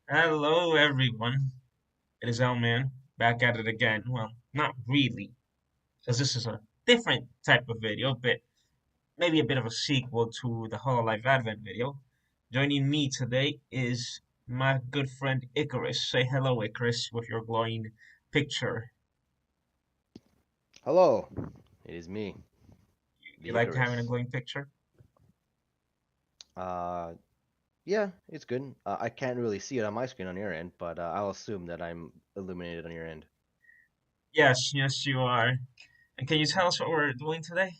Hello, everyone. It is L-Man back at it again. Well, not really, because this is a different type of video, but maybe a bit of a sequel to the Hololive Advent video. Joining me today is my good friend Icarus. Say hello, Icarus, with your glowing picture. Hello, it is me, You the like having a Icarus. glowing picture? Uh, yeah, it's good. I can't really see it on my screen on your end, but I'll assume that I'm illuminated on your end. Yes, yes, you are. And can you tell us what we're doing today?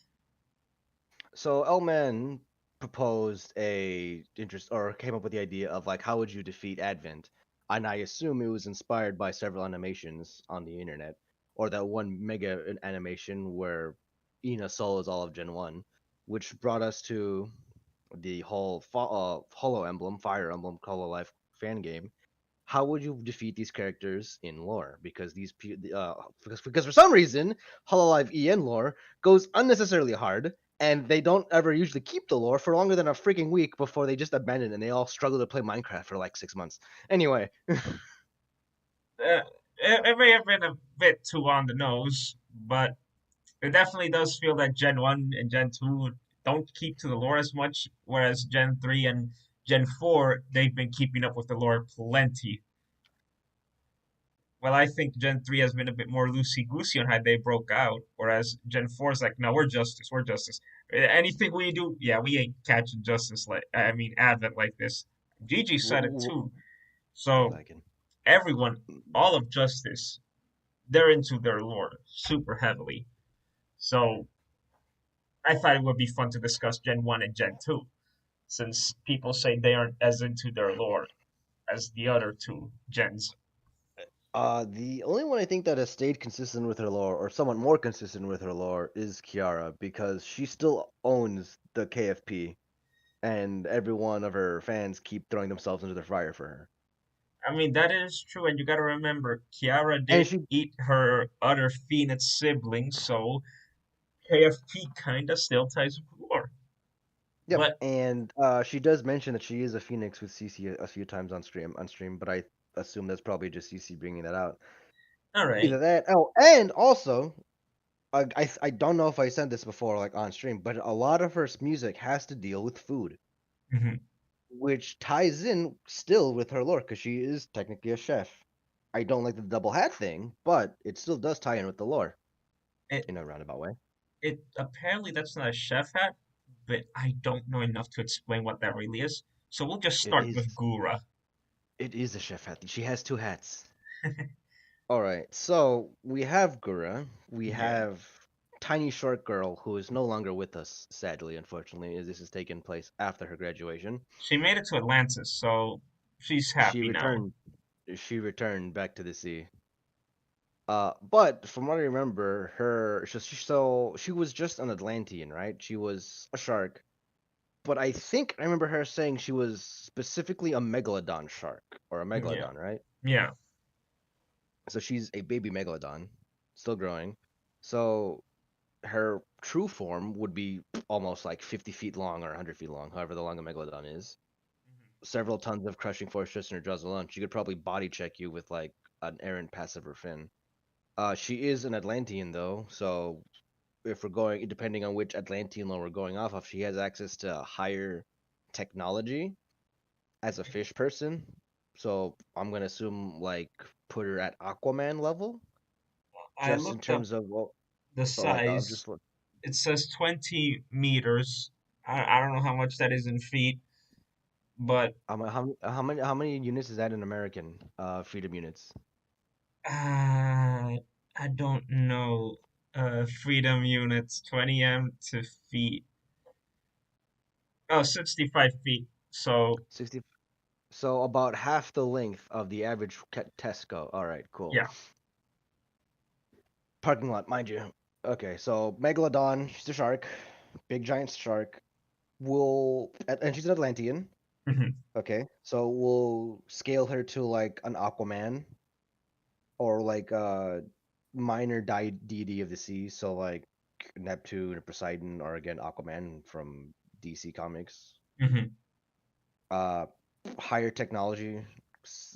So Elman proposed a interest or came up with the idea of like how would you defeat Advent, and I assume it was inspired by several animations on the internet, or that one mega animation where Ina solos all of Gen 1, which brought us to the whole Holo Emblem, Fire Emblem, Hololive fan game. How would you defeat these characters in lore? Because for some reason, Hololive EN lore goes unnecessarily hard, and they don't ever usually keep the lore for longer than a freaking week before they just abandon it, and they all struggle to play Minecraft for like 6 months. Anyway, It may have been a bit too on the nose, but it definitely does feel that Gen 1 and Gen 2 don't keep to the lore as much, whereas Gen 3 and Gen 4, they've been keeping up with the lore plenty. Well, I think Gen 3 has been a bit more loosey-goosey on how they broke out, whereas Gen 4 is like, no, we're Justice, we're Justice. Anything we do, yeah, we ain't catching Justice like, I mean, Advent like this. Gigi said it too. good So liking. everyone, all of Justice, they're into their lore super heavily. So I thought it would be fun to discuss Gen 1 and Gen 2, since people say they aren't as into their lore as the other two gens. The only one I think that has stayed consistent with her lore, or somewhat more consistent with her lore, is Kiara, because she still owns the KFP, and every one of her fans keep throwing themselves into the fire for her. I mean, that is true, and you gotta remember, Kiara And did she, eat her other Phoenix sibling, so KFP kinda still ties with lore. yep, But, and she does mention that she is a phoenix with CC a few times on stream, but I assume that's probably just CC bringing that out. alright. Either that. Oh, and also, I don't know if I said this before, like on stream, but a lot of her music has to deal with food, Mhm. which ties in still with her lore because she is technically a chef. I don't like the double hat thing, but it still does tie in with the lore It, in a roundabout way. it apparently that's not a chef hat, but I don't know enough to explain what that really is. So we'll just It start is. with Gura. It is a chef hat. She has two hats. All right, so we have Gura, we Yeah. have tiny short girl who is no longer with us, sadly, unfortunately, as this has taken place after her graduation. She made it to Atlantis, so she's She happy now. returned. She returned back to the sea. But from what I remember, she was just an Atlantean, right? She was a shark, but I think I remember her saying she was specifically a megalodon shark or a Yeah. megalodon, right? Yeah. So she's a baby megalodon, still growing. So her true form would be almost like 50 feet long or 100 feet long, however the long a megalodon is. Several tons of crushing force just in her jaws alone. She could probably body check you with like an errant passive or fin. She is an Atlantean though, so if we're going, depending on which Atlantean law we're going off of, she has access to higher technology as a fish person. So I'm gonna assume like put her at Aquaman level, I just in looked up terms of well, the so like size. It says 20 meters. I don't know how much that is in feet, but how many units is that in American freedom units? I don't know. Freedom units, 20 m to feet. Oh, 65 feet. So, 60. So about half the length of the average Tesco. All right, cool. yeah. Parking lot, mind you. Okay, so Megalodon, she's a shark, big giant shark. And she's an Atlantean. Mhm. Okay, so we'll scale her to like an Aquaman or like a minor deity of the sea. So like Neptune or Poseidon or again Aquaman from DC Comics. Mhm. Uh, Higher technology,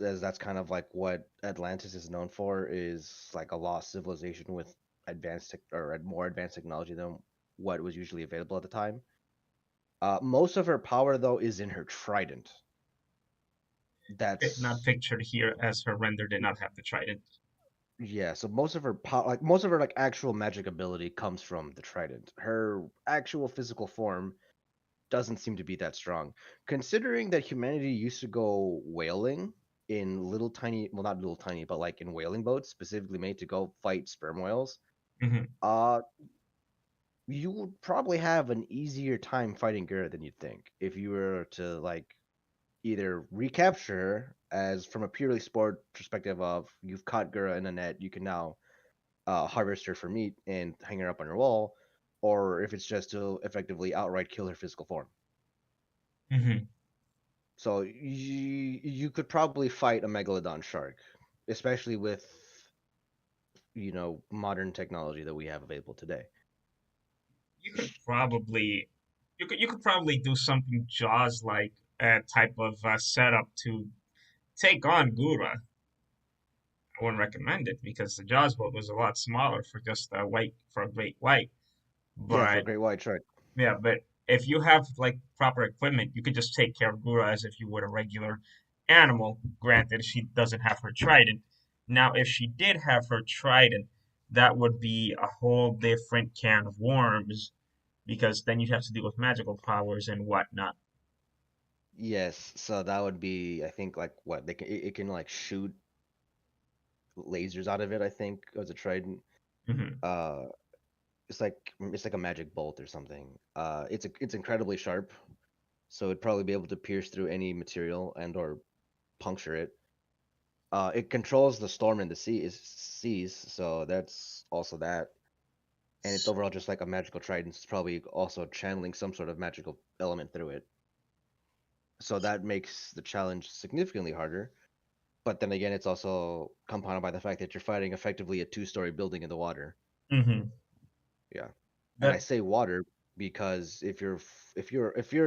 as that's kind of like what Atlantis is known for, is like a lost civilization with more advanced technology than what was usually available at the time. Most of her power though is in her trident. Not That's pictured here as her render did not have the trident. Yeah, so most of her most of her like actual magic ability comes from the trident. Her actual physical form doesn't seem to be that strong. Considering that humanity used to go whaling in little tiny, well, not little tiny, but like in whaling boats specifically made to go fight sperm whales, Hmm. uh, you would probably have an easier time fighting Gura than you'd think if you were to like either recapture her as from a purely sport perspective of you've caught Gura in a net, you can now harvest her for meat and hang her up on your wall, or if it's just to effectively outright kill her physical form. Hmm. So you could probably fight a megalodon shark, especially with modern technology that we have available today. You could probably, you could probably do something Jaws like type of setup to take on Gura. I wouldn't recommend it because the Jaws boat was a lot smaller for just a white for a great white. Yeah, for a But great white shark. yeah, but if you have like proper equipment, you could just take care of Gura as if you would a regular animal. Granted, she doesn't have her trident. Now, if she did have her trident, that would be a whole different can of worms because then you'd have to deal with magical powers and whatnot. Yes, so that would be, I think, like what it can like shoot lasers out of it. I think as a trident. Hmm. Uh, it's like a magic bolt or something. It's incredibly sharp, so it'd probably be able to pierce through any material and or puncture it. It controls the storm in the seas, so that's also that. And it's overall just like a magical trident. It's probably also channeling some sort of magical element through it. So that makes the challenge significantly harder. But then again, it's also compounded by the fact that you're fighting effectively a two-story building in the water. Hmm. Yeah. And I That. say water because if you're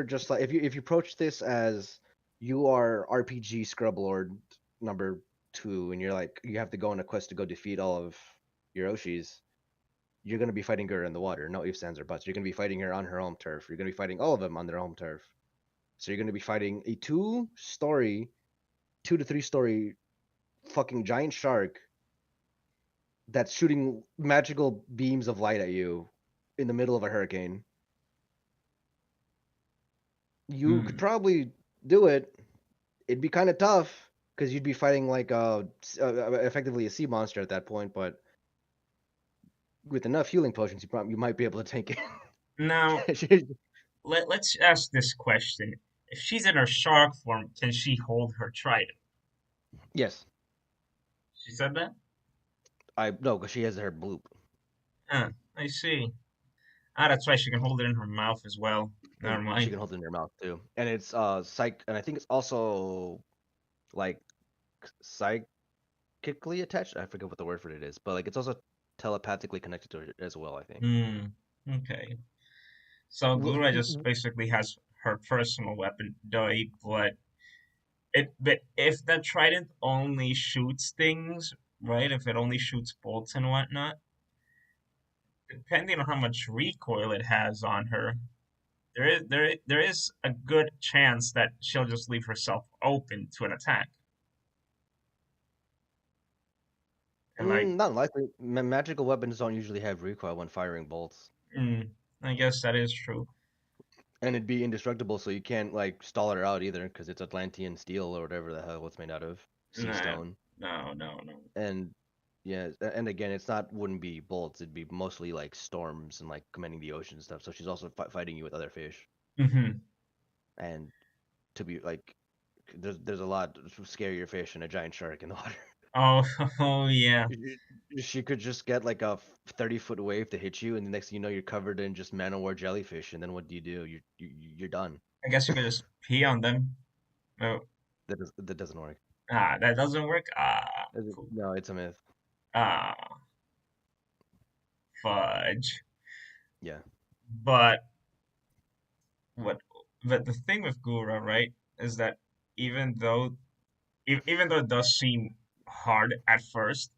just like if you approach this as you are RPG Scrub Lord number 2 and you're like you have to go on a quest to go defeat all of Yoroshi's, you're gonna be fighting her in the water. No ifs, ands, or buts. You're gonna be fighting her on her home turf. You're gonna be fighting all of them on their home turf. So you're gonna be fighting a two to three story fucking giant shark that's shooting magical beams of light at you in the middle of a hurricane. You could Mm. probably do it. It'd be kind of tough because you'd be fighting like effectively a sea monster at that point. But with enough healing potions, you might be able to take Now, it. let's ask this question. If she's in her shark form, can she hold her trident? Yes, She said that? I no, because she has her bloop. Huh, I see. Ah, that's right. She can hold it in her mouth as well. Never She mind. can hold it in her mouth too, and it's and I think it's also like psychically attached. I forget what the word for it is, but like it's also telepathically connected to it as well. I think. Hmm. Okay. So Gura just basically has her personal weapon, Doi, but if the trident only shoots things, right? If it only shoots bolts and whatnot, depending on how much recoil it has on her, there is a good chance that she'll just leave herself open to an attack. And like, Not likely. Magical weapons don't usually have recoil when firing bolts, mm, I guess that is true. and it'd be indestructible, so you can't like stall her out either, because it's Atlantean steel or whatever the hell it's made out of, sea Nah, stone, no, no, no. and yeah, and again, wouldn't be bolts. It'd be mostly like storms and like commanding the ocean and stuff. So she's also fighting you with other fish, Hmm. and to be like, there's a lot scarier fish than a giant shark in the water. Oh, oh yeah. She could just get like a 30-foot wave to hit you, and the next thing you know, you're covered in just man o' war jellyfish. And then what do? You're done. I guess you could just pee on them. Oh, That doesn't work. that doesn't work. Ah, cool. No, it's a myth. Ah, fudge. Yeah. But what? But the thing with Gura, right, is that even though Even though it does seem hard at first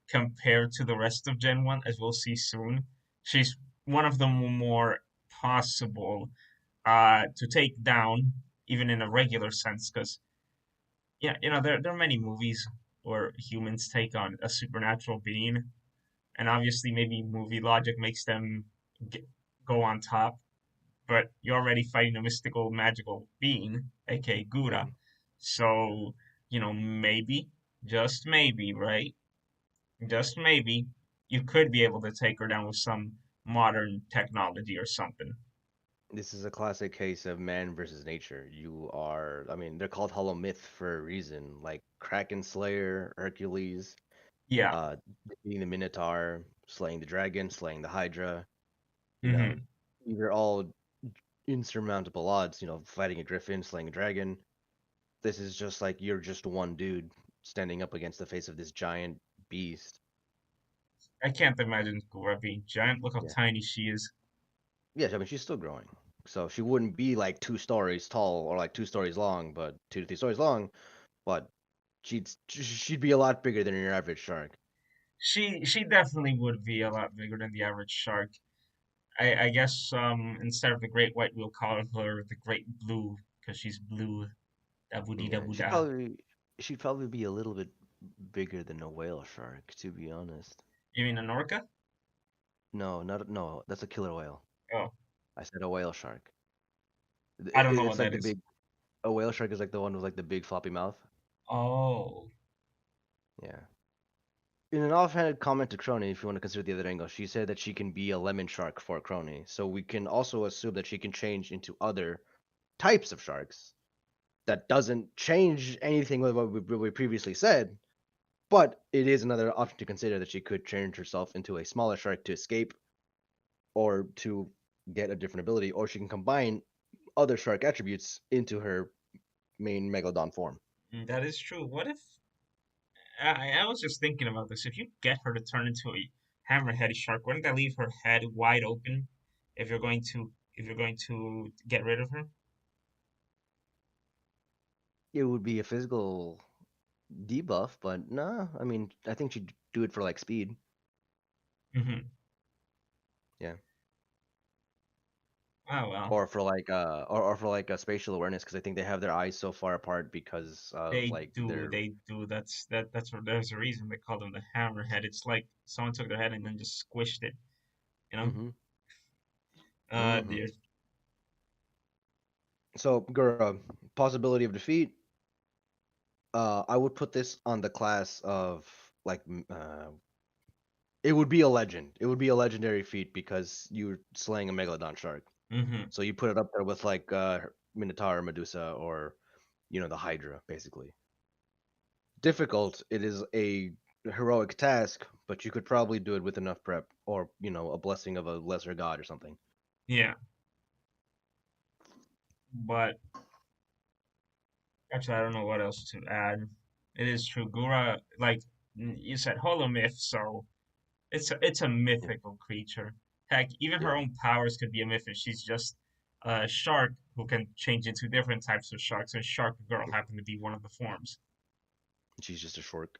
compared to the rest of Gen 1, as we'll see soon, she's one of the more possible to take down, even in a regular sense, because yeah, there are many movies where humans take on a supernatural being, and obviously maybe movie logic makes them get, go on top, but you're already fighting a mystical, magical being, aka Gura. Mhm. So, maybe, just maybe, right? Just maybe, you could be able to take her down with some modern technology or something. This is a classic case of man versus nature. I mean, they're called Hollow Myth for a reason. Like Kraken Slayer, Hercules, Yeah. uh, being the Minotaur, slaying the dragon, slaying the Hydra. You know, Hmm. these are all insurmountable odds. Fighting a griffin, slaying a dragon. This is just like you're just one dude standing up against the face of this giant beast. I can't imagine Gura being giant. Look how Yeah. tiny she is. Yeah, I mean, she's still growing. So she wouldn't be like 2 stories tall or like 2 stories long, but 2 to 3 stories long. But she'd be a lot bigger than your average shark. She definitely would be a lot bigger than the average shark. I guess instead of the great white, we'll call her the great blue because she's blue. Da boo da Yeah, boo da. she'd probably be a little bit bigger than a whale shark, to be honest. You mean an orca? No, that's a killer whale. Oh, I said a whale shark. I don't know what It's like that the is. big a whale shark is like the one with like the big floppy mouth. Oh, Yeah. In an offhanded comment to Crony, if you want to consider the other angle, she said that she can be a lemon shark for Crony. So we can also assume that she can change into other types of sharks. That doesn't change anything with what we previously said, but it is another option to consider that she could change herself into a smaller shark to escape or to get a different ability, or she can combine other shark attributes into her main megalodon form. that is true. What if I was just thinking about this? If you get her to turn into a hammerhead shark, wouldn't that leave her head wide open if you're going to get rid of her? It would be a physical debuff, but nah, I mean, I think she'd do it for like speed. Hmm. Yeah. Oh well, Or for like a spatial awareness because I think they have their eyes so far apart because of they like do, their they do. There's a reason they call them the hammerhead. It's like someone took their head and then just squished it. You know? hmm hmm Dear. So Gura, possibility of defeat. I would put this on the class of like it would be a legend. It would be a legendary feat because you're slaying a megalodon shark. Hmm. So you put it up there with like Minotaur, Medusa, or the Hydra, basically. Difficult. It is a heroic task, but you could probably do it with enough prep, or a blessing of a lesser god or something. Yeah, but actually, I don't know what else to add. It is true. Gura, like you said, Holomyth, so it's a Yeah, mythical creature. Heck, even her yeah. own powers could be a myth if she's just a shark who can change into different types of sharks, and Shark Girl happened to be one of the forms. She's just a shark.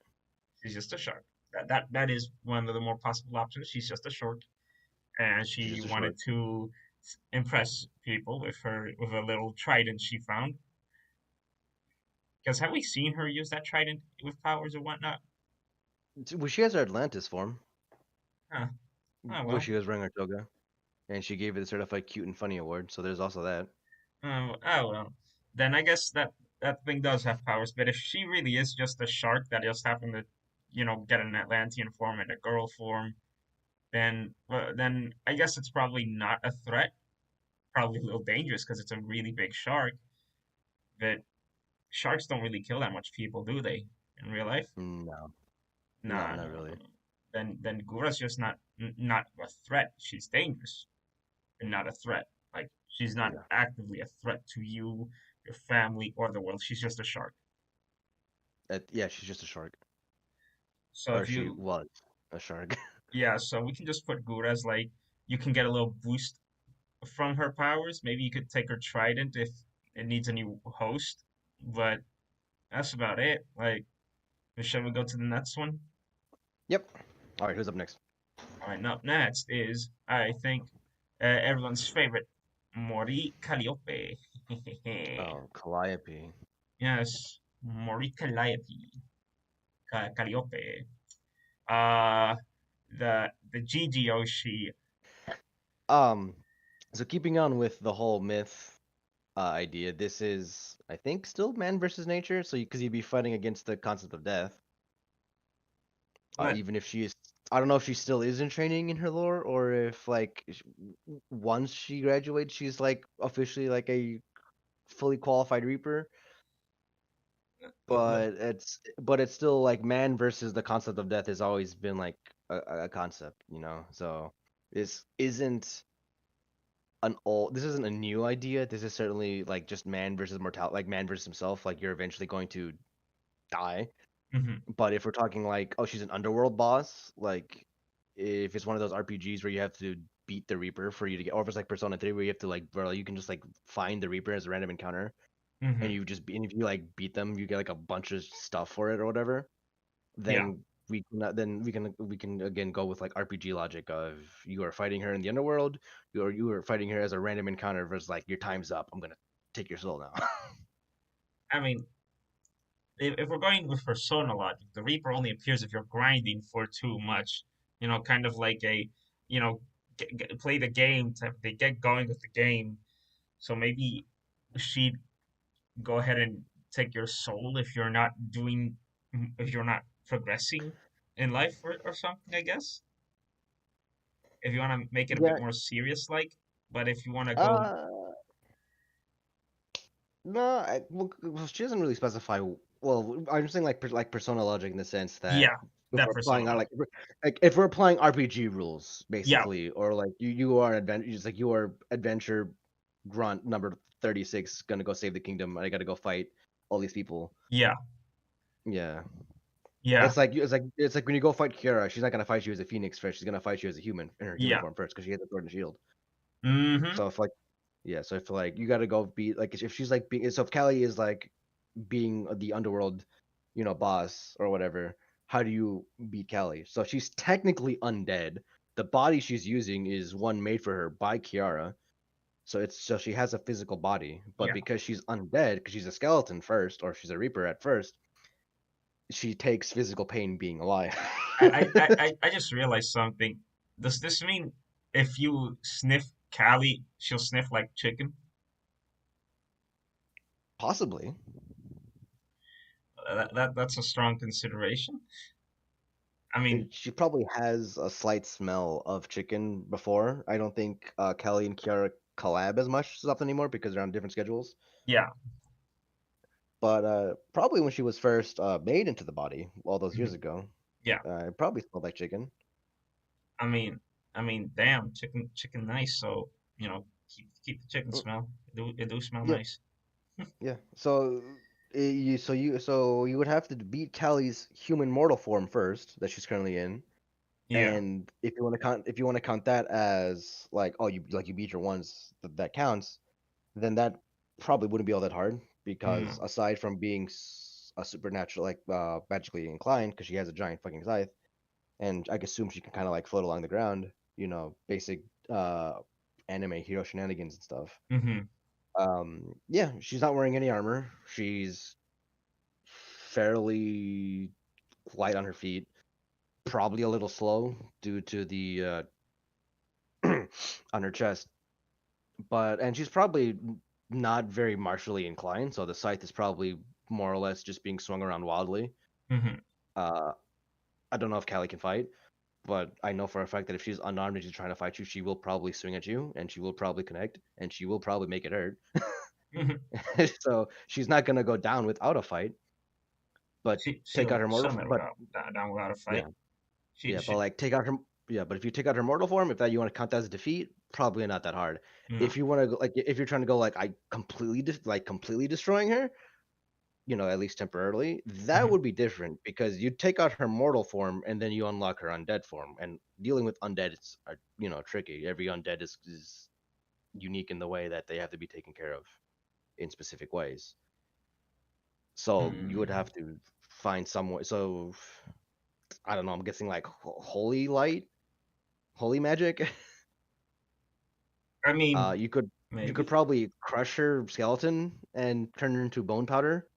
She's just a shark. That is one of the more possible options. She's just a shark, and She's she just a wanted shark. to impress people with a little trident she found. Because have we seen her use that trident with powers or whatnot? Well, she has her Atlantis form, Huh. Oh where well. she was wearing her toga, and she gave it the certified cute and funny award. So there's also that. Oh well. Then I guess that thing does have powers. But if she really is just a shark that just happened to, get an Atlantean form and a girl form, then I guess it's probably not a threat. Probably a little dangerous because it's a really big shark. But sharks don't really kill that much people, do they? In real life? No, Nah, not no, no, really. no. Then Gura's just not a threat. She's dangerous, but not a threat. Like she's not Yeah, actively a threat to you, your family, or the world. She's just a shark. yeah, she's just a shark, So or if she you, was a shark. yeah, so we can just put Gura as like you can get a little boost from her powers. Maybe you could take her trident if it needs a new host, but That's about it. Like, shall we go to the next one? Yep. All right, who's up next? All right, up next is, I think, everyone's favorite, Mori Calliope. Oh, Calliope. Yes, Mori Calliope. Calliope. Uh, the Gigi Oshi. Um, so keeping on with the whole myth idea, this is, I think, still man versus nature. So, because you'd be fighting against the concept of death, Let. even if she is, I don't know if she still is in training in her lore, or if like once she graduates, she's like officially like a fully qualified Reaper. let But it's still like man versus the concept of death has always been like a concept, you know. So this isn't this isn't a new idea. This is certainly like just man versus mortality, like man versus himself. Like you're eventually going to die. mhm, But if we're talking like, oh, she's an underworld boss, like if it's one of those RPGs where you have to beat the Reaper for you to get, or if it's like Persona 3 where you have to like, bro, you can just like find the Reaper as a random encounter, and mhm. you just and if you like beat them, you get like a bunch of stuff for it or whatever. Yeah, Then we can again go with like RPG logic of you are fighting her in the underworld, you are fighting her as a random encounter versus like your time's up. I'm gonna take your soul now. I mean, if we're going with persona logic, the Reaper only appears if you're grinding for too much. Kind of like a, play the game type. They get going with the game, so maybe she'd go ahead and take your soul if you're not progressing in life or something. I guess if you want to make it a bit Yeah. more serious, like. But if you want to go, Uh, no, well, she doesn't really specify. Well, I'm saying like like Persona logic in the sense that yeah, if that we're persona applying our logic. like if we're applying RPG rules Yeah, basically, or like you are adventure, just like you are adventure grunt number 36, gonna go save the kingdom. I gotta go fight all these people. yeah, Yeah, yeah, it's like when you go fight Kiara, she's not gonna fight you as a phoenix first. She's gonna fight you as a human in her human yeah. form first because she has a sword and shield. Mm-hmm. So if like yeah, so if like you gotta go beat like if she's like being so if Callie is like being the underworld, boss or whatever, how do you beat Callie? So she's technically undead. The body she's using is one made for her by Kiara. So she has a physical body, but Yeah. because she's undead, because she's a skeleton first, or she's a reaper at first, she takes physical pain being alive. I just realized something. Does this mean if you sniff Callie, she'll sniff like chicken? Possibly. That's a strong consideration. I mean, She probably has a slight smell of chicken before. I don't think Kelly and Kiara collab as much stuff anymore because they're on different schedules. yeah, But probably when she was first made into the body all those years mhm, ago, yeah. it probably smelled like chicken. I mean, damn, chicken nice. So keep the chicken Mm, smell. It do smell yeah, nice. yeah. So you would have to beat Callie's human mortal form first that she's currently in, Yeah. and if you want to count that as like you beat her once that counts, then that probably wouldn't be all that hard because No. aside from being a supernatural like magically inclined because she has a giant fucking scythe and I assume she can kind of like float along the ground, basic uh anime hero shenanigans and stuff. Mm-hmm. Yeah, she's not wearing any armor. She's fairly light on her feet, probably a little slow due to the on her chest, and she's probably not very martially inclined, so the scythe is probably more or less just being swung around wildly. Mm-hmm. Uh, I don't know if Callie can fight, but I know for a fact that if she's unarmed and she's trying to fight you, she will probably swing at you, and she will probably connect, and she will probably make it hurt. Mm-hmm. So she's not gonna go down without a fight, but take out her She'll mortal. never But go down without a yeah, fight. She yeah, but she like take out her. Yeah, but if you take out her mortal form, if that you want to count that as a defeat, probably not that hard. no. If you want to go, like, if you're trying to go like I completely completely destroying her, at least temporarily, that Mm-hmm. would be different because you take out her mortal form and then you unlock her undead form. And dealing with undead is, tricky. Every undead is unique in the way that they have to be taken care of in specific ways. So you would Mm, have to find some way. So I don't know. I'm guessing like holy light, holy magic. I mean, You could maybe probably crush her skeleton and turn her into bone powder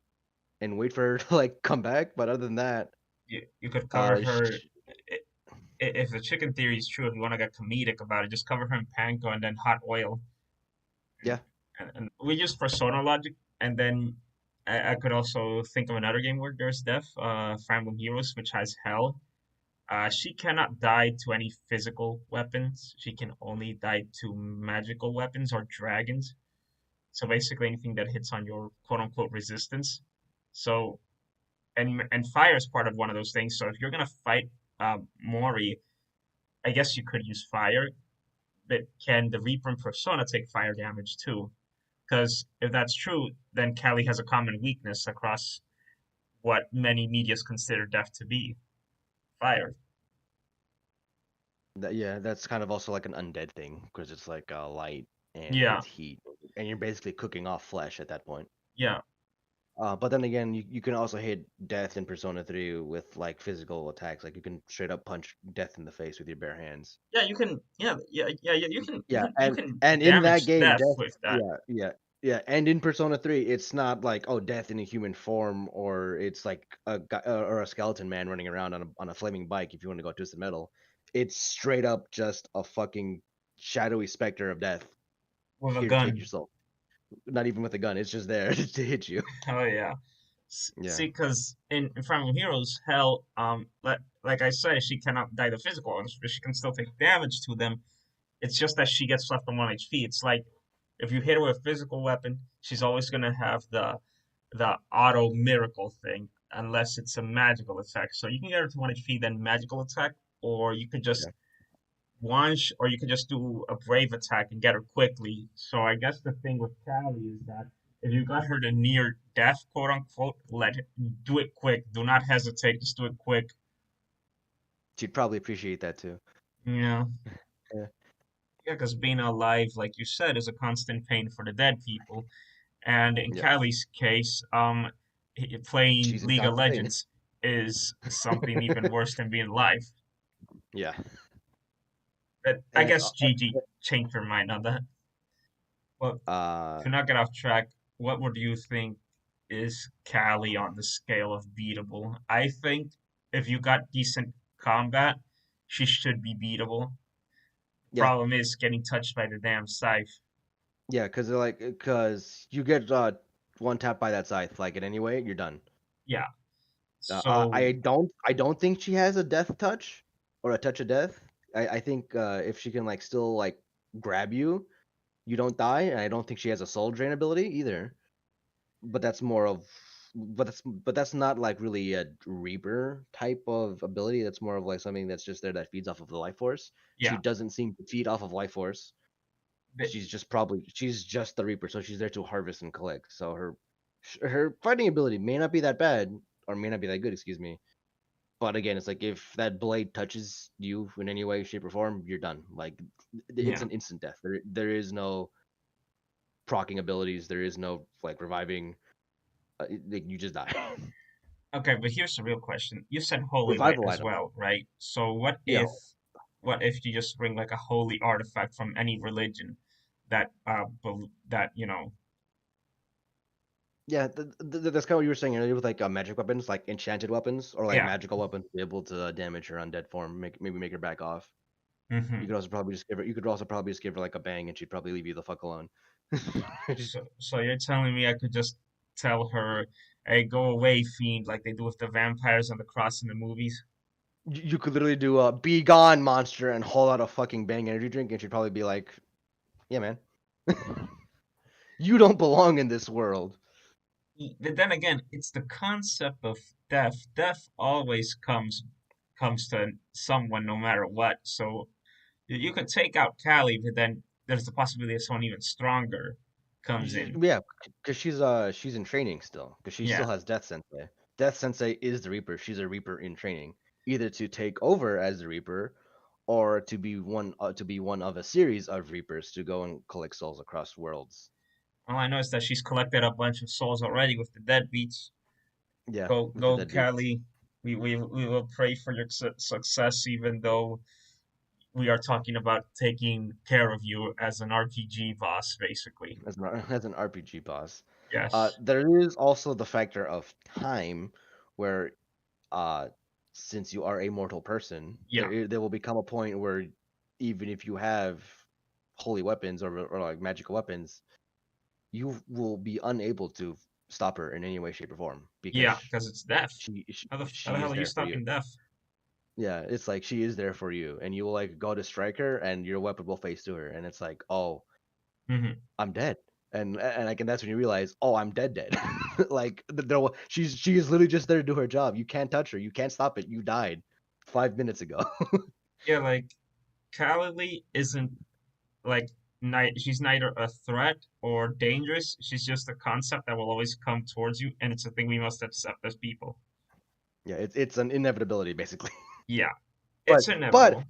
and wait for her to like come back. But other than that, you could cover uh, her. sh- If the chicken theory is true, if you want to get comedic about it, just cover her in panko and then hot oil. yeah, And we use persona logic, and then I could also think of another game where there's death, Fire Emblem Heroes, which has hell. She cannot die to any physical weapons. She can only die to magical weapons or dragons. So basically anything that hits on your quote unquote resistance. So and fire is part of one of those things. So if you're gonna fight Mori, I guess you could use fire, but can the Reaper and Persona take fire damage too? Because if that's true, then Callie has a common weakness across what many medias consider death to be fire. yeah, that's kind of also like an undead thing because it's like light and Yeah, with heat, and you're basically cooking off flesh at that point. yeah, But then again, you can also hit death in Persona 3 with like physical attacks. Like you can straight up punch death in the face with your bare hands. yeah. You can, yeah. You can, Yeah, you and can and in that damage game, death death. with that. Yeah, and in Persona 3, it's not like oh, death in a human form, or it's like a guy or a skeleton man running around on a flaming bike. If you want to go twisted metal, it's straight up just a fucking shadowy specter of death With a here to take gun. your soul. Not even with a gun; it's just there to hit you. Oh yeah. Yeah, See, because in Fire Emblem Heroes, hell, like I said, she cannot die the physical ones, but she can still take damage to them. It's just that she gets left on 1 HP. It's like if you hit her with a physical weapon, she's always gonna have the auto miracle thing, unless it's a magical attack. So you can get her to 1 HP, then magical attack, or you could just yeah, or you could just do a brave attack and get her quickly. So I guess the thing with Callie is that if you got her to near death, quote unquote, do it quick. Do not hesitate. Just do it quick. she'd probably appreciate that too. Yeah, Yeah, yeah, because being alive, like you said, is a constant pain for the dead people. And in yeah. Callie's case, playing She's in League of constant pain. Legends is something even worse than being alive. Yeah, But I and guess Gigi changed her mind on that. Well, uh, to not get off track, what would you think is Callie on the scale of beatable? I think if you got decent combat, she should be beatable. yeah, Problem is getting touched by the damn scythe. yeah, because you get one tap by that scythe, like it anyway, you're done. Yeah. I So don't think she has a death touch or a touch of death. I think if she can like still like grab you, you don't die, and I don't think she has a soul drain ability either. But that's more of but that's not like really a Reaper type of ability. That's more of like something that's just there that feeds off of the life force. She yeah, doesn't seem to feed off of life force. the, She's just the Reaper, so she's there to harvest and collect. So her fighting ability may not be that bad, or may not be that good, excuse me. But again, it's like if that blade touches you in any way, shape, or form, you're done. Like it's yeah. an instant death. There is no proccing abilities. There is no like reviving. You just die. Okay, but here's the real question. You said holy light Revival as items. well, right? So Yeah, what if you just bring like a holy artifact from any religion that that yeah. That's kind of what you were saying earlier with like magic weapons, like enchanted weapons or like yeah. magical weapons, to be able to damage her undead form, maybe make her back off. You Hmm. could also probably just give her. You could also probably just give her like a bang, and she'd probably leave you the fuck alone. So you're telling me I could just tell her, "Hey, go away, fiend," like they do with the vampires on the cross in the movies? You could literally do a "Be gone, monster" and hold out a fucking bang energy drink, and she'd probably be like, "Yeah, man, you don't belong in this world." But then again, it's the concept of death. Death always comes to someone no matter what. So you could take out Callie, but then there's the possibility that someone even stronger comes in. Yeah, because she's in training still, because she Yeah. still has Death Sensei. Death Sensei is the Reaper. She's a Reaper in training, either to take over as the Reaper, or to be one of a series of Reapers to go and collect souls across worlds. All I know is that she's collected a bunch of souls already with the deadbeats. Yeah, Go, with the go, deadbeats. Callie. We will pray for your success, even though we are talking about taking care of you as an RPG boss, basically. As an as an RPG boss. Yes. There is also the factor of time, where uh, since you are a mortal person, Yeah. there will become a point where even if you have holy weapons or like magical weapons, you will be unable to stop her in any way, shape, or form because Yeah, because it's death. How the she hell is are you there for you. stopping death? Yeah, it's like she is there for you, and you will like go to strike her, and your weapon will face to her, and it's like, oh, Hmm. I'm dead. And like, and that's when you realize, oh, I'm dead. Like she is literally just there to do her job. You can't touch her. You can't stop it. You died 5 minutes ago. Yeah, like Callie isn't like she's neither a threat or dangerous. She's just a concept that will always come towards you, and it's a thing we must accept as people. Yeah, it's an inevitability basically. Yeah, But it's but inevitable.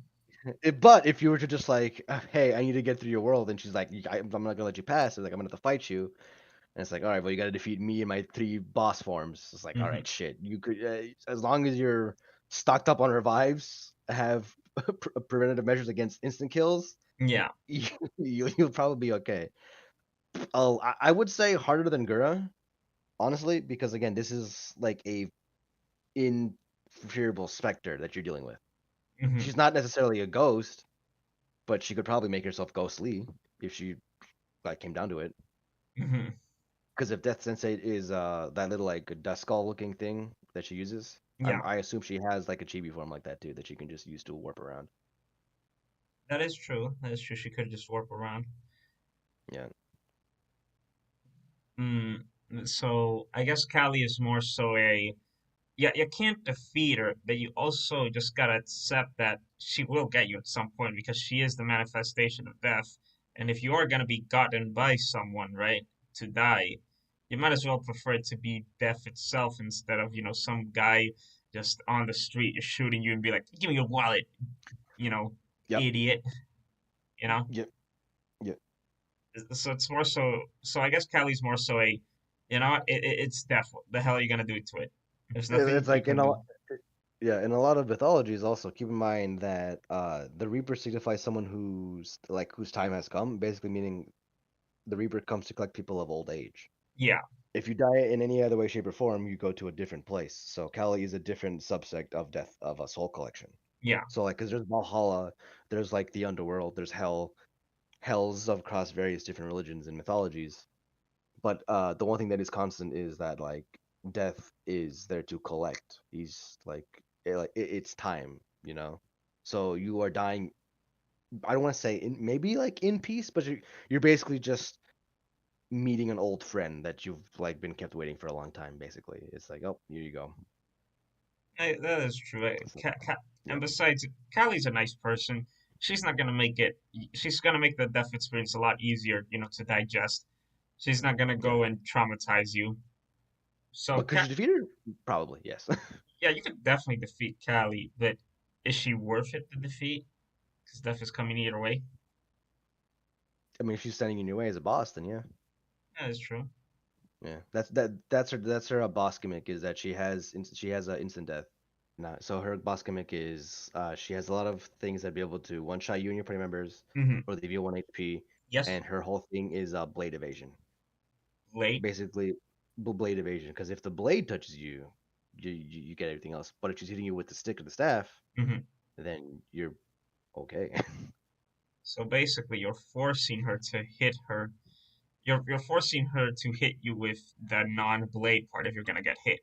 but if you were to just like, hey, I need to get through your world, and she's like, I'm not gonna let you pass. It's like I'm gonna have to fight you, and it's like, all right, well, you got to defeat me and my three boss forms. It's like, all Hmm. right, shit, you could as long as you're stocked up on revives, have preventative measures against instant kills, Yeah. you'll probably be okay. Oh, I would say harder than Gura, honestly, because again, this is like a inferiorable specter that you're dealing with. Hmm. She's not necessarily a ghost, but she could probably make herself ghostly if she like came down to it. Hmm. Because if Death Sensei is that little like dust skull looking thing that she uses, Yeah, I assume she has like a chibi form like that too that she can just use to warp around. that is true. That is true. She could just warp around. Yeah, Mm, so I guess Callie is more so a yeah, you can't defeat her, but you also just gotta accept that she will get you at some point because she is the manifestation of death. And if you are gonna be gotten by someone, right, to die, you might as well prefer it to be death itself instead of, some guy just on the street is shooting you and be like, "Give me your wallet," you know, yep, idiot, you know? yep, yep. So it's more so, so I guess Callie's more so a, it's death. What the hell are you gonna do to it? There's nothing It's you like can do. yeah, in a lot of mythologies also keep in mind that the Reaper signifies someone whose time has come, basically meaning the Reaper comes to collect people of old age. Yeah, If you die in any other way, shape, or form, you go to a different place. So Kali is a different subsect of death of a soul collection. yeah. So like, because there's Valhalla, there's like the underworld, there's hell, hells of across various different religions and mythologies. But the one thing that is constant is that like death is there to collect. He's like, it's time, you know. So you are dying. I don't want to say maybe like in peace, but you're basically just meeting an old friend that you've like been kept waiting for a long time. Basically, it's like, oh, here you go. That is true. So, And yeah, besides, Callie's a nice person. She's not gonna make it. She's gonna make the death experience a lot easier, to digest. She's not gonna yeah. go and traumatize you. So, But could you defeat her? Probably, yes. yeah, you could definitely defeat Callie, but is she worth it to defeat? Because death is coming either way. I mean, if she's standing in your way as a boss, then yeah, That is true. yeah. That's her boss gimmick is that she has a instant death. Nah, so her boss gimmick is she has a lot of things that be able to one shot you and your party members, Hmm. or they deal 1 HP, Yes, and her whole thing is blade evasion. late. Basically, blade evasion. Because if the blade touches you, you get everything else. But if she's hitting you with the stick or the staff, Hmm. then you're okay. So basically, you're forcing her to hit her. You're forcing her to hit you with the non-blade part if you're gonna get hit.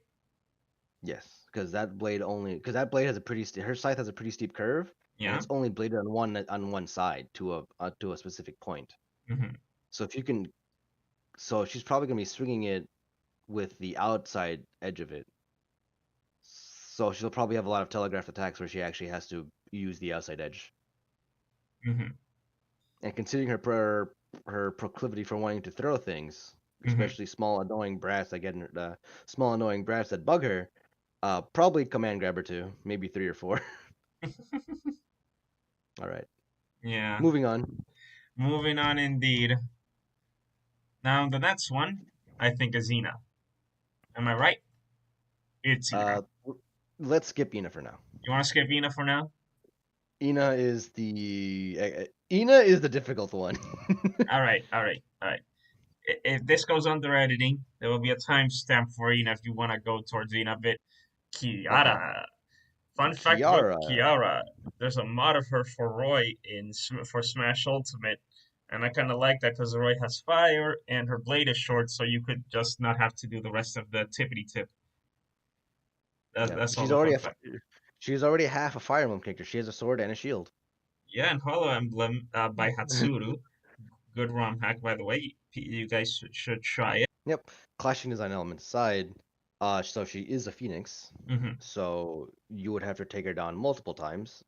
Yes, because that blade has a her scythe has a pretty steep curve, and Yeah. it's only bladed on one side to a specific point. Hmm. So if you can, so she's probably gonna be swinging it with the outside edge of it. So she'll probably have a lot of telegraphed attacks where she actually has to use the outside edge. Hmm. And considering her proclivity for wanting to throw things, Hmm. especially small annoying brats that bug her, probably command grab her too, maybe three or four. All right, Yeah. moving on. Moving on indeed. Now the next one, I think is Xena. Am I right? It's Ina. Let's skip Ina for now. You want to skip Ina for now? Ina is the difficult one. All right, all right, all right. If this goes under editing, there will be a timestamp for Ina if you want to go towards Ina a bit. Okay, Kiara. Fun fact about Kiara. Kiara: there's a mod of her for Roy for Smash Ultimate, and I kind of like that because Roy has fire and her blade is short, so you could just not have to do the rest of the tippity tip. Yeah, That's all the fun fact. she's already half a Fire Emblem character. She has a sword and a shield. Yeah, and Holo Emblem by Hatsuru. Good ROM hack, by the way. You guys should try it. Yep. Clashing design element aside, so she is a phoenix. Hmm. So you would have to take her down multiple times,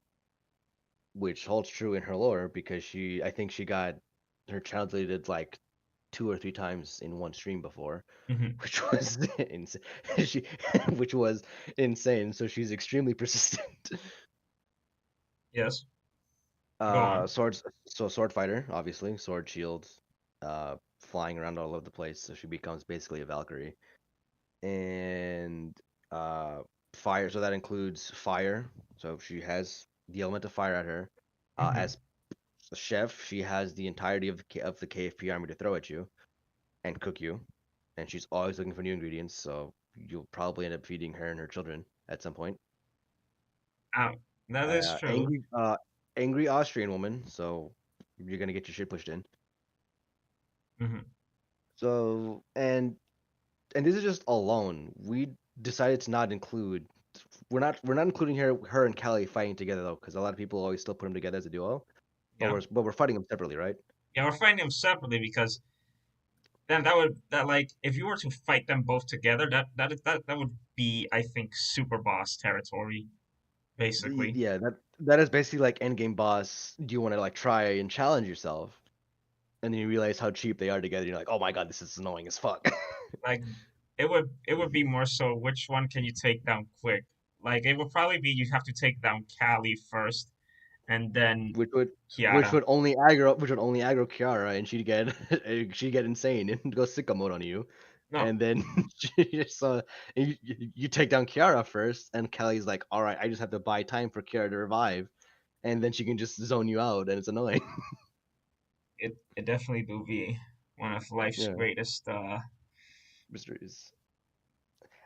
which holds true in her lore because I think she got her translated like 2 or 3 times in one stream before, Hmm. which was insane. She, which was insane. So she's extremely persistent. Yes, go on. Swords. So sword fighter, obviously, sword shields, flying around all over the place. So she becomes basically a Valkyrie. And uh, fire. So that includes fire. So she has the element of fire at her. Hmm. As a chef, she has the entirety of the KFP army to throw at you and cook you, and she's always looking for new ingredients. So you'll probably end up feeding her and her children at some point. Uh, that is Uh, true. angry, uh, angry Austrian woman. So you're gonna get your shit pushed in. Hmm. So and this is just alone. We decided to not include. We're not including her and Callie fighting together though, because a lot of people always still put them together as a duo. But Yeah, we're fighting them separately, right? yeah. We're fighting them separately because then that would that like if you were to fight them both together, that would be I think super boss territory basically. Yeah, that is basically like endgame boss. Do you want to like try and challenge yourself? And then you realize how cheap they are together. You're like, oh my god, this is annoying as fuck. Like it would be more so which one can you take down quick? Like it would probably be you have to take down Callie first and then which would which Kiara. would only aggro Kiara, and she'd get insane and go sicko mode on you. No, And then so you take down Kiara first, and Kelly's like, all right, I just have to buy time for Kiara to revive, and then she can just zone you out, and it's annoying. it definitely do be one of life's Yeah, greatest mysteries.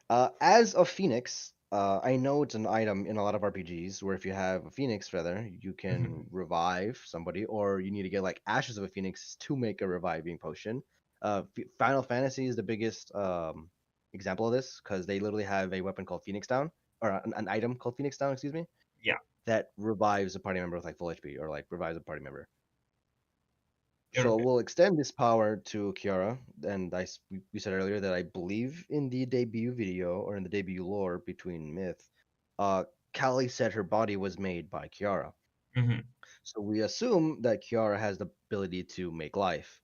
As a phoenix, I know it's an item in a lot of RPGs where if you have a phoenix feather, you can revive somebody, or you need to get like ashes of a phoenix to make a reviving potion. Final Fantasy is the biggest example of this because they literally have a weapon called Phoenix Down, or an item called Phoenix Down, excuse me, yeah, that revives a party member with like full HP, or like revives a party member. So it- we'll extend this power to Kiara, and we said earlier that I believe in the debut video or in the debut lore between Myth, uh, Callie said her body was made by Kiara. mhm, So we assume that Kiara has the ability to make life.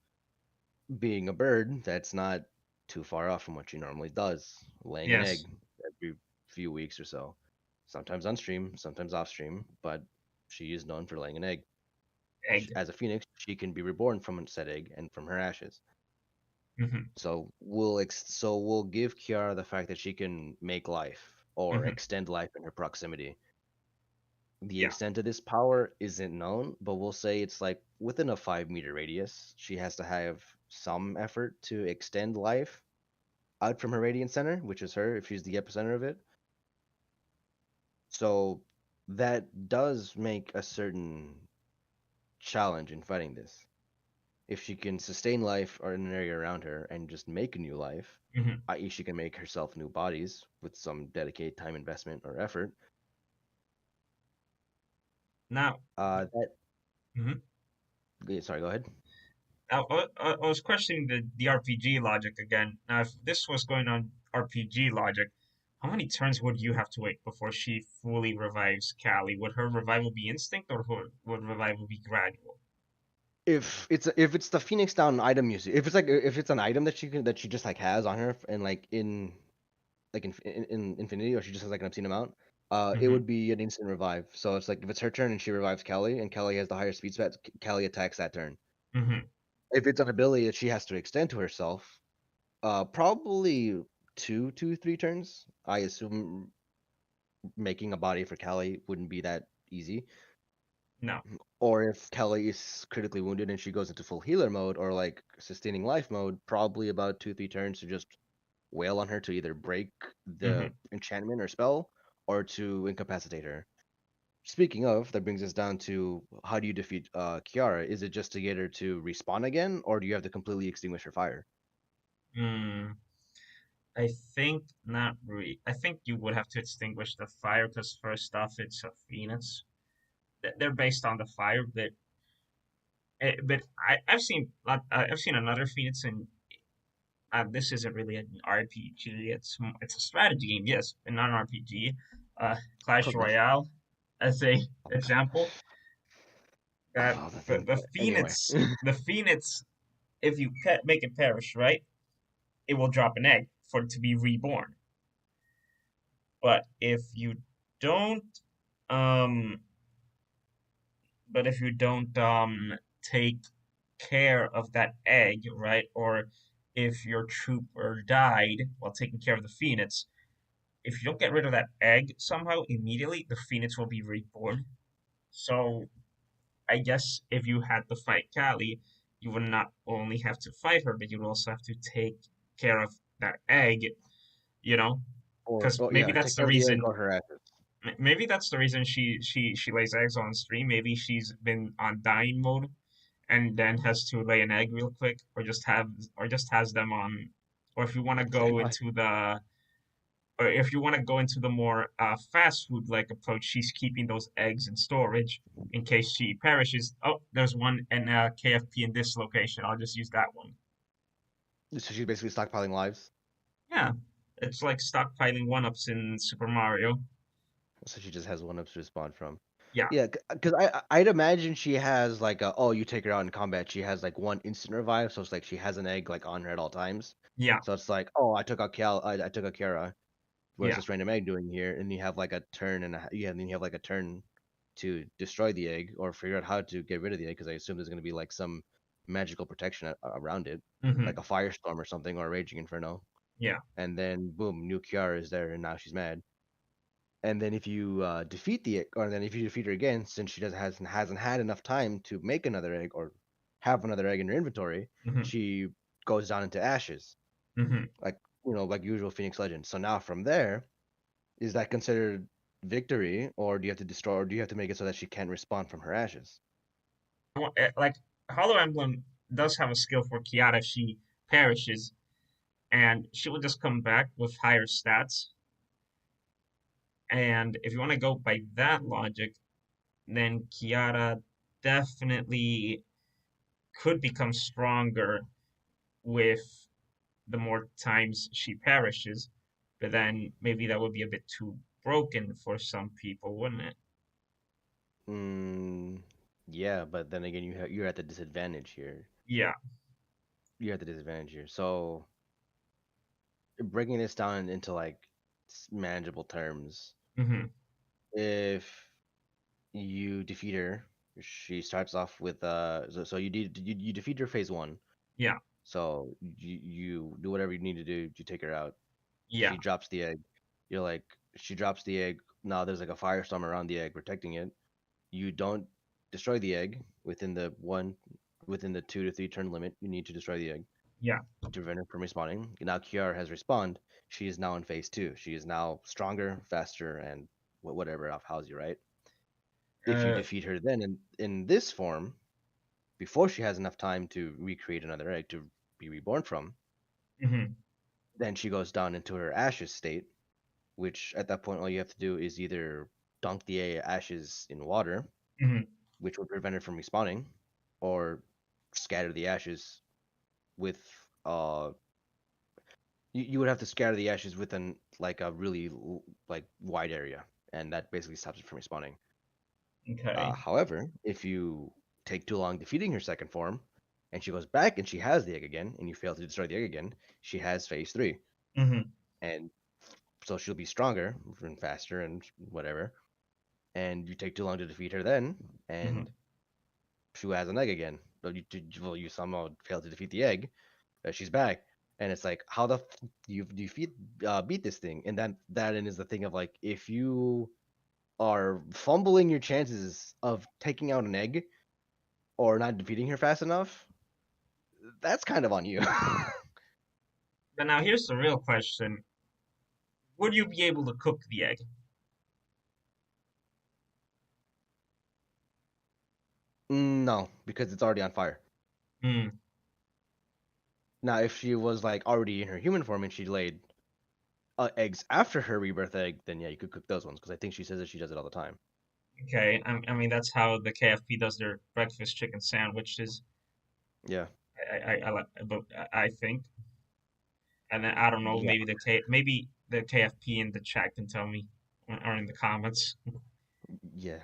Being a bird, that's not too far off from what she normally does, laying an yes, egg every few weeks or so. Sometimes on stream, sometimes off stream, but she is known for laying an egg. egg. As a phoenix, she can be reborn from said egg and from her ashes. Hmm. So we'll give Kiara the fact that she can make life or Hmm. extend life in her proximity. The Yeah. extent of this power isn't known, but we'll say it's like within a 5 meter radius. She has to have some effort to extend life out from her radiant center, which is her if she's the epicenter of it. So that does make a certain challenge in fighting this. If she can sustain life or in an area around her and just make a new life, Hmm. i.e., she can make herself new bodies with some dedicated time investment or effort. Now, That mhm. yeah, sorry, go ahead. Now, I was questioning the RPG logic again. Now, if this was going on RPG logic, how many turns would you have to wait before she fully revives Callie? Would her revival be instinct or would revival be gradual? If it's the Phoenix Down item use, if it's an item that she just like has on her and like in Infinity, or she just has like an obscene amount, it Hmm. would be an instant revive. So it's like if it's her turn and she revives Kelly and Kelly has the higher speed stats, Kelly attacks that turn. Hmm. If it's an ability that she has to extend to herself, probably 2 to 3 turns. I assume making a body for Callie wouldn't be that easy. No. Or if Kelly is critically wounded and she goes into full healer mode or like sustaining life mode, probably about 2 3 turns to just wail on her to either break Hmm. the enchantment or spell or to incapacitate her. Speaking of, that brings us down to how do you defeat Kiara? Is it just to get her to respawn again, or do you have to completely extinguish her fire? Mm, I think not really. I think you would have to extinguish the fire because first off, it's a phoenix. They're based on the fire, but I've seen I've seen another phoenix, and this isn't really an RPG. It's a strategy game, yes, but not an RPG. Clash Okay. Royale, as a Okay. example. Oh, the thing. The Anyway. phoenix, if you make it perish, right, it will drop an egg for it to be reborn. But don't, um, if you don't take care of that egg, right, or if your trooper died while taking care of the phoenix, if you don't get rid of that egg somehow immediately, the phoenix will be reborn. So I guess if you had to fight Callie, you would not only have to fight her, but you would also have to take care of that egg, you know? Or, Because oh maybe yeah, that's take the care of the egg reason. or her ashes. Maybe that's the reason she lays eggs on stream. Maybe she's been on dying mode and then has to lay an egg real quick, or just has them on. Or if you want to go Standby. into the or if you want to go into the more fast food like approach, she's keeping those eggs in storage in case she perishes. Oh, there's one in KFP in this location. I'll just use that one. So she's basically stockpiling lives. Yeah, it's like stockpiling one-ups in Super Mario. So she just has one ups to spawn from. Yeah, Yeah, because I'd imagine she has like a, oh, you take her out in combat, she has like one instant revive, so it's like she has an egg like on her at all times. yeah, So it's like, oh, I took out Kiara. What's yeah. this random egg doing here? And you have like a turn yeah, and then you have like a turn to destroy the egg or figure out how to get rid of the egg because I assume there's gonna be like some magical protection around it, like Hmm. a firestorm or something or a raging inferno. Yeah. And then boom, new Kiara is there, and now she's mad. And then if you defeat the egg, or then if you defeat her again, since she doesn't hasn't had enough time to make another egg or have another egg in her inventory, Hmm. she goes down into ashes, Hmm. like like usual Phoenix Legend. So now from there, is that considered victory, or do you have to destroy, or do you have to make it so that she can't respawn from her ashes? Like Hollow Emblem does have a skill for Kiara if she perishes, and she will just come back with higher stats. And if you want to go by that logic, then Kiara definitely could become stronger with the more times she perishes. But then maybe that would be a bit too broken for some people, wouldn't it? Mm, yeah, but then again, you're at the disadvantage here. Yeah. You're at the disadvantage here. So breaking this down into like manageable terms, Hmm. if you defeat her, she starts off with so you defeat her phase one. Yeah. So you do whatever you need to do to take her out. Yeah. She drops the egg. You're like, she drops the egg. Now there's like a firestorm around the egg protecting it. You don't destroy the egg within the 2 to 3 turn limit. You need to destroy the egg Yeah. to prevent her from respawning. Now Kiara has respawned. She is now in phase two. She is now stronger, faster, and whatever outhouse you, right? If you Uh, defeat her then in this form, before she has enough time to recreate another egg to be reborn from, hmm. then she goes down into her ashes state, which at that point all you have to do is either dunk the ashes in water, Hmm. which would prevent her from respawning, or scatter the ashes with you would have to scatter the ashes within like a really like wide area, and that basically stops it from respawning. Okay. However, if you take too long defeating her second form, and she goes back and she has the egg again, and you fail to destroy the egg again, she has phase three, Hmm. and so she'll be stronger and faster and whatever. And you take too long to defeat her then, Hmm. and she has an egg again. But you somehow fail to defeat the egg. She's back. And it's like, how the do you beat this thing? And that is the thing of like, if you are fumbling your chances of taking out an egg or not defeating her fast enough, that's kind of on you. But now here's the real question: would you be able to cook the egg? No, because it's already on fire. Hmm. Now, if she was like already in her human form and she laid eggs after her rebirth egg, then yeah, you could cook those ones because I think she says that she does it all the time. Okay. I mean, that's how the KFP does their breakfast chicken sandwiches. Yeah, I like, but I think, and then I don't know, yeah, maybe the KFP in the chat can tell me or in the comments. yeah.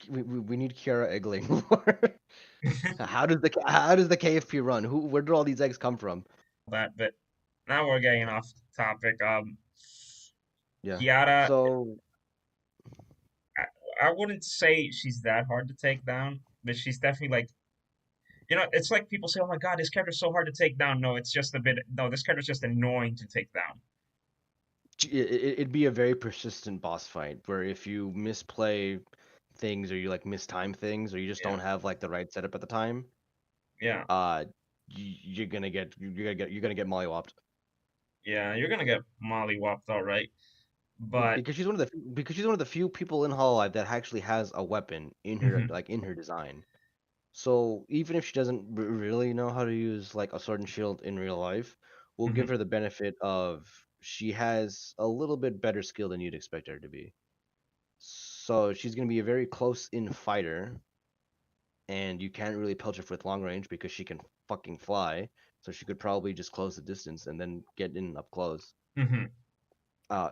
We need Kiara eggling more. How does the KFP run? Where do all these eggs come from? That, but now we're getting off topic. Yeah. Kiara, So I, I wouldn't say she's that hard to take down, but she's definitely like, it's like people say, "Oh my God, this character's so hard to take down." No, it's just a bit. No, this character's just annoying to take down. it'd be a very persistent boss fight where if you misplay things or you like mistime things or you just Yeah, don't have like the right setup at the time, yeah, uh, you're gonna get mollywopped. yeah. You're gonna get mollywopped, all right. But Because she's one of the few people in Hololive that actually has a weapon in her mhm, like in her design. So even if she doesn't really know how to use like a sword and shield in real life, we'll give mhm, her the benefit of she has a little bit better skill than you'd expect her to be. So she's gonna be a very close in fighter, and you can't really pelch her with long range because she can fucking fly. So she could probably just close the distance and then get in up close. mhm.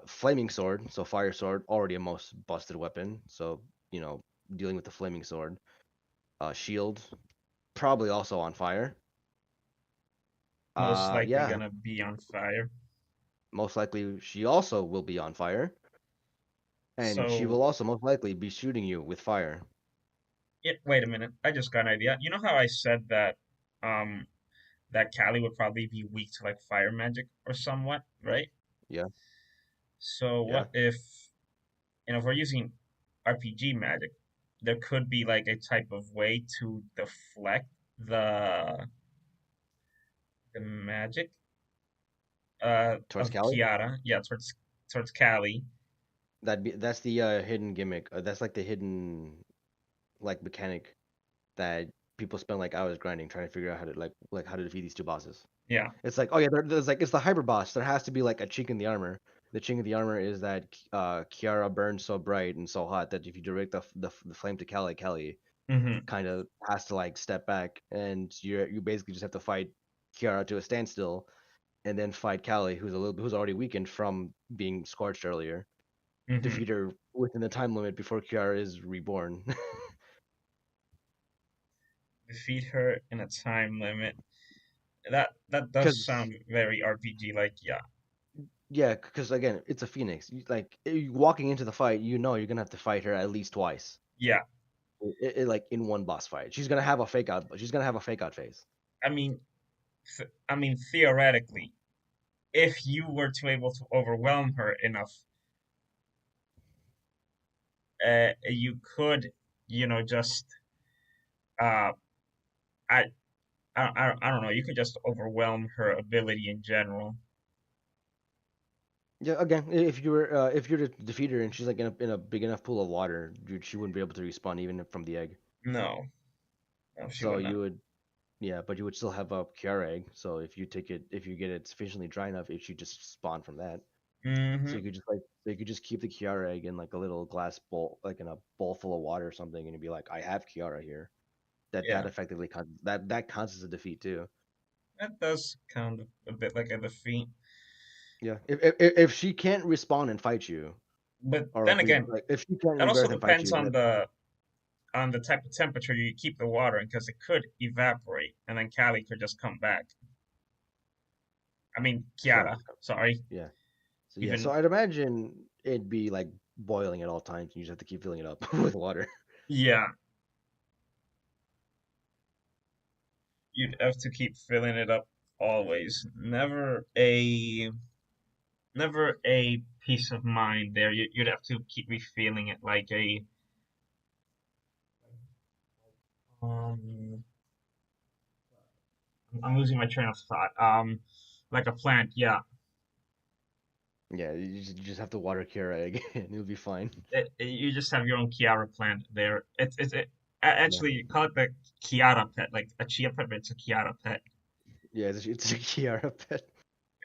Flaming sword, so fire sword, already a most busted weapon. So you know, dealing with the flaming sword. Shield, probably also on fire. Most likely Yeah, gonna be on fire. most likely she also will be on fire, and she So, will also most likely be shooting you with fire. yeah, wait a minute. I just got an idea. You know how I said um, that Callie would probably be weak to like fire magic or somewhat, right? Yeah, So yeah. what if, if we're using RPG magic, there could be like a type of way to deflect the the magic Towards of Cali, Kiara, yeah, towards Callie. that's the hidden gimmick. That's like the hidden like mechanic that people spend like hours grinding trying to figure out how to how to defeat these two bosses. Yeah. It's like, oh yeah, there's like it's the hyper boss. There has to be like a chink in the armor. The chink in the armor is that Kiara burns so bright and so hot that if you direct the flame to Kelly, Kelly Hmm. kind of has to like step back, and you basically just have to fight Kiara to a standstill, and then fight Callie, who's already weakened from being scorched earlier. Hmm. Defeat her within the time limit before Kiara is reborn. Defeat her in a time limit. That does Because sound very RPG like, yeah. yeah, because again, it's a phoenix. Walking into the fight, you know you're gonna have to fight her at least twice. Yeah. Like in one boss fight, she's gonna have a fake out. She's gonna have a fake out phase. I mean, I mean theoretically, if you were to able to overwhelm her enough, you could, just uh, I, I don't know, you could just overwhelm her ability in general. Yeah, again, if you're to defeat her and she's like in a big enough pool of water, she wouldn't be able to respawn even from the egg. No, no, she So would not. you would Yeah, but you would still have a Kiara egg. So if you get it sufficiently dry enough, it should just spawn from that. Hmm. So you could just keep the Kiara egg in like a little glass bowl, like in a bowl full of water or something, and you'd be like, I have Kiara here. That Yeah, effectively that counts as a defeat too. that does count a bit like a defeat. Yeah, if she can't respawn and fight you, But or then again, like if she can't that also rebirth and fight depends you, on that the type of temperature you keep the water in, because it could evaporate, and then Callie could just come back. I mean, sure, Kiara, sorry. yeah. So yeah, so Even I'd imagine it'd be like boiling at all times, and you just have to keep filling it up with water. yeah, you'd have to keep filling it up. always. Never a peace of mind there. You'd have to keep refilling it like a um I'm losing my train of thought. Like a plant, yeah. Yeah, you just have to water cure egg and you'll be fine. You just have your own Kiara plant there. Yeah, Actually, you call it the Kiara pet, like a chia pet, but it's a Kiara pet. yeah, it's a Kiara pet.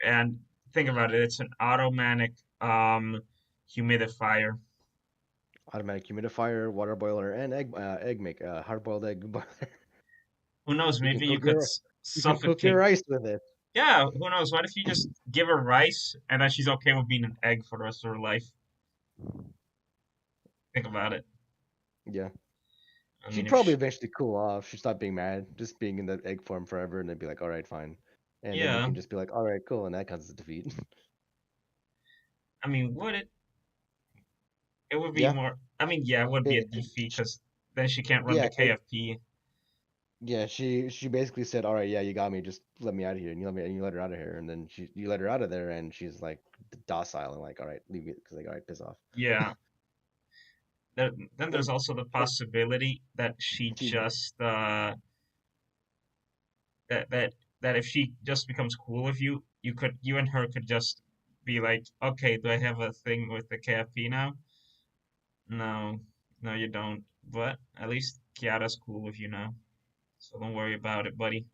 And think about it, it's an automatic humidifier. Automatic humidifier, water boiler, and egg make hard boiled egg boiler. Who knows? You can Maybe cook your you can cook your suffocate. rice with it. Yeah, who knows? What if you just give her rice and then she's okay with being an egg for the rest of her life? Think about it. Yeah. I mean, She'd if probably she, eventually cool off. She'd stop being mad, just being in the egg form forever, and they'd be like, all right, fine. And then you yeah, can just be like, all right, cool, and that counts as a defeat. I mean, would it? It would be Yeah. more. I mean, yeah, it would be a defeat because then she can't run the Yeah, KFP. yeah. She basically said, all right, yeah, you got me. Just let me out of here, and you let her out of here, and then you let her out of there, and she's like docile and like, all right, leave it, because like, all right, piss off. Yeah. Then And there's also the it, possibility that she she just that that that if she just becomes cool with you, you and her could just be like, okay, do I have a thing with the KFP now? No, no, you don't. But at least Kiara's cool with you now, so don't worry about it, buddy.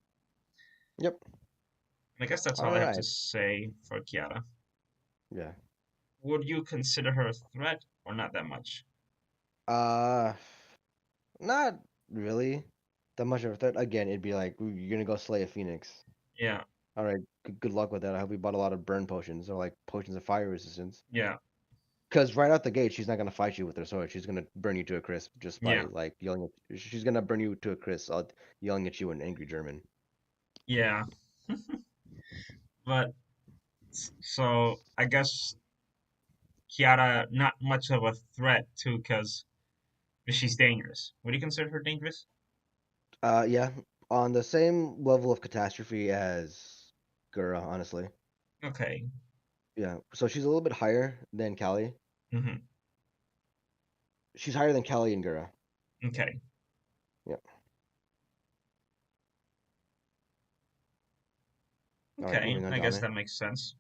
Yep. I guess that's all All I have to right. say for Kiara. Yeah. Would you consider her a threat or not that much? Uh, Not really that much of a threat. Again, it'd be like, "Ooh, you're gonna go slay a phoenix. Yeah, All right, good luck with that. I hope you bought a lot of burn potions or like potions of fire resistance. yeah, Because right out the gate, she's not gonna fight you with her sword. She's gonna burn you to a crisp just by yeah, like yelling at. She's gonna burn you to a crisp, yelling at you in angry German. yeah. But so I guess Kiara not much of a threat too, because she's dangerous. Would you consider her dangerous? Yeah, on the same level of catastrophe as Gura, honestly. Okay. Yeah, so she's a little bit higher than Callie. Hmm. She's higher than Callie and Gura. Okay. Yeah. All right, Okay. moving on I to guess Ame. that makes sense.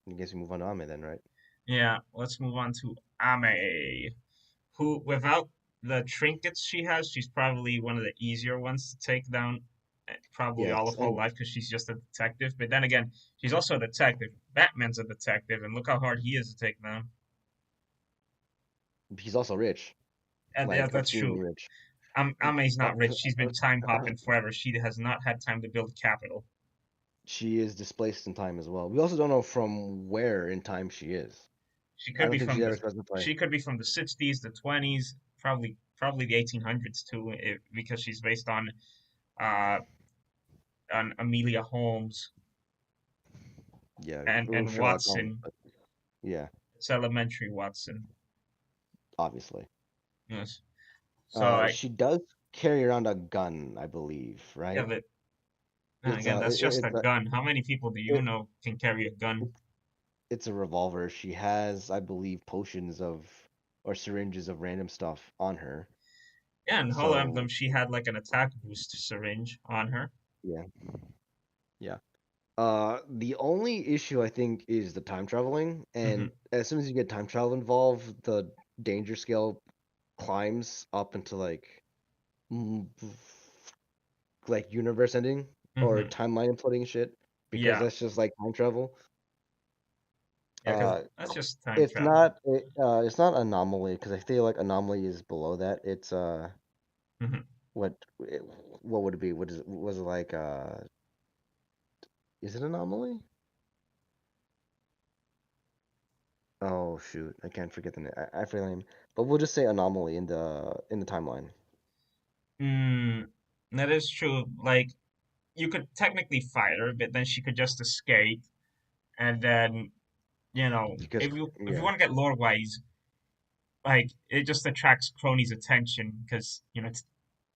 I guess we move on to Ame then, right? Yeah. Let's move on to Ame, who, without the trinkets she has, she's probably one of the easier ones to take down. Probably all Yes, of her and life because she's just a detective. But then again, she's also a detective. Batman's a detective, and look how hard he is to take down. he's also rich, And yeah, like that's obscenely true. rich. Ame's Uh, not rich. She's been time hopping forever. She has not had time to build capital. she is displaced in time as well. We also don't know from where in time she is. She I could don't be think from she's the ever specified. she could be from the 60s, the 20s, probably the 1800s too, because she's based uh on Amelia Holmes Yeah, and Sherlock Holmes, Watson. but yeah, It's elementary Watson. obviously. Yes. So I She does carry around a gun, I believe, yeah, right? but then It's again, a that's just a it's a gun. How many people do you it, know can carry a gun? it's a revolver. She has, I believe, potions of or syringes of random stuff on her. Yeah, in Hollow So Emblem, she had like an attack boost syringe on her. yeah, yeah. The only issue I think is the time traveling, Hmm. and as soon as you get time travel involved, the danger scale climbs up into mm, like universe ending or Hmm. timeline imploding shit because Yeah, that's just like time travel. yeah, because Uh, that's just time travel. it's not anomaly because I feel like anomaly is below that. It's Hmm. what what would it be? What is it? Was it like is it anomaly? Oh shoot, I can't forget the name. I forget the name, but we'll just say anomaly in the timeline Mm, that is true. Like you could technically fight her, but then she could just escape, and then because if you yeah, want to get lore wise, like it just attracts cronies' attention because it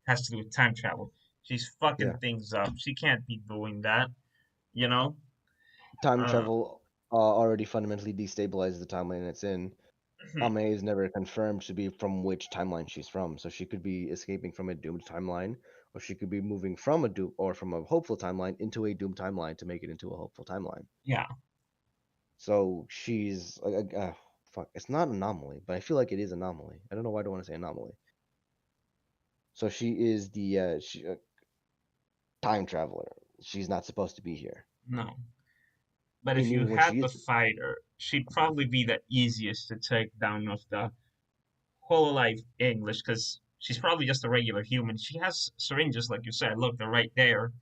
has to do with time travel. She's fucking Yeah. things up. She can't be doing that, you know? Time Uh, travel already fundamentally destabilizes the timeline it's in. Ame is never confirmed to be from which timeline she's from, so she could be escaping from a doomed timeline, or she could be moving from a doom or from a hopeful timeline into a doomed timeline to make it into a hopeful timeline. yeah, So she's fuck. It's not anomaly, but I feel like it is anomaly. I don't know why I don't want to say anomaly. So she is the time traveler. She's not supposed to be here. no. But He if you knew when had she to is. fight her, she'd probably be the easiest to take down of the Hololive English, because she's probably just a regular human. She has syringes, like you said. Look, they're right there.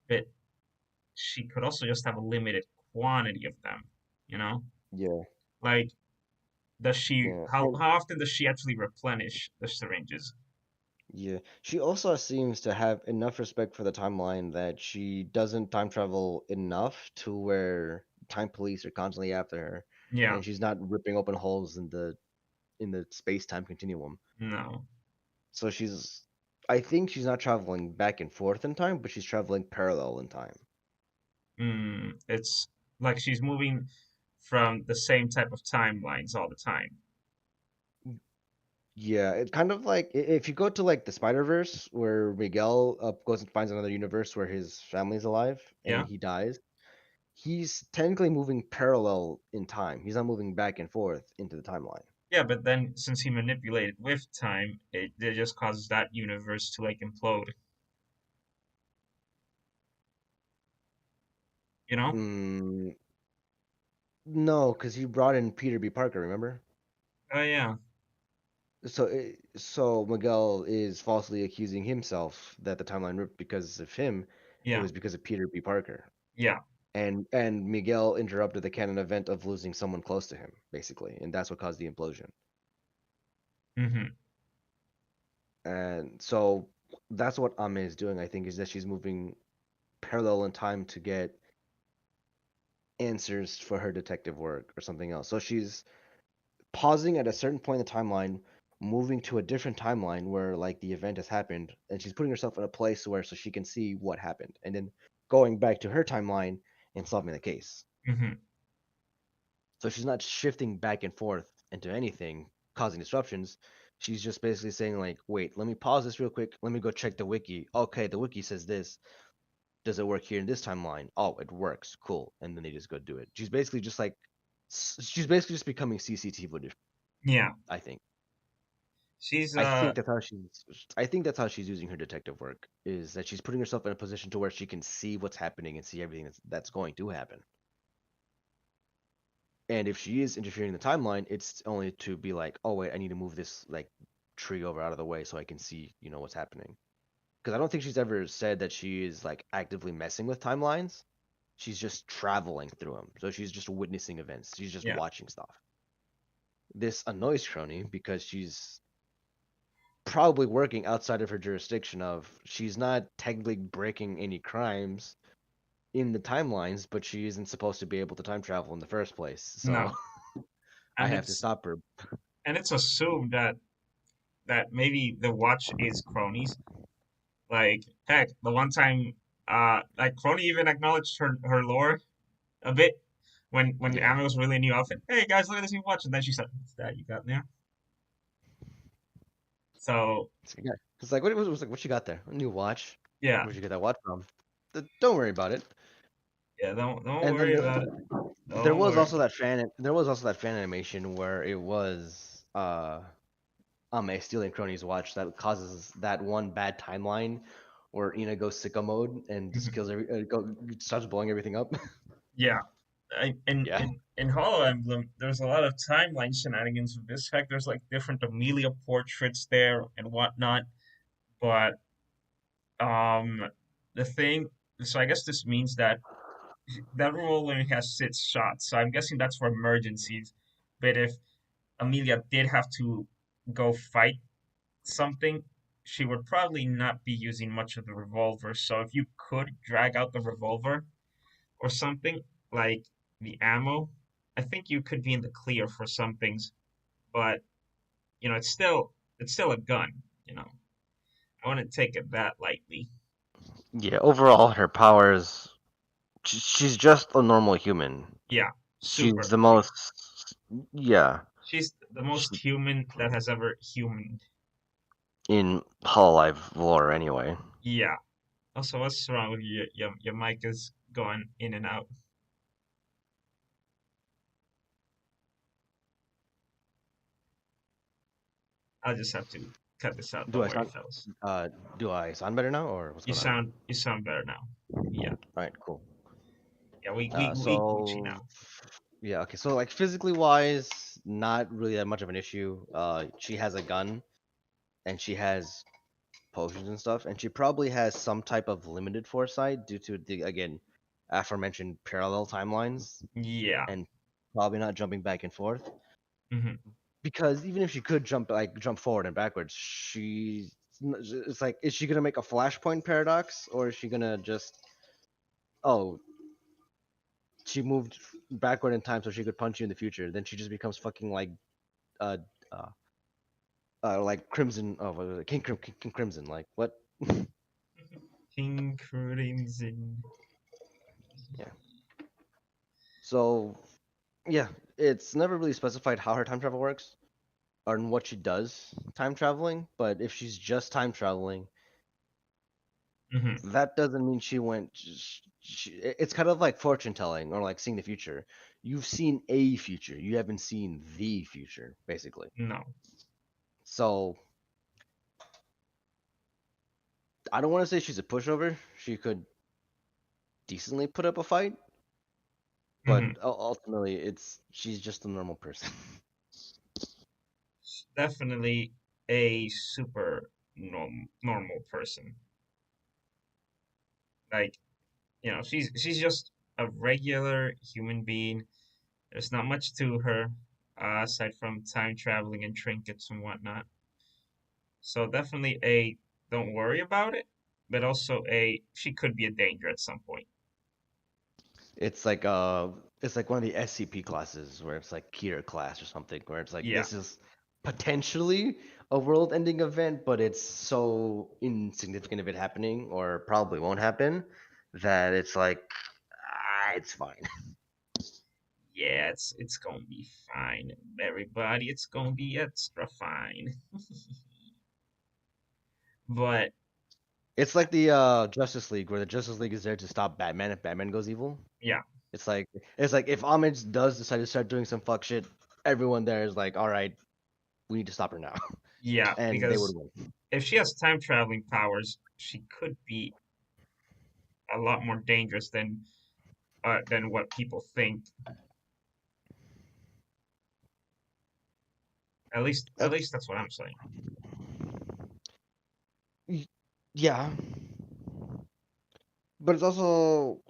But she could also just have a limited quantity of them, you know? Yeah, Like, does she, yeah, how, and how often does she actually replenish the syringes? yeah. She also seems to have enough respect for the timeline that she doesn't time travel enough to where time police are constantly after her, Yeah, and she's not ripping open holes in the space time continuum. no. So I think she's not traveling back and forth in time, but she's traveling parallel in time. It's like she's moving from the same type of timelines all the time. Yeah, it's kind of like if you go to like the Spider Verse, where Miguel goes and finds another universe where his family's alive and Yeah? he dies. He's technically moving parallel in time. He's not moving back and forth into the timeline. Yeah, but then since he manipulated with time, it just causes that universe to like implode, you know? Mm, no, because he brought in Peter B. Parker. Remember? Oh yeah, So Miguel is falsely accusing himself that the timeline ripped because of him. It yeah, was because of Peter B. Parker. yeah. And Miguel interrupted the canon event of losing someone close to him, basically, and that's what caused the implosion. Mm-hmm. And so that's what Ame is doing, I think, is that she's moving parallel in time to get answers for her detective work or something else. So she's pausing at a certain point in the timeline, moving to a different timeline where like the event has happened, and she's putting herself in a place where so she can see what happened, and then going back to her timeline and solving the case. Mm-hmm. So she's not shifting back and forth into anything, causing disruptions. She's just basically saying like, wait, let me pause this real quick. Let me go check the wiki. Okay, the wiki says this. Does it work here in this timeline? Oh, it works. Cool. And then they just go do it. She's basically just becoming CCTV footage, Yeah. I think. She's I think that's how she's I think that's how she's using her detective work, is that she's putting herself in a position to where she can see what's happening and see everything that's going to happen. And if she is interfering in the timeline, it's only to be like, oh wait, I need to move this like tree over out of the way so I can see, what's happening. Because I don't think she's ever said that she is like actively messing with timelines. She's just traveling through them. So she's just witnessing events. She's just yeah. watching stuff. This annoys Crony because she's probably working outside of her jurisdiction of she's not technically breaking any crimes in the timelines, but she isn't supposed to be able to time travel in the first place. So No. I And have to it's stop her. and it's assumed that maybe the watch is cronies. Like heck, the one time like Crony even acknowledged her lore a bit when Yeah. Amy was really a new outfit. Hey guys, look at this new watch, and then she said, "What's that you got there?" So It's like, what was like, what you got there? A new watch. yeah, Where'd you get that watch from? Don't worry about it. yeah. Don't And then worry about it. there Don't was worry. also that fan animation where it was Ame stealing Crony's watch that causes that one bad timeline where Ina goes sicko mode and just Mhm. kills starts blowing everything up. Yeah, in Yeah. in Hollow Emblem, there's a lot of timeline shenanigans with this. Heck, there's like different Amelia portraits there and whatnot. But um, the thing, so I guess this means that room only has 6 shots. So I'm guessing that's for emergencies. But if Amelia did have to go fight something, she would probably not be using much of the revolver. So if you could drag out the revolver or something like the ammo, I think you could be in the clear for some things. But it's still a gun. I wouldn't take it that lightly. Yeah, overall, her powers. She's just a normal human. Yeah, She's super. the most. Yeah, She's the most she, human that has ever humaned. in Hololive lore, anyway. Yeah. Also, what's wrong with you? Your mic is going in and out. I'll just have to cut this out. Do Don't I worry, sound? fellas. Uh, do I sound better now, or what's going on? You sound better now. Yeah. All right, cool. Yeah, Uh, we Gucci so now. yeah, okay. So like physically wise, not really that much of an issue. She has a gun and she has potions and stuff, and she probably has some type of limited foresight due to the again aforementioned parallel timelines Yeah. and probably not jumping back and forth. Hmm. Because even if she could jump forward and backwards, it's like is she gonna make a flashpoint paradox or is she gonna just oh she moved backward in time so she could punch you in the future, then she just becomes fucking uh uh like Crimson, oh what was it? King Crimson, like what? King Crimson. Yeah. So yeah, it's never really specified how her time travel works or what she does time traveling, but if she's just time traveling, Hmm. that doesn't mean she went. It's kind of like fortune telling or like seeing the future. You've seen a future, you haven't seen the future, basically. No. So I don't want to say she's a pushover. She could decently put up a fight, but Hmm. ultimately, it's she's just a normal person. Definitely a super normal person. Like, she's just a regular human being. There's not much to her, aside from time traveling and trinkets and whatnot. So definitely a don't worry about it, but also a she could be a danger at some point. It's like one of the SCP classes where it's like Kira class or something, where it's like Yeah, this is potentially a world-ending event, but it's so insignificant of it happening, or probably won't happen, that it's like it's fine. yeah, it's gonna be fine, everybody. It's gonna be extra fine. But It's like the Justice League, where the Justice League is there to stop Batman if Batman goes evil. yeah, It's like if Homage does decide to start doing some fuck shit, everyone there is like, all right, we need to stop her now, yeah, and they would because win. if she has time traveling powers, she could be a lot more dangerous than what people think. At Uh, least that's what I'm saying. yeah, but it's also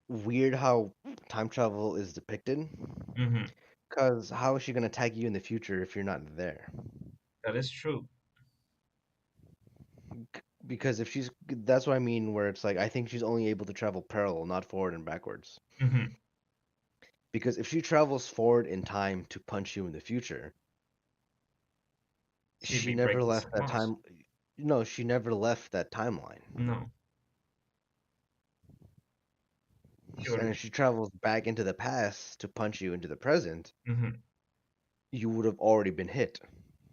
weird how time travel is depicted. Hmm. Because how is she gonna tag you in the future if you're not there? That is true. Because if she's, that's what I mean. Where it's like I think she's only able to travel parallel, not forward and backwards. Hmm. Because if she travels forward in time to punch you in the future, She'd she be never breaking left some that laws. time. No, she never left that timeline. No, she would. And if she travels back into the past to punch you into the present, Hmm. you would have already been hit.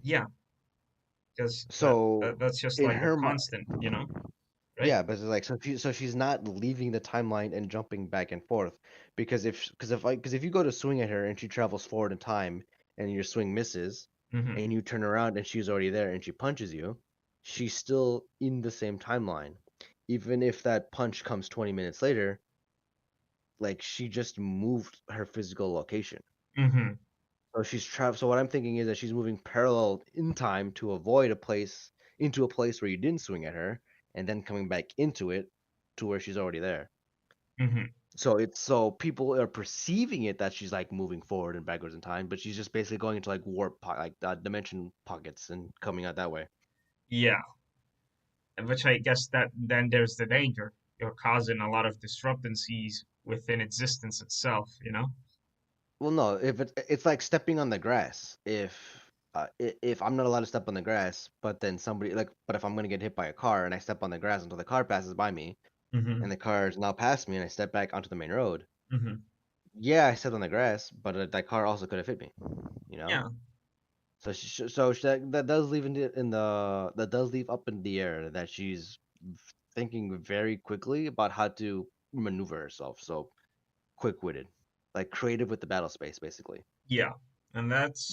Yeah, because So that's just in like the her mind, constant, right? yeah, but it's like she's not leaving the timeline and jumping back and forth because if you go to swing at her and she travels forward in time and your swing misses Hmm. and you turn around and she's already there and she punches you, she's still in the same timeline. Even if that punch comes 20 minutes later, like she just moved her physical location. Hmm. So so what I'm thinking is that she's moving parallel in time to avoid a place where you didn't swing at her, and then coming back into it to where she's already there. Hmm. So people are perceiving it that she's like moving forward and backwards in time, but she's just basically going into like dimension pockets and coming out that way. Yeah, which I guess that then there's the danger. You're causing a lot of disturbances within existence itself. Well, no, if it's like stepping on the grass. If if I'm not allowed to step on the grass, but then somebody like, but if I'm gonna get hit by a car and I step on the grass until the car passes by me, and Hmm. the car is now past me, and I step back onto the main road, Hmm. yeah, I stepped on the grass, but that car also could have hit me, you know. Yeah. So that does leave that does leave up in the air that she's thinking very quickly about how to maneuver herself. So quick-witted, like creative with the battle space, basically. Yeah. And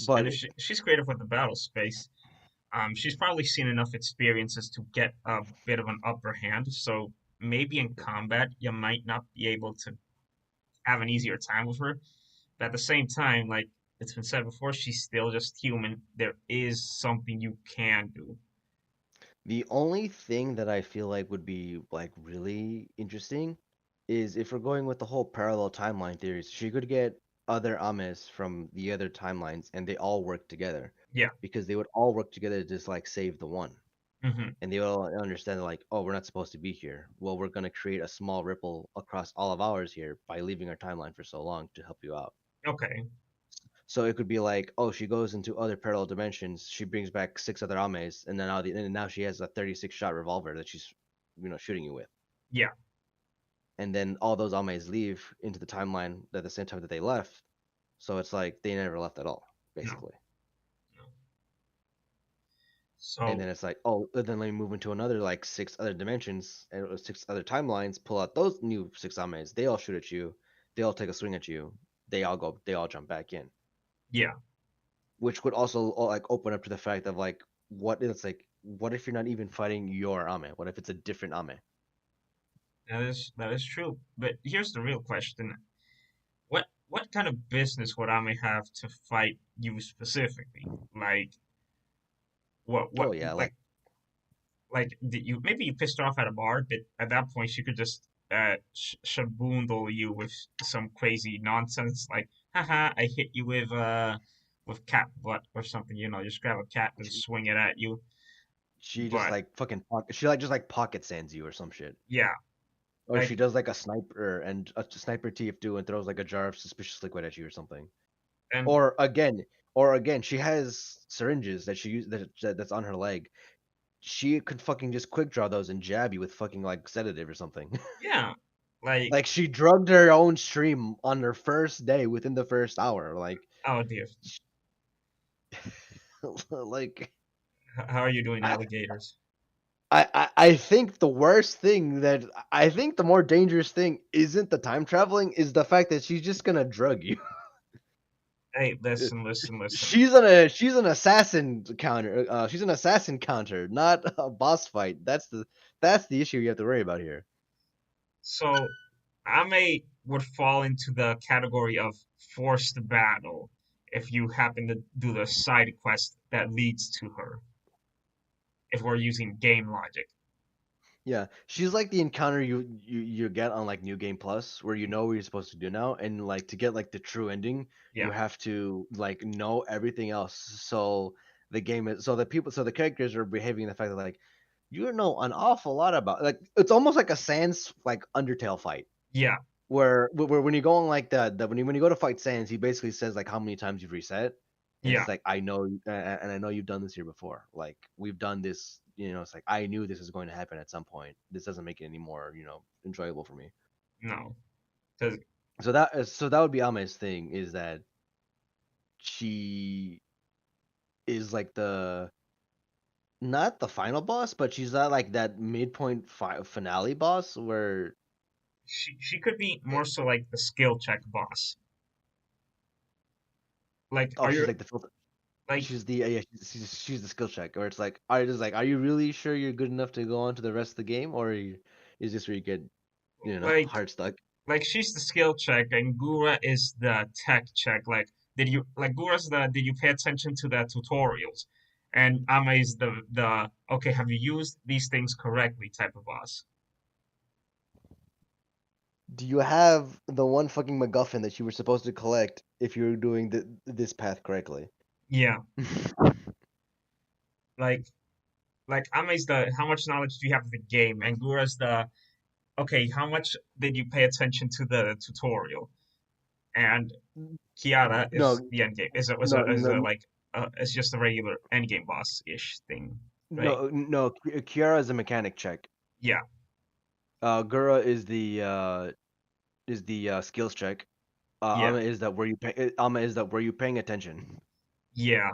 But if she's creative with the battle space, she's probably seen enough experiences to get a bit of an upper hand. So maybe in combat, you might not be able to have an easier time with her. But at the same time, like it's been said before, she's still just human. There is something you can do. the only thing that I feel like would be like really interesting is if we're going with the whole parallel timeline theories, she could get other Ames from the other timelines and they all work together Yeah. because they would all work together to just like save the one. Hmm. And they all understand like, oh, we're not supposed to be here. Well, we're gonna create a small ripple across all of ours here by leaving our timeline for so long to help you out. Okay. So it could be like, oh, she goes into other parallel dimensions, she brings back six other Ames, and then now she has a 36 shot revolver that she's shooting you with. Yeah. And then all those Ames leave into the timeline at the same time that they left. So it's like they never left at all, No. basically. No. And So then it's like, oh, and then let me move into another like six other dimensions and six other timelines, pull out those new six Ames, they all shoot at you, they all take a swing at you, they all jump back in. yeah, Which would also like open up to the fact of like what if you're not even fighting your Ame? What if it's a different Ame? that is true. But here's the real question: what kind of business would I may have to fight you specifically? Like what Oh yeah, like did you maybe you pissed her off at a bar, but at that point she could just shaboondle you with some crazy nonsense like, haha, I hit you with cat butt or something, just grab a cat and she, swing it at you. she just But like fucking she like just like pocket sands you or some shit. yeah, Or she like does like a sniper and a sniper TF2 and throws like a jar of suspicious liquid at you or something. and Or again, or again, she has syringes that that's on her leg. She could fucking just quick draw those and jab you with fucking like sedative or something. yeah, like, Like she drugged her own stream on her first day within the first hour. Like, oh dear, like how are you doing I, alligators? I think the worst thing that I think the more dangerous thing isn't the time traveling, is the fact that she's just gonna drug you. Hey, listen, listen, listen. She's an assassin counter. She's an assassin counter, not a boss fight. That's the issue you have to worry about here. So Ame would fall into the category of forced battle if you happen to do the side quest that leads to her, if we're using game logic. Yeah, she's like the encounter you get on like New Game Plus, where you know what you're supposed to do now, and like to get like the true ending, you Yeah, have to like know everything else. So the game is so the characters are behaving in the fact that like you know an awful lot about like it's almost like a Sans like Undertale fight yeah, where when you go on like the when you go to fight Sans, he basically says like how many times you've reset, and yeah, it's like I know and I know you've done this here before. Like we've done this, it's like I knew this was going to happen at some point. This doesn't make it any more enjoyable for me. no. Because So that would be Ame's thing is that she is like the not the final boss, but she's not like that midpoint finale boss where she could be it, more so like the skill check boss. Like, oh are she's you like the filter. like She's the yeah, she's the skill check, where it's like, are you really sure you're good enough to go on to the rest of the game, or is this where you get like hard stuck? like she's the skill check and Gura is the tech check. Like, Gura's the did you pay attention to the tutorials? And Ama is the okay, have you used these things correctly type of boss. Do you have the one fucking MacGuffin that you were supposed to collect if you were doing this path correctly? Yeah. Like Ama is the how much knowledge do you have of the game? And Gura's the okay, how much did you pay attention to the tutorial? And Kiara No, is the end game. Is it no, is it no, like it's just a regular endgame boss ish thing, right? No, Kiara is a mechanic check. Yeah, Gura is the skills check. yeah, Ama is that were you paying attention? yeah.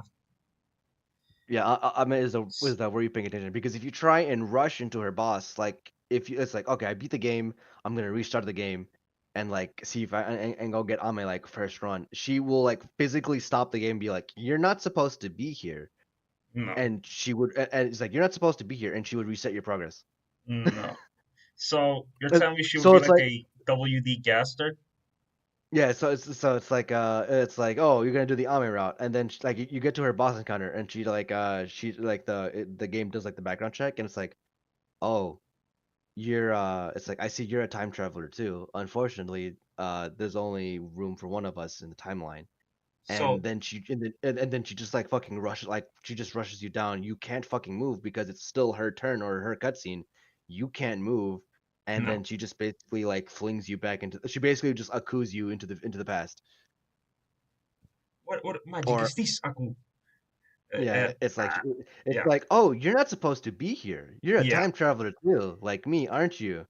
Yeah, Ama is that were you paying attention? Because if you try and rush into her boss, like if you, it's like okay, I beat the game, I'm gonna restart the game, and like see if I and go get Ame like first run. She will like physically stop the game, and be like, "You're not supposed to be here," No, and and it's like, "You're not supposed to be here," and she would reset your progress. no. So you're And telling me she would so be it's like like a WD Gaster? yeah, so it's like oh you're gonna do the Ame route, and then like you get to her boss encounter, and she like the game does like the background check, and it's like oh you're it's like I see you're a time traveler too. Unfortunately, there's only room for one of us in the timeline. And So then and then she just like fucking rushes like she just rushes you down. You can't fucking move because it's still her turn or her cutscene. You can't move. And no. then she just basically like flings you back into she basically just accus you into the past. What magic Or is this, Aku? yeah, it's Yeah, like, oh, you're not supposed to be here. You're a yeah, time traveler too, like me, aren't you?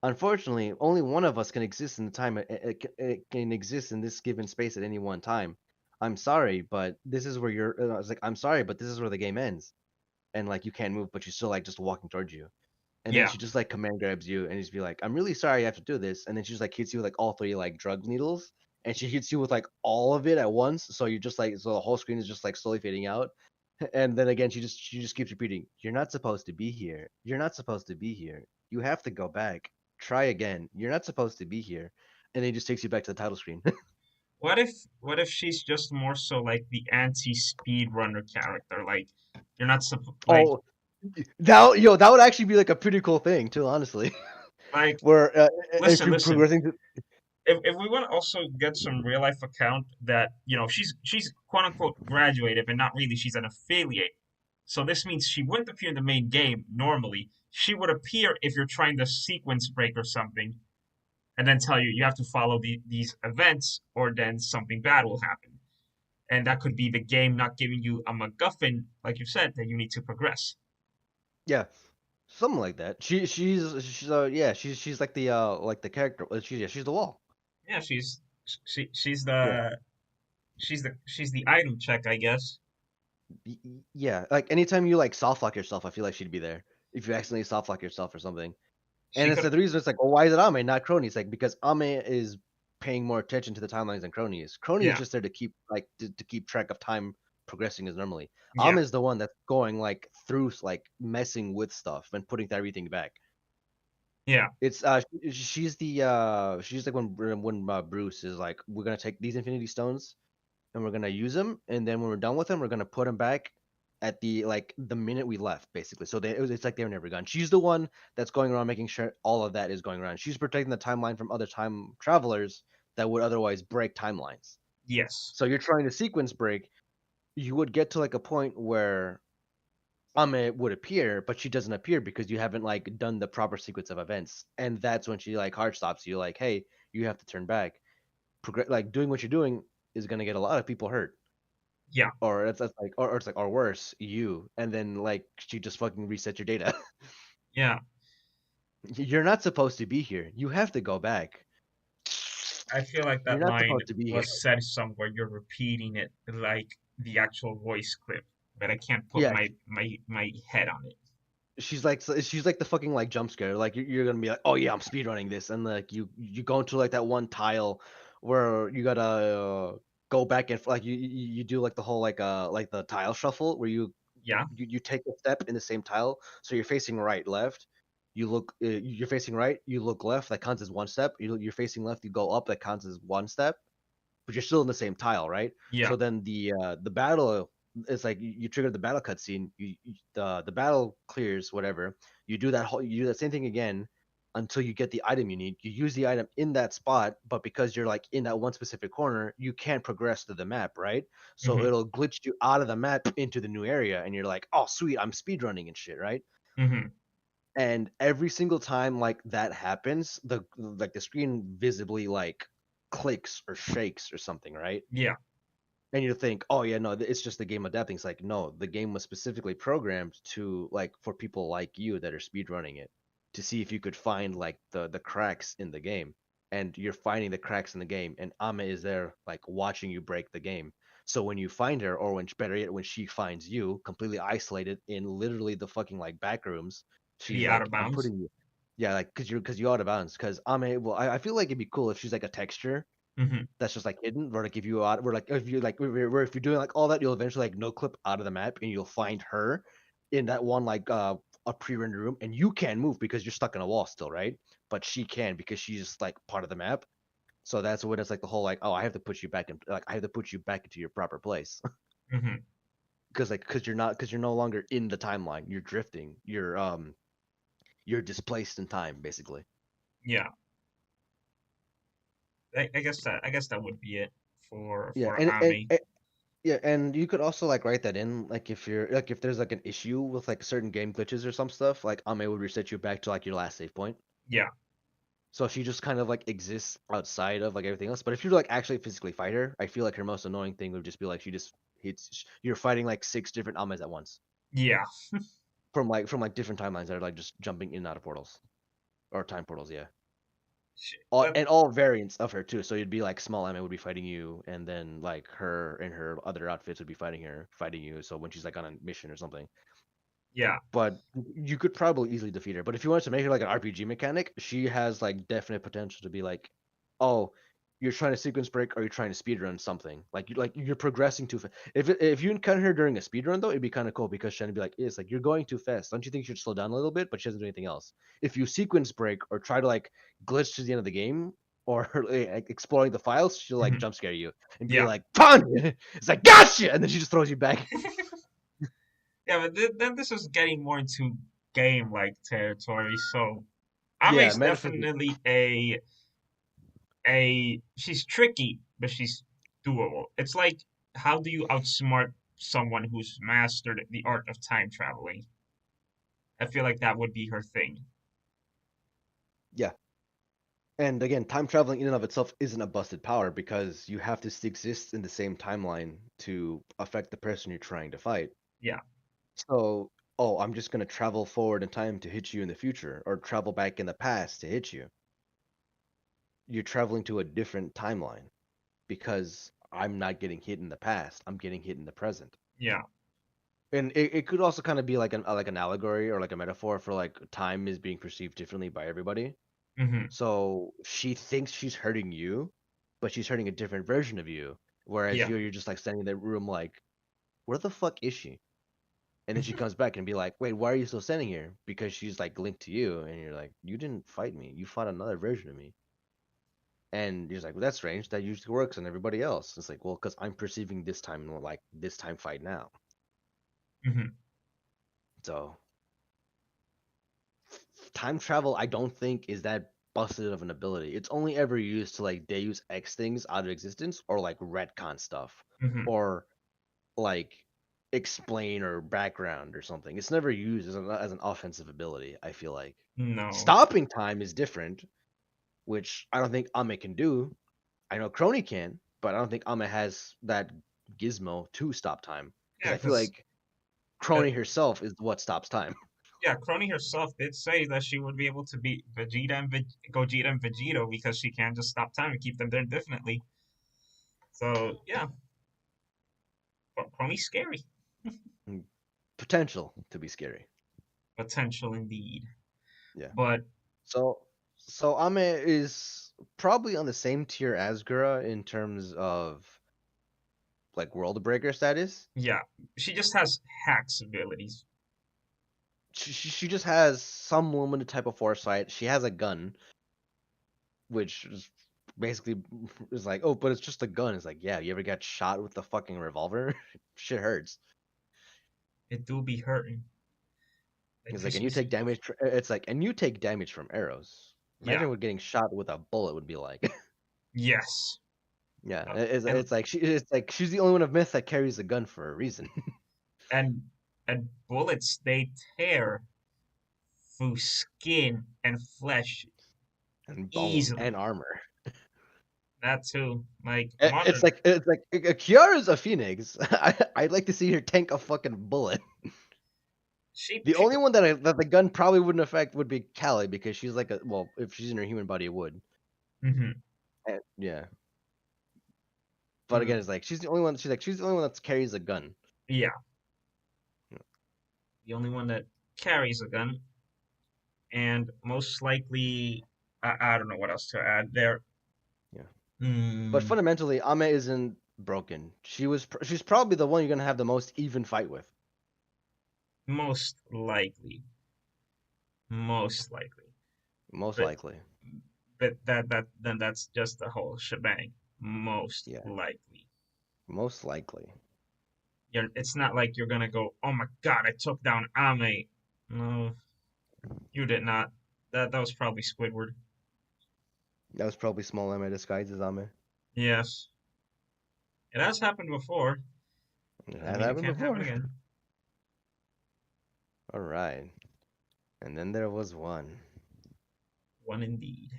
Unfortunately, only one of us can exist in the time it can exist in this given space at any one time. I'm sorry, but this is where you're. I was like, I'm sorry, but this is where the game ends, and like you can't move, but you're still like just walking towards you. And then yeah, she just like command grabs you, and just be like, I'm really sorry you have to do this. And then she just like hits you with like all three like drug needles, and she hits you with like all of it at once. So you're just like, so the whole screen is just like slowly fading out. And then again, she just keeps repeating, "You're not supposed to be here. You're not supposed to be here. You have to go back. Try again. You're not supposed to be here." And then it just takes you back to the title screen. what if she's just more so like the anti-speedrunner character? Like you're not like Oh, that would actually be like a pretty cool thing too, honestly. like Where if listen, you're listen. progressing to, If we want to also get some real life account that she's quote unquote graduated, but not really. She's an affiliate. So this means she wouldn't appear in the main game normally. She would appear if you're trying to sequence break or something, and then tell you you have to follow these events, or then something bad will happen. And that could be the game not giving you a MacGuffin, like you said, that you need to progress. yeah, something like that. She's yeah, she's like the character. She's the wall. Yeah, she's Yeah. the item check, I guess. Yeah, like anytime you like soft lock yourself, I feel like she'd be there. If you accidentally soft lock yourself or something. And She it's could, the reason it's like, well, why is it Ame, not Crony? It's like because Ame is paying more attention to the timelines than Crony is. Crony is yeah, just there to keep like to keep track of time progressing as normally. Ame yeah, is the one that's going like through like messing with stuff and putting everything back. yeah, It's she's like when Bruce is like, we're gonna take these Infinity Stones and we're gonna use them, and then when we're done with them, we're gonna put them back at the like the minute we left, basically. So it's like they were never gone. She's the one that's going around making sure all of that is going around. She's protecting the timeline from other time travelers that would otherwise break timelines. yes, So you're trying to sequence break. You would get to like a point where Ame would appear, but she doesn't appear because you haven't like done the proper sequence of events, and that's when she like hard stops you, like, hey, you have to turn back. Like doing what you're doing is gonna get a lot of people hurt. yeah, Or that's like or it's like or worse, you, and then like she just fucking resets your data. yeah. You're not supposed to be here. You have to go back. I feel like You're that not line supposed to be here. was said somewhere. You're repeating it like the actual voice clip, but I can't put Yeah, my head on it. she's like the fucking like jump scare. Like you're gonna be like, oh yeah, I'm speedrunning this, and like you go into like that one tile where you gotta go back and like you do like the whole like the tile shuffle where Yeah, you take a step in the same tile, so you're facing right, left. You look, you're facing right. You look left. That counts as one step. You're facing left. You go up. That counts as one step. But you're still in the same tile, right? yeah, So then the battle, it's like you trigger the battle cutscene. The battle clears, whatever. You do that same thing again until you get the item you need. You use the item in that spot, but because you're like in that one specific corner, you can't progress to the map, right? So mm-hmm, it'll glitch you out of the map into the new area, and you're like, oh sweet, I'm speedrunning and shit, right? mm-hmm, And every single time like that happens, the screen visibly like clicks or shakes or something, right? yeah, And you think, oh yeah, no, it's just the game adapting. It's like, no, the game was specifically programmed to like for people like you that are speedrunning it to see if you could find like the cracks in the game. And you're finding the cracks in the game, and Ame is there like watching you break the game. So when you find her, or when better yet, when she finds you completely isolated in literally the fucking like back rooms, she's Be out like, of I'm bounds. putting you, yeah, like because you're out of bounds. Because Ame, well, I feel like it'd be cool if she's like a texture Hmm. that's just like hidden. Where like if you out, where like if you like where if you're doing like all that, you'll eventually like no clip out of the map, and you'll find her in that one like a pre-rendered room, and you can't move because you're stuck in a wall still, right? But she can because she's like part of the map. So that's when it's like the whole like, oh, I have to put you back in, like I have to put you back into your proper place. Hmm. Because you're no longer in the timeline. You're drifting. You're displaced in time basically. Yeah, I guess that would be it for Yeah, Ami. yeah, and you could also like write that in, like if you're like if there's like an issue with like certain game glitches or some stuff, like Ame would reset you back to like your last save point. Yeah. So she just kind of like exists outside of like everything else. But if you like actually physically fight her, I feel like her most annoying thing would just be like she just hits. You're fighting like six different Ames at once Yeah. from like different timelines that are like just jumping in and out of portals or time portals. Yeah, Shit. all and all variants of her too. So you'd be like small Ame would be fighting you, and then like her and her other outfits would be fighting you. So when she's like on a mission or something. Yeah. But you could probably easily defeat her. But if you wanted to make her like an RPG mechanic, she has like definite potential to be like, oh, you're trying to sequence break or you're trying to speedrun something. Like you're progressing too fast. If you encounter her during a speedrun though, it'd be kind of cool because she'd be like, it's like you're going too fast. Don't you think you should slow down a little bit? But she doesn't do anything else. If you sequence break or try to like glitch to the end of the game or like exploring the files, she'll like Hmm. jump scare you and be Yeah. like, "Pun!" It's like, "Gotcha!" And then she just throws you back. Yeah, but then this is getting more into game-like territory. So Yeah, Ame's metaphysics. definitely she's tricky, but she's doable. It's like, how do you outsmart someone who's mastered the art of time traveling? I feel like that would be her thing. Yeah. And again, time traveling in and of itself isn't a busted power because you have to exist in the same timeline to affect the person you're trying to fight. Yeah. So, oh, I'm just going to travel forward in time to hit you in the future, or travel back in the past to hit you. You're traveling to a different timeline because I'm not getting hit in the past, I'm getting hit in the present. Yeah. And it could also kind of be like an allegory or like a metaphor for like time is being perceived differently by everybody. Hmm. So she thinks she's hurting you, but she's hurting a different version of you. Whereas Yeah. you're just like standing in that room like, where the fuck is she? And then she comes back and be like, wait, why are you still standing here? Because she's like linked to you, and you're like, you didn't fight me. You fought another version of me. And he's like, well, that's strange. That usually works on everybody else. It's like, well, because I'm perceiving this time like this time fight now. Hmm. So time travel, I don't think is that busted of an ability. It's only ever used to like Deus Ex things out of existence or like retcon stuff Hmm. or like explain or background or something. It's never used as an offensive ability, I feel like. No. Stopping time is different, which I don't think Ame can do. I know Crony can, but I don't think Ame has that gizmo to stop time because Yeah, I feel because like Crony herself is what stops time. yeah, Crony herself did say that she would be able to beat Gogeta and Vegito because she can just stop time and keep them there indefinitely. So yeah, Crony's scary. Potential to be scary. Potential indeed. Yeah. But So so Ame is probably on the same tier as Gura in terms of like world breaker status. yeah, she just has hacks abilities. She just has some limited type of foresight. She has a gun, which is basically is like, oh, but it's just a gun. It's like, yeah, you ever got shot with the fucking revolver? Shit hurts. It do be hurting. Like, It's like, 'cause and you take damage. It's like, and you take damage from arrows. yeah, Imagine what getting shot with a bullet would be like. yes, Yeah, uh, it's and it's like she's the only one of myth that carries a gun for a reason. and and bullets, they tear through skin and flesh And bone easily. and armor. that too. Like It's modern, like Kiara's a phoenix. I'd like to see her tank a fucking bullet. she, The she only one that the gun probably wouldn't affect would be Callie because she's like a well, if she's in her human body, it would. hmm Yeah, but mm, again, it's like she's the only one. She's the only one that carries a gun. yeah, the only one that carries a gun, and most likely, I don't know what else to add there. Yeah, but Mm, fundamentally, Ame isn't broken. She's probably the one you're gonna have the most even fight with. most likely, most likely, Most but likely. that then that's just the whole shebang. Most Yeah, likely. most likely. It's not like you're gonna go, oh my god, I took down Ame. No, you did not. That was probably Squidward. That was probably small Ame disguised as Ame. Yes, it has happened before. It Doesn't has mean it happened can't happen before. again. All right, and then there was one. One indeed.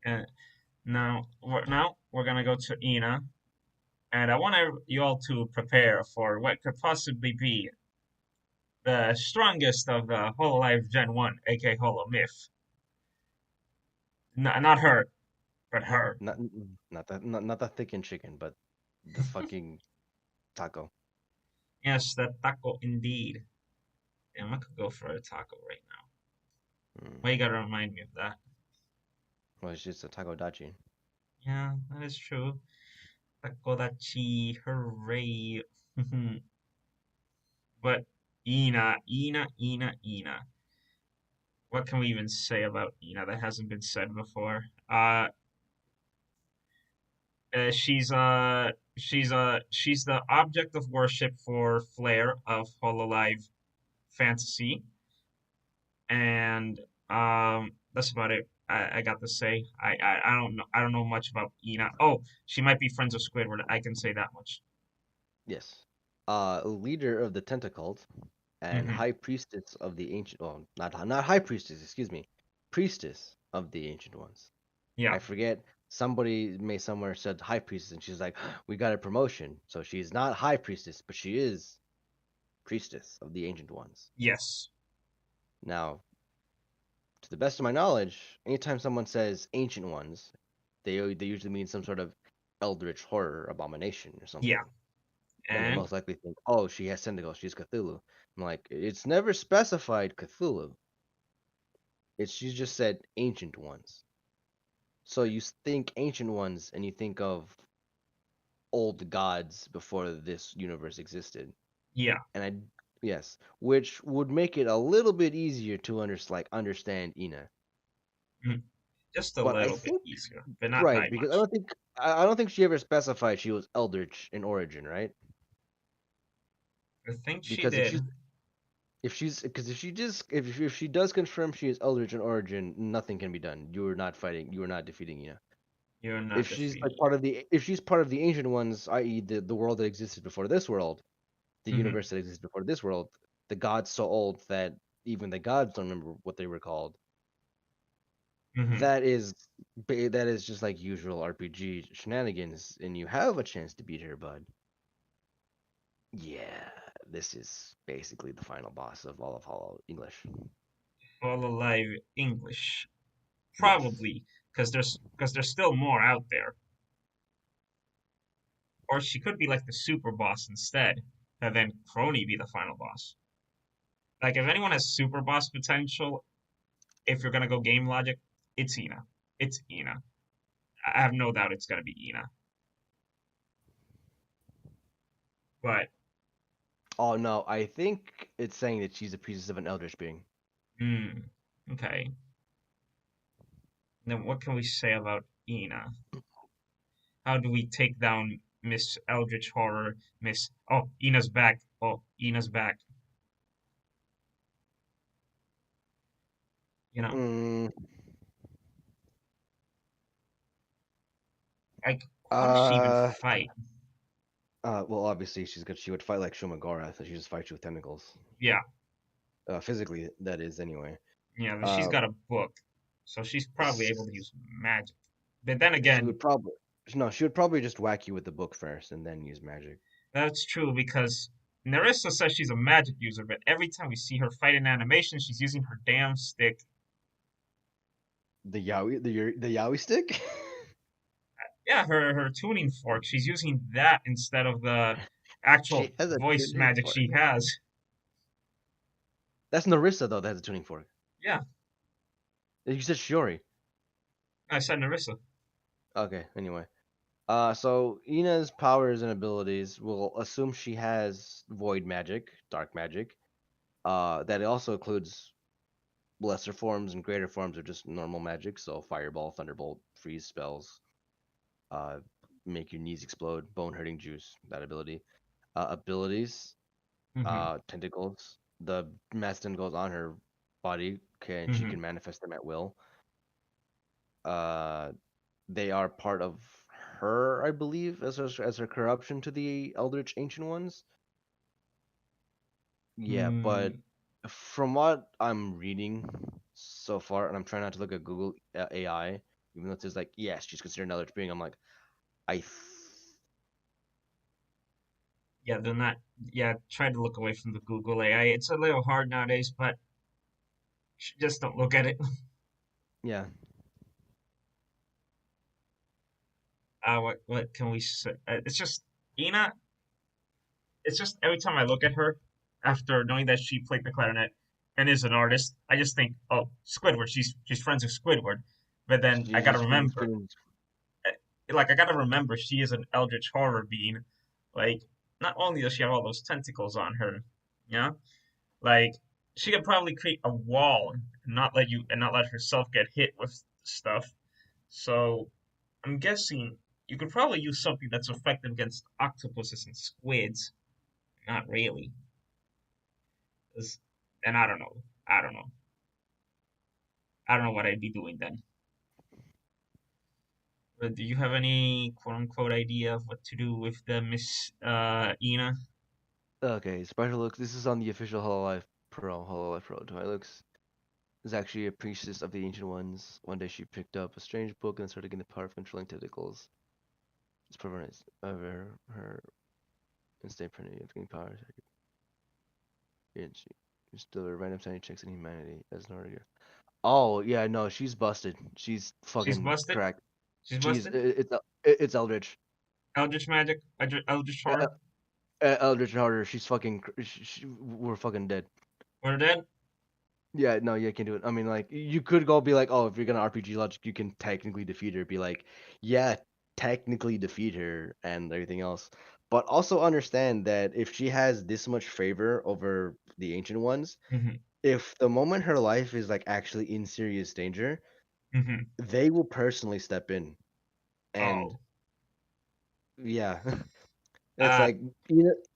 And now we're gonna go to Ina, and I want you all to prepare for what could possibly be the strongest of the Hololive Gen 1, aka Holo Myth. Not her, but her. Not the thickened chicken, but the fucking taco. Yes, the taco indeed. Damn, I could go for a taco right now. Mm. Why you gotta remind me of that? Well, it's just a taco dachi. Yeah, that is true. Takodachi, hooray. But Ina. What can we even say about Ina that hasn't been said before? She's the object of worship for Flare of Hololive Fantasy, and that's about it. I got to say I don't know much about Ina. Oh, she might be friends with Squidward. I can say that much. Yes. Leader of the tentacles and Hmm high priestess of the ancient. Well, not high priestess. Excuse me, priestess of the ancient ones. Yeah. I forget. Somebody may somewhere said high priestess, and she's like, "We got a promotion." So she's not high priestess, but she is priestess of the ancient ones. Yes. Now, to the best of my knowledge, anytime someone says ancient ones, they usually mean some sort of eldritch horror abomination or Yeah. something. And they And most likely think, oh, she has tentacles, she's Cthulhu. I'm like, it's never specified Cthulhu. She just said ancient ones. So you think ancient ones and you think of old gods before this universe existed. yeah, And I yes, which would make it a little bit easier to understand Ina. mm, just a But I little bit think easier, but not right, by because much. I don't think she ever specified she was eldritch in origin, right? I think she Because did. if she does confirm she is eldritch in origin, nothing can be done. You are not defeating Ina. You're not If she's like defeating. if she's part of the ancient ones, i.e. the world that existed before this world, the Hmm universe that existed before this world, the gods so old that even the gods don't remember what they were called. hmm That is that is just like usual RPG shenanigans, and you have a chance to beat her, bud. Yeah, this is basically the final boss of all of Hollow English. Hololive English, Yes. probably because there's still more out there. Or she could be like the super boss instead, and then Crony be the final boss. Like if anyone has super boss potential, if you're gonna go game logic, it's Ina. It's Ina. I have no doubt it's gonna be Ina. But Oh no, I think it's saying that she's a priestess of an eldritch being. hmm, okay. Then what can we say about Ina? How do we take down Miss Eldritch Horror? Miss Oh, Ina's back. Oh, Ina's back. You know, Mm, like how does she even uh, fight? well, obviously she's good. She would fight like Shumagora, so she just fights you with tentacles. Yeah, physically that is anyway. Yeah, but she's Um, got a book, so she's probably able to s- use magic. But then she again, would probably no, she would probably just whack you with the book first and then use magic. that's true because Nerissa says she's a magic user, but every time we see her fight in animation, she's using her damn stick. The yaoi stick. Yeah, her tuning fork. She's using that instead of the actual She has a voice tuning magic fork. she has. That's Narissa though. That has a tuning fork. Yeah, You said Shiori. I said Nerissa. Okay. Anyway. So Ina's powers and abilities will assume she has void magic, dark magic. That it also includes lesser forms and greater forms of just normal magic. So fireball, thunderbolt, freeze spells, uh, make your knees explode, bone hurting juice. That ability. Abilities, Hmm. tentacles. The mass tentacles on her body can she Hmm. can manifest them at will. Uh, they are part of her, I believe, as her corruption to the Eldritch Ancient Ones. Yeah, but Mm, from what I'm reading so far, and I'm trying not to look at Google AI, even though it says like, yes, she's considered an Eldritch being. I'm like, I, th- yeah, they're not. Yeah, try to look away from the Google AI. It's a little hard nowadays, but just don't look at it. yeah, What can we say? It's just Ina. It's just every time I look at her, after knowing that she played the clarinet and is an artist, I just think, oh, Squidward. She's friends with Squidward. But then I she's gotta just feeding remember, spoons. I gotta remember, she is an eldritch horror being. Like, not only does she have all those tentacles on her, you know, like she could probably create a wall and not let herself get hit with stuff. So I'm guessing you could probably use something that's effective against octopuses and squids. Not really. 'Cause- And I don't know. I don't know. I don't know what I'd be doing then. But do you have any quote unquote idea of what to do with the Miss Ina? Okay, Spider looks. This is on the official Hololive Pro. Looks is actually a priestess of the Ancient Ones. One day she picked up a strange book and started getting the power of controlling tentacles. It's permanent over her instant printing of getting powers. And she still random tiny checks in humanity as an order. Oh yeah, no, she's busted. She's She's fucking busted. cracked. She's She's busted. it's Eldritch. Eldritch magic. Eldritch Uh, horror. Eldritch Harder. She's fucking. We're fucking dead. We're dead. Yeah, no, you can't do it. I mean, like, you could go be like, oh, if you're gonna RPG logic, you can technically defeat her. Be like, yeah, technically defeat her and everything else. But also understand that if she has this much favor over the Ancient Ones, Hmm. if the moment her life is like actually in serious danger, Hmm. they will personally step in. And Oh. yeah, it's Uh. like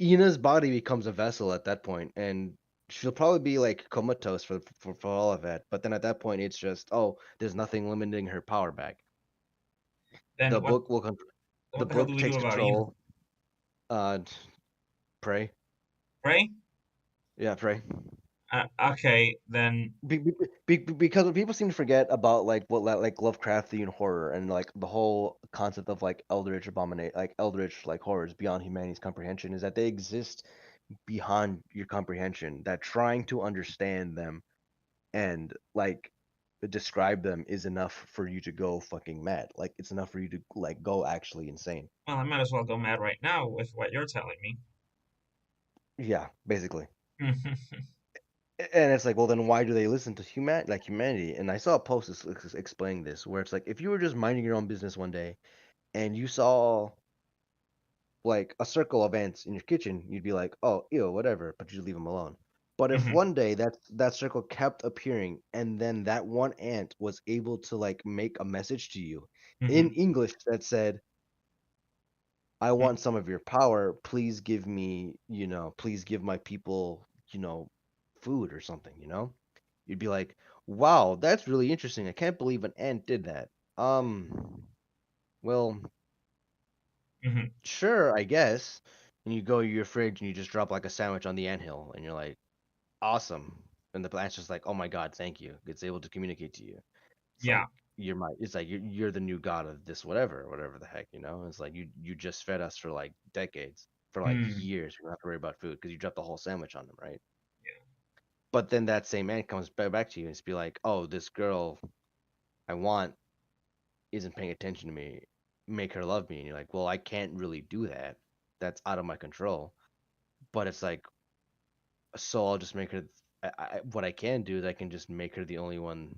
Ina's body becomes a vessel at that point, and she'll probably be like comatose for all of that. But then at that point, it's just there's nothing limiting her power back. Then The what? book will the What the hell do book we do takes about Ina? control. Uh, pray, Right? yeah, pray. Okay. Then. Because what people seem to forget about like like Lovecraftian horror and like the whole concept of like eldritch like horrors beyond humanity's comprehension is that they exist beyond your comprehension. That trying to understand them and like describe them is enough for you to go fucking mad. Like it's enough for you to like go actually insane. Well, I might as well go mad right now with what you're telling me. Yeah, basically. And it's like, well, then why do they listen to humanity? And I saw a post explaining this, where it's like, if you were just minding your own business one day and you saw like a circle of ants in your kitchen, you'd be like, oh, ew, whatever, but you leave them alone. But if Hmm. one day that circle kept appearing, and then that one ant was able to like make a message to you in Hmm. English that said, I want some of your power. Please give me, please give my people, food or something, You'd be like, wow, that's really interesting. I can't believe an ant did that. Well, Hmm. sure, I guess. And you go to your fridge and you just drop like a sandwich on the anthill and you're like, awesome. And the plant's just like, oh my god, thank you. It's able to communicate to you. It's Yeah. like it's like you're the new god of this whatever the heck, you know? It's like you just fed us for like decades, for like Hmm. years. You don't have to worry about food because you dropped the whole sandwich on them, right? Yeah. But then that same man comes back to you and it's be like, oh, this girl I want isn't paying attention to me. Make her love me. And you're like, well, I can't really do that. That's out of my control. But it's like, so I'll just make her. What I can do is I can just make her the only one.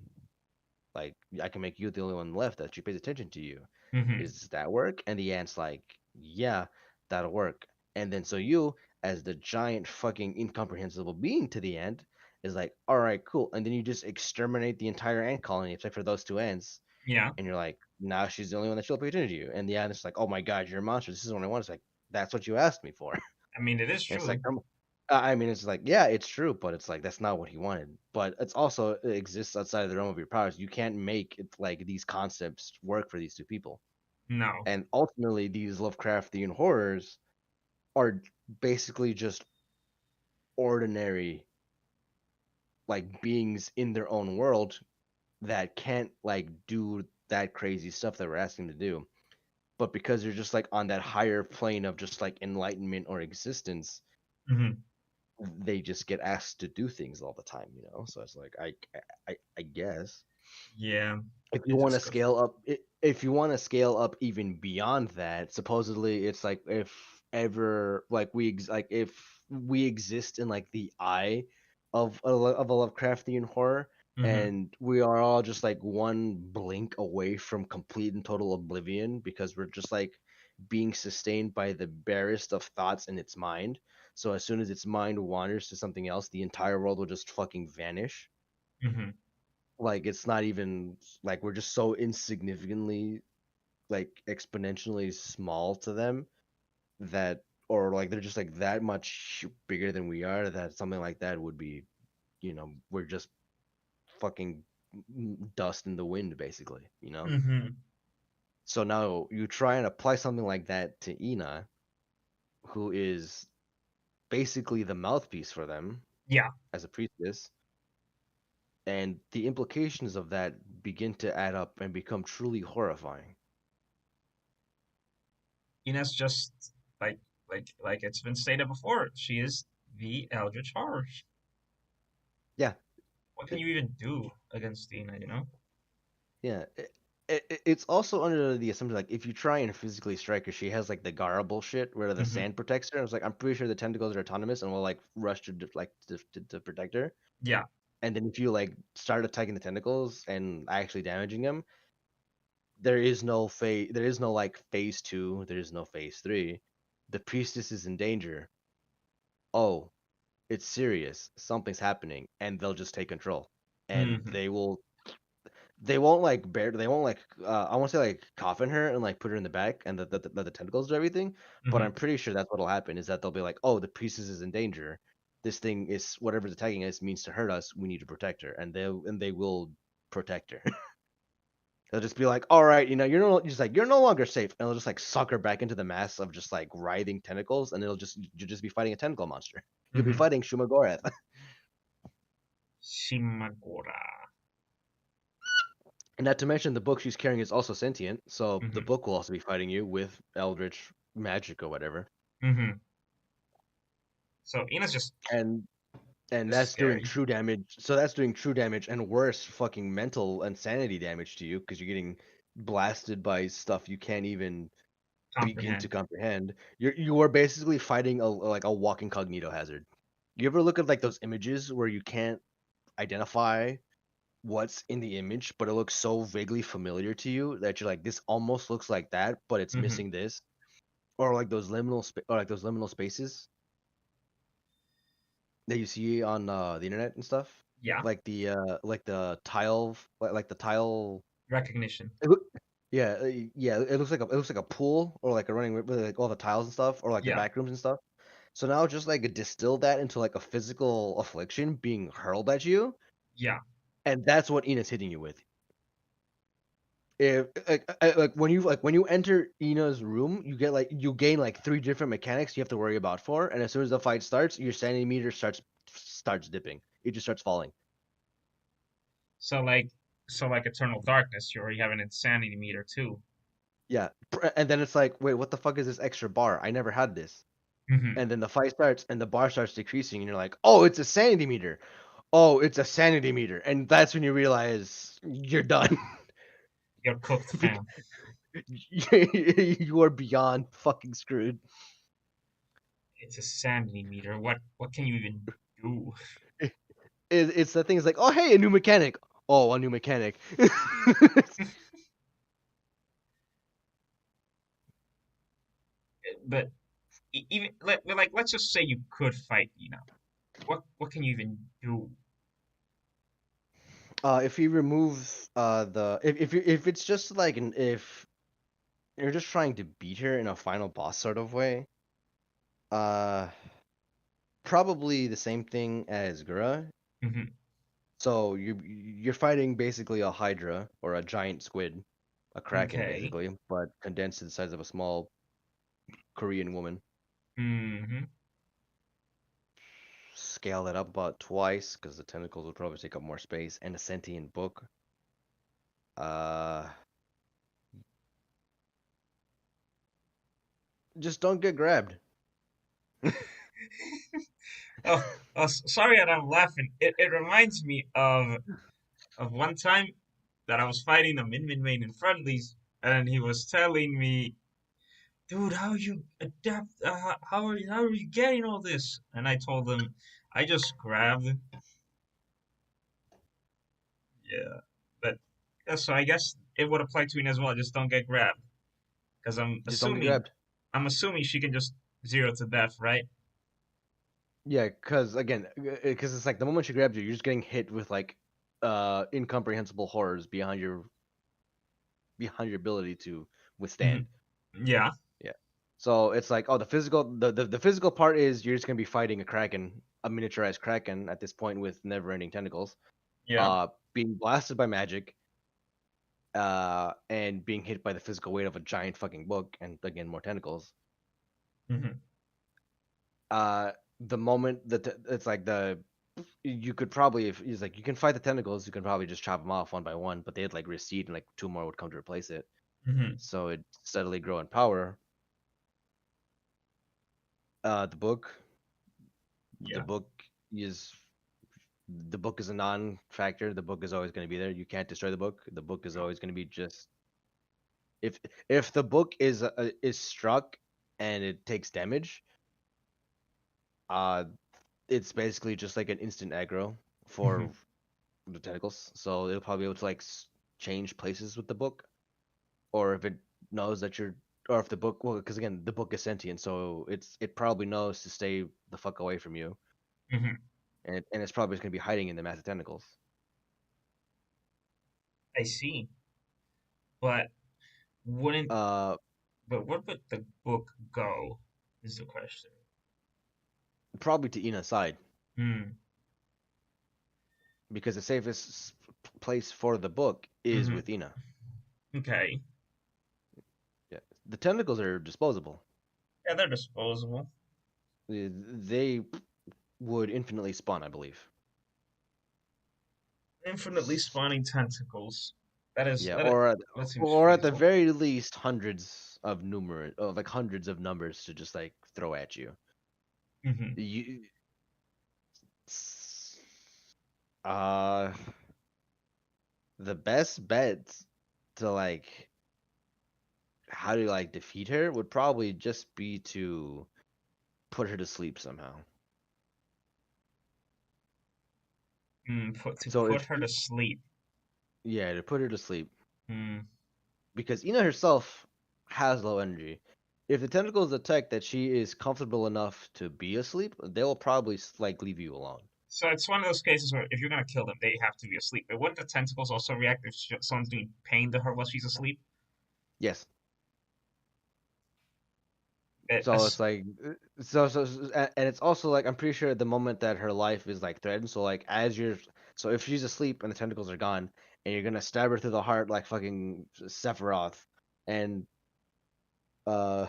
Like I can make you the only one left that she pays attention to you. Hmm. Does that work? And the ant's like, yeah, that'll work. And then so you, as the giant fucking incomprehensible being to the ant, is like, all right, cool. And then you just exterminate the entire ant colony except for those two ants. Yeah. And you're like, now she's the only one that she'll pay attention to you. And the ant is like, oh my god, you're a monster. This is what I want. It's like, that's what you asked me for. I mean, it is And it's like, true. I mean, it's like, yeah, it's true, but it's like that's not what he wanted. But it's also it exists outside of the realm of your powers. You can't make it like these concepts work for these two people. No. And ultimately, these Lovecraftian horrors are basically just ordinary like beings in their own world that can't like do that crazy stuff that we're asking them to do. But because they're just like on that higher plane of just like enlightenment or existence, Hmm. they just get asked to do things all the time, you know. So it's like I guess Yeah. if you It want to just goes. scale up, if you want to scale up even beyond that, supposedly it's like if ever like like if we exist in like the eye of a Lovecraftian horror, Hmm. and we are all just like one blink away from complete and total oblivion because we're just like being sustained by the barest of thoughts in its mind. So as soon as its mind wanders to something else, the entire world will just fucking vanish. Hmm. Like it's not even like we're just so insignificantly like exponentially small to them that or like they're just like that much bigger than we are that something like that would be, we're just fucking dust in the wind basically, you know. Hmm. So now you try and apply something like that to Ina, who is basically the mouthpiece for them Yeah. as a priestess, and the implications of that begin to add up and become truly horrifying. Ina's just like like it's been stated before. She is the Eldritch Horror. Yeah, What can you even do against Ina? You know? yeah. It's also under the assumption like if you try and physically strike her, she has like the Gara bullshit where the Hmm. sand protects her. I was like, I'm pretty sure the tentacles are autonomous and will like rush to protect her. Yeah. And then if you like start attacking the tentacles and actually damaging them, there is no like phase two, there is no phase three. The priestess is in danger. Oh, it's serious. Something's happening, and they'll just take control, and Hmm. they won't like I want to say like coffin her and like put her in the back and the tentacles do everything, but I'm Hmm. pretty sure that's what'll happen is that they'll be like, oh, the priestess is in danger. This thing is whatever's attacking us means to hurt us. We need to protect her, and they will protect her. They'll just be like, all right, you're no longer safe, and they'll just like suck her back into the mass of just like writhing tentacles, and you'll just be fighting a tentacle monster. You'll be Hmm. fighting Shumagorath. Shimagora. And not to mention the book she's carrying is also sentient, so the Hmm. book will also be fighting you with eldritch magic or whatever. Hmm. So Ina's And and just that's doing scary. true damage. So that's doing true damage and worse fucking mental and sanity damage to you because you're getting blasted by stuff you can't even begin to Comprehend. comprehend. You are basically fighting a walking cognito hazard. You ever look at like those images where you can't identify what's in the image, but it looks so vaguely familiar to you that you're like, this almost looks like that, but it's Hmm. missing this, or like those liminal spaces that you see on the internet and stuff, Yeah. like the tile, like the tile. Recognition. It look, yeah, yeah. It looks like a pool or like a running with like all the tiles and stuff, or like the Yeah. back rooms and stuff. So now just like distill that into like a physical affliction being hurled at you, Yeah. and that's what Ina's hitting you with. If like when you enter Ina's room, you gain like three different mechanics you have to worry about for, and as soon as the fight starts, your sanity meter starts starts dipping. It just starts falling. So like Eternal Darkness, you already have an insanity meter too. Yeah, and then it's like, wait, what the fuck is this extra bar? I never had this. Hmm. And then the fight starts, and the bar starts decreasing, and you're like, oh, it's a sanity meter. Oh, it's a sanity meter, and that's when you realize you're done. You're cooked, Bec- fam. you are beyond fucking screwed. It's a sanity meter. What can you even do? It's the thing is like, oh hey, a new mechanic. Oh, a new mechanic. But even like let's just say you could fight, what can you even do? If you remove the if it's just like if you're just trying to beat her in a final boss sort of way, uh, probably the same thing as Gura. Hmm. So you're fighting basically a Hydra or a giant squid, a Kraken Okay. basically, but condensed to the size of a small Korean woman. Hmm. Scale that up about twice because the tentacles will probably take up more space, and a sentient book. Uh, just don't get grabbed. Oh, sorry that I'm laughing. It reminds me of one time that I was fighting a Min Min Main in friendlies, and he was telling me, "Dude, how you adapt? How are you getting all this?" And I told him, "I just grabbed." Yeah, but yeah, so I guess it would apply to me as well. Just don't get grabbed, because Just don't get grabbed. I'm assuming she can just zero to death, right? Yeah, because again, because it's like the moment she grabs you, you're just getting hit with like incomprehensible horrors behind your ability to Hmm. withstand. Yeah. Yeah. So it's like, oh, the physical part is you're just gonna be fighting a kraken, a miniaturized kraken at this point with never-ending tentacles, Yeah. being blasted by magic, and being hit by the physical weight of a giant fucking book, and again more tentacles. Hmm. Uh, the moment that it's like the you could probably if he's like you can fight the tentacles, you can probably just chop them off one by one, but they'd like recede and like two more would come to replace it. Hmm. So it steadily grow in power. The book, the Yeah. book is the book is a non-factor. The book is always going to be there. You can't destroy the book. The book is always going to be just if if the book is struck and it takes damage, uh, it's basically just like an instant aggro for Hmm. the tentacles. So it'll probably be able to like change places with the book, or if it knows that you're, or if the book, well, because again, the book is sentient, so it probably knows to stay the fuck away from you, Hmm. and it's probably just gonna be hiding in the massive tentacles. I see. But wouldn't Uh, but where would the book go? Is the question. Probably to Ina's side Hmm. because the safest place for the book is Hmm. with Ina. Okay. Yeah, the tentacles are disposable. Yeah, they're disposable. They would infinitely spawn, I believe. Infinitely spawning tentacles. Yeah, That that seems or at the feasible. very least, like hundreds of numbers to just like throw at you. Hmm. You, uh, the best bet to like how to like defeat her would probably just be to put her to sleep somehow. To So put if her to sleep. yeah, to put her to sleep Hmm. because Ina herself has low energy. If the tentacles detect that she is comfortable enough to be asleep, they will probably like leave you alone. So it's one of those cases where if you're gonna kill them, they have to be asleep. But wouldn't the tentacles also react if someone's doing pain to her while she's asleep? Yes. So As it's like and it's also like I'm pretty sure at the moment that her life is like threatened. So like as you're so if she's asleep and the tentacles are gone and you're gonna stab her through the heart like fucking Sephiroth and uh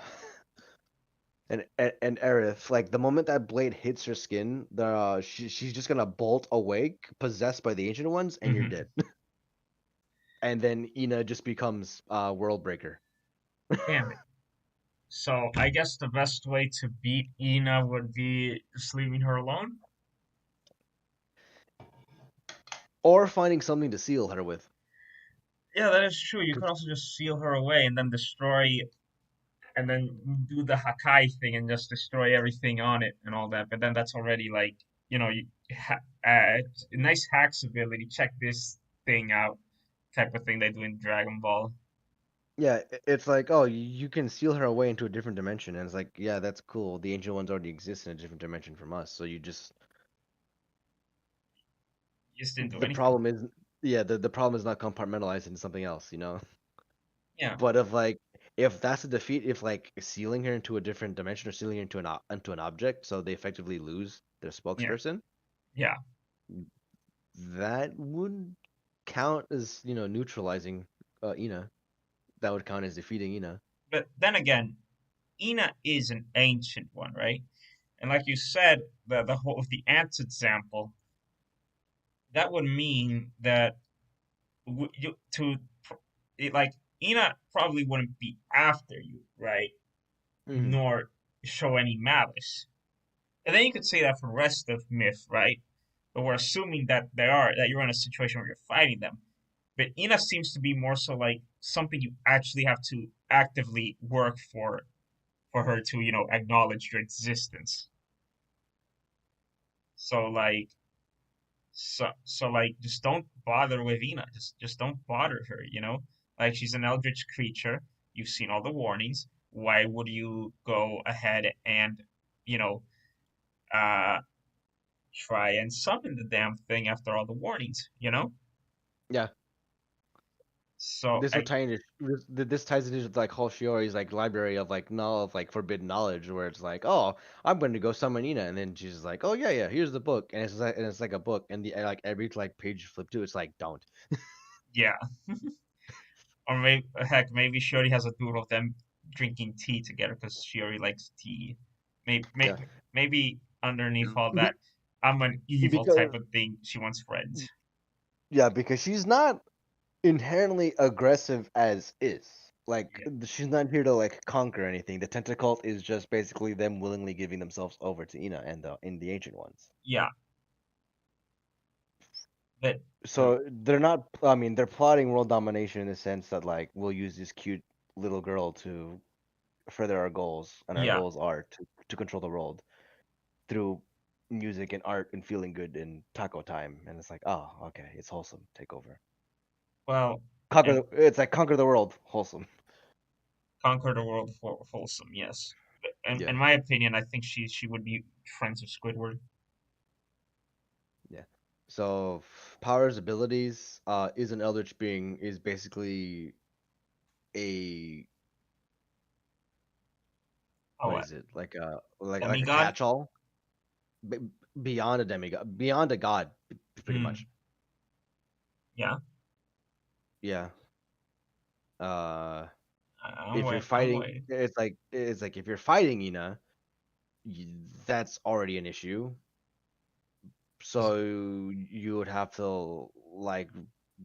and Aerith, like the moment that blade hits her skin, she's just gonna bolt awake, possessed by the ancient ones, and you're Hmm. dead. And then Ina just becomes world breaker. Damn it. So I guess the best way to beat Ina would be just leaving her alone. Or finding something to seal her with. Yeah, that is true. You could also just seal her away and then destroy, and then do the Hakai thing and just destroy everything on it and all that. But then that's already like, you nice hacks ability. Check this thing out, type of thing they do in Dragon Ball. Yeah, it's like, oh, you can seal her away into a different dimension, and it's like, yeah, that's cool. The ancient ones already exist in a different dimension from us, so you just You just didn't do the anything. problem is, yeah, the problem is not compartmentalized into something else, you know. Yeah, But if that's a defeat, if like sealing her into a different dimension or sealing her into an object, so they effectively lose their yeah, spokesperson, yeah. that would count as neutralizing Ina. That would count as defeating Ina. But then again, Ina is an ancient one, right? And like you said, the whole of the ant example, that would mean that you to it, like Ina probably wouldn't be after you, right? Hmm. Nor show any malice. And then you could say that for the rest of myth, right? But we're assuming that you're in a situation where you're fighting them. But Ina seems to be more so like something you actually have to actively work for her to, acknowledge your existence. So like like just don't bother with Ina. Just don't bother her, you know? Like she's an eldritch creature. You've seen all the warnings. Why would you go ahead and, you know, uh try and summon the damn thing after all the warnings, you know? Yeah, So this would tie into this ties into like Hoshiori's like library of like forbidden knowledge, where it's like, oh, I'm going to go summon Ina, and then she's like, oh yeah, here's the book, and it's like a book, and the like every like page you flip to, it's like don't. yeah. Or maybe heck, maybe she already has a duel of them drinking tea together because she already likes tea. Yeah, Maybe underneath all Be- that, I'm an evil type because of thing. She wants friends. yeah, because she's not inherently aggressive as is. Like Yeah. she's not here to like conquer anything. The tentacle is just basically them willingly giving themselves over to Ina and the ancient ones. Yeah, but uh, So they're not. I mean, they're plotting world domination in the sense that like we'll use this cute little girl to further our goals, and our yeah. goals are to control the world through music and art and feeling good in taco time. And it's like, oh, okay, it's wholesome. Take over. Well, Conquer. and It's like conquer the world. Wholesome. conquer the world for wholesome. Yes. And Yeah, in my opinion, I think she would be friends with Squidward. yeah. So powers, abilities. Is an eldritch being is basically a Oh, what what? is it like a Demigod? catch-all B- beyond a demigod, beyond a god, pretty Hmm. much. Yeah. Yeah. Uh, I'm if you're waiting. I'm fighting, waiting. it's like if you're fighting Ina, that's already an issue. Is So you would have to like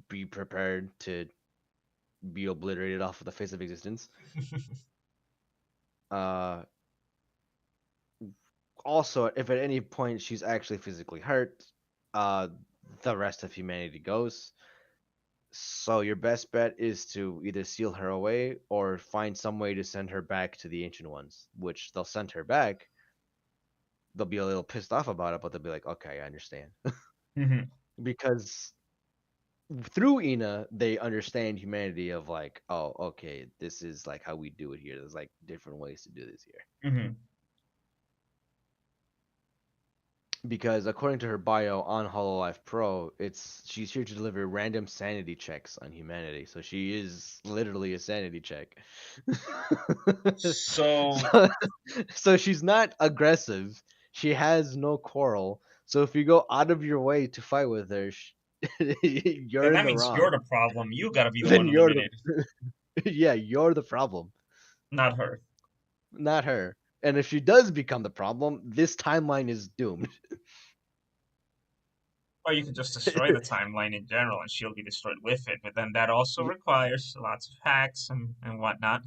be prepared to be obliterated off of the face of existence. it? Uh, Also, if at any point she's actually physically hurt, uh, the rest of humanity goes. So your best bet is to either seal her away or find some way to send her back to the Ancient Ones, which they'll send her back. They'll be a little pissed off about it, but they'll be like, okay, I understand. Hmm. Because through Ina, they understand humanity of like, oh, okay, this is like how we do it here. There's like different ways to do this here. Hmm. Because according to her bio on Hololive Pro, it's she's here to deliver random sanity checks on humanity. So she is literally a sanity check. So so, so she's not aggressive. She has no quarrel. So if you go out of your way to fight with her, then you're in that the means you're wrong. the problem. You gotta be the Then one you're eliminated, the yeah, you're the problem, not her. not her. And if she does become the problem, this timeline is doomed. Or you could just destroy the timeline in general and she'll be destroyed with it. But then that also requires lots of hacks and whatnot.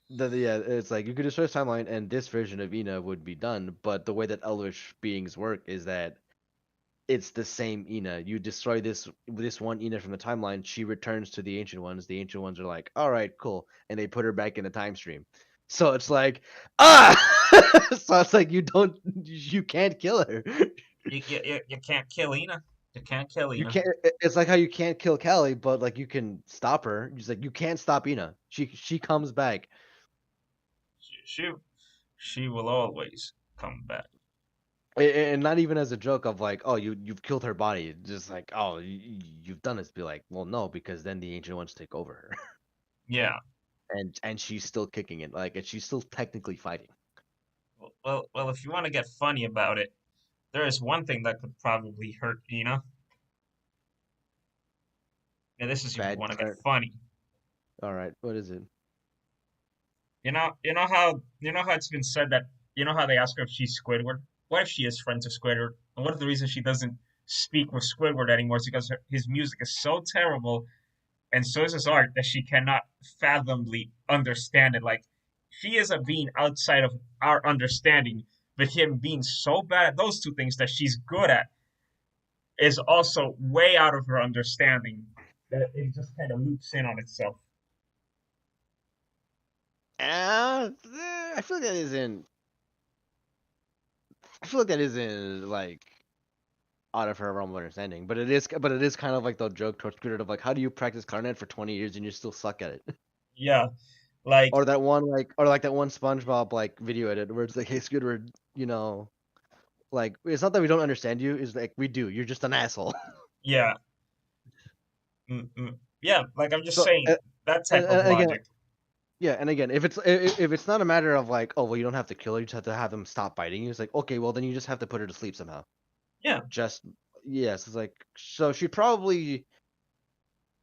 Yeah, it's like you could destroy this timeline, and this version of Ina would be done. But the way that Elvish beings work is that it's the same Ina. You destroy this one Ina from the timeline, she returns to the ancient ones. The ancient ones are like, all right, cool, and they put her back in the time stream. So it's like, ah, so it's like you can't kill her. You can't kill Ina. You can't kill You Ina. can't. It's like how you can't kill Callie, but like you can stop her. It's like you can't stop Ina. She comes back. She, she, she will always come back. And not even as a joke of like, oh, you've killed her body. Just like, oh, you've done this. Be like, well, no, because then the ancient ones take over her, Yeah. and she's still kicking it, like, and she's still technically fighting. Well, if you want to get funny about it, there is one thing that could probably hurt Ina. And this is if you Bad want to get current. funny. All right, what is it? You know how it's been said that you know how they ask her if she's Squidward. What if she is friends with Squidward? And what if the reason she doesn't speak with Squidward anymore is because his music is so terrible and so is his art that she cannot fathomably understand it. Like she is a being outside of our understanding, but him being so bad at those two things that she's good at is also way out of her understanding that it just kind of loops in on itself. I feel like that isn't. I feel like that isn't like out of her realm of understanding, but it is. But it is kind of like the joke towards Twitter of like, how do you practice clarinet for 20 years and you still suck at it? Yeah, like Or that one or like that one SpongeBob like video edit where it's like, hey Squidward, like it's not that we don't understand you, it's like we do. You're just an asshole. yeah, yeah. Like I'm just So saying that type of and again, logic. yeah, and again, if it's not a matter of like, oh well, you don't have to kill her, you just have to have them stop biting you. It's like, okay, well then you just have to put her to sleep somehow. Yeah, Just yes, it's like so she'd probably